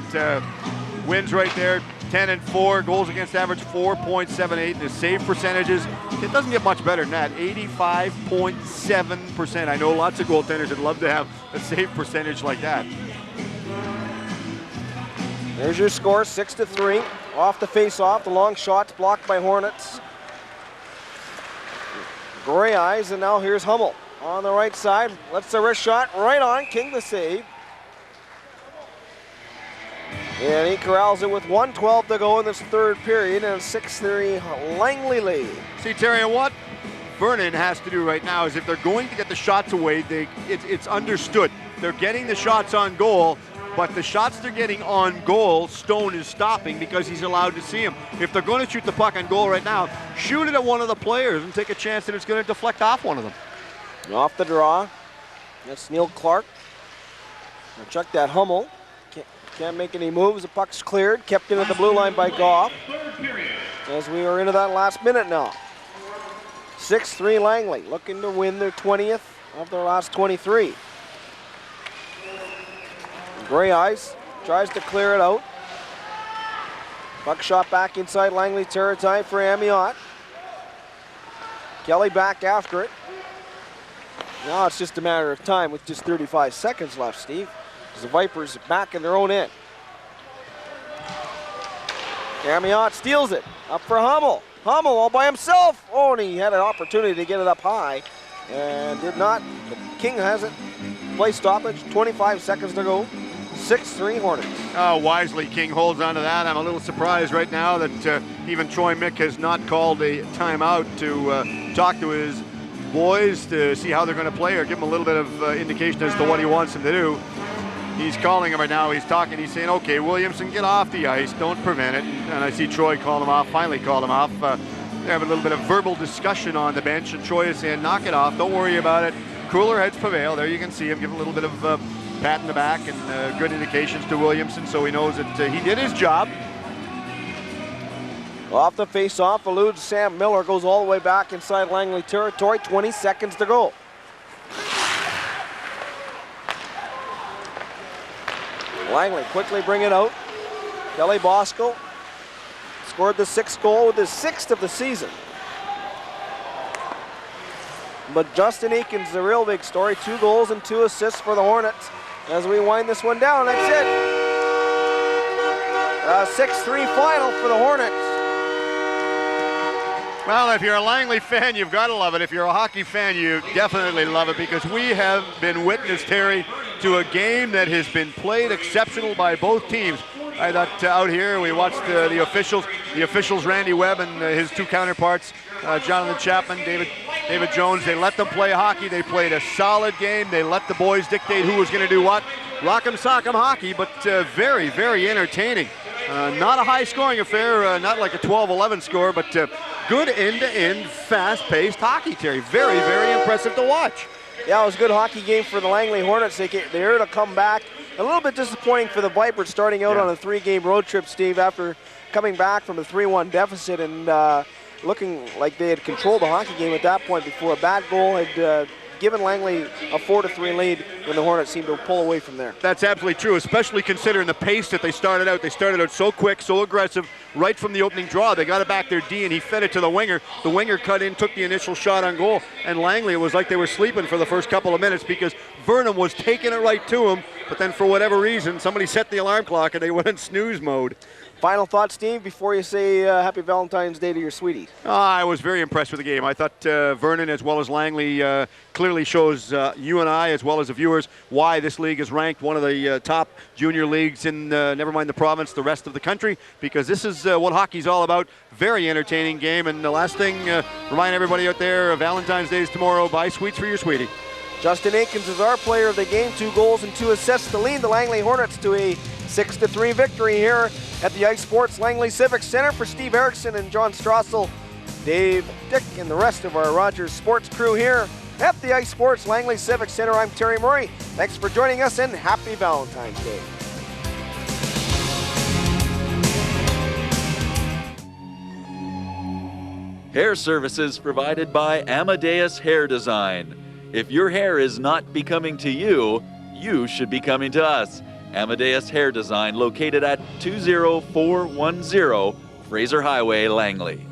Wins right there, 10-4, goals against average 4.78. The save percentages, it doesn't get much better than that, 85.7%. I know lots of goaltenders would love to have a save percentage like that. There's your score, 6-3. Off the face-off, the long shot's blocked by Hornets. Gray eyes, and now here's Hummel on the right side. Lets the wrist shot right on, King the save. And he corrals it with 1:12 to go in this 3rd period, and a 6-3 Langley lead. See, Terry, what Vernon has to do right now is if they're going to get the shots away, it's understood. They're getting the shots on goal, but the shots they're getting on goal, Stone is stopping because he's allowed to see them. If they're going to shoot the puck on goal right now, shoot it at one of the players and take a chance that it's going to deflect off one of them. Off the draw, that's Neil Clark. Now check that Hummel. Can't make any moves. The puck's cleared, kept in at the blue line by Goff. As we are into that last minute now. 6-3 Langley, looking to win their 20th of their last 23. Gray Ice tries to clear it out. Puck shot back inside Langley territory for Amiot. Kelly back after it. Now it's just a matter of time with just 35 seconds left, Steve. As the Vipers back in their own end. Amiot steals it. Up for Hummel. Hummel all by himself. Oh, and he had an opportunity to get it up high and did not. But King has it. Play stoppage, 25 seconds to go. 6-3 Hornets. Oh, wisely, King holds on to that. I'm a little surprised right now that even Troy Mick has not called a timeout to talk to his boys to see how they're going to play or give them a little bit of indication as to what he wants them to do. He's calling him right now. He's talking. He's saying, okay, Williamson, get off the ice. Don't prevent it. And I see Troy call him off, finally called him off. They're having a little bit of verbal discussion on the bench, and Troy is saying, knock it off. Don't worry about it. Cooler heads prevail. There you can see him give a little bit of pat in the back and good indications to Williamson, so he knows that he did his job. Off the face-off, eludes Sam Miller, goes all the way back inside Langley territory. 20 seconds to go. Langley quickly bring it out. Kelly Bosco scored the 6th goal with his 6th of the season. But Justin Aikens, the real big story. 2 goals and 2 assists for the Hornets. As we wind this one down, that's it. A 6-3 final for the Hornets. Well, if you're a Langley fan, you've got to love it. If you're a hockey fan, you definitely love it, because we have been witness, Terry, to a game that has been played exceptional by both teams. I thought out here we watched the officials, Randy Webb and his 2 counterparts, Jonathan Chapman, David Jones. They let them play hockey. They played a solid game. They let the boys dictate who was going to do what. Rock'em sock'em hockey, but very, very entertaining. Not a high-scoring affair, not like a 12-11 score, but good end-to-end, fast-paced hockey, Terry. Very, very impressive to watch. Yeah, it was a good hockey game for the Langley Hornets. They're to come back. A little bit disappointing for the Vipers starting out on a 3-game road trip, Steve, after coming back from a 3-1 deficit and looking like they had controlled the hockey game at that point before a bad goal had given Langley a 4-3 lead when the Hornets seemed to pull away from there. That's absolutely true, especially considering the pace that they started out. They started out so quick, so aggressive, right from the opening draw. They got it back their D, and he fed it to the winger. The winger cut in, took the initial shot on goal, and Langley, it was like they were sleeping for the first couple of minutes because Vernon was taking it right to him, but then for whatever reason, somebody set the alarm clock and they went in snooze mode. Final thoughts, Steve, before you say Happy Valentine's Day to your sweetie? I was very impressed with the game. I thought Vernon as well as Langley clearly shows you and I as well as the viewers why this league is ranked one of the top junior leagues in, never mind the province, the rest of the country, because this is what hockey's all about. Very entertaining game. And the last thing, remind everybody out there, Valentine's Day is tomorrow. Buy sweets for your sweetie. Justin Aikens is our player of the game, 2 goals and 2 assists to lead the Langley Hornets to a 6-3 victory here at the Ice Sports Langley Civic Center. For Steve Erickson and John Strassel, Dave, Dick, and the rest of our Rogers Sports crew here at the Ice Sports Langley Civic Center, I'm Terry Murray. Thanks for joining us and Happy Valentine's Day. Hair services provided by Amadeus Hair Design. If your hair is not becoming to you, you should be coming to us. Amadeus Hair Design, located at 20410 Fraser Highway, Langley.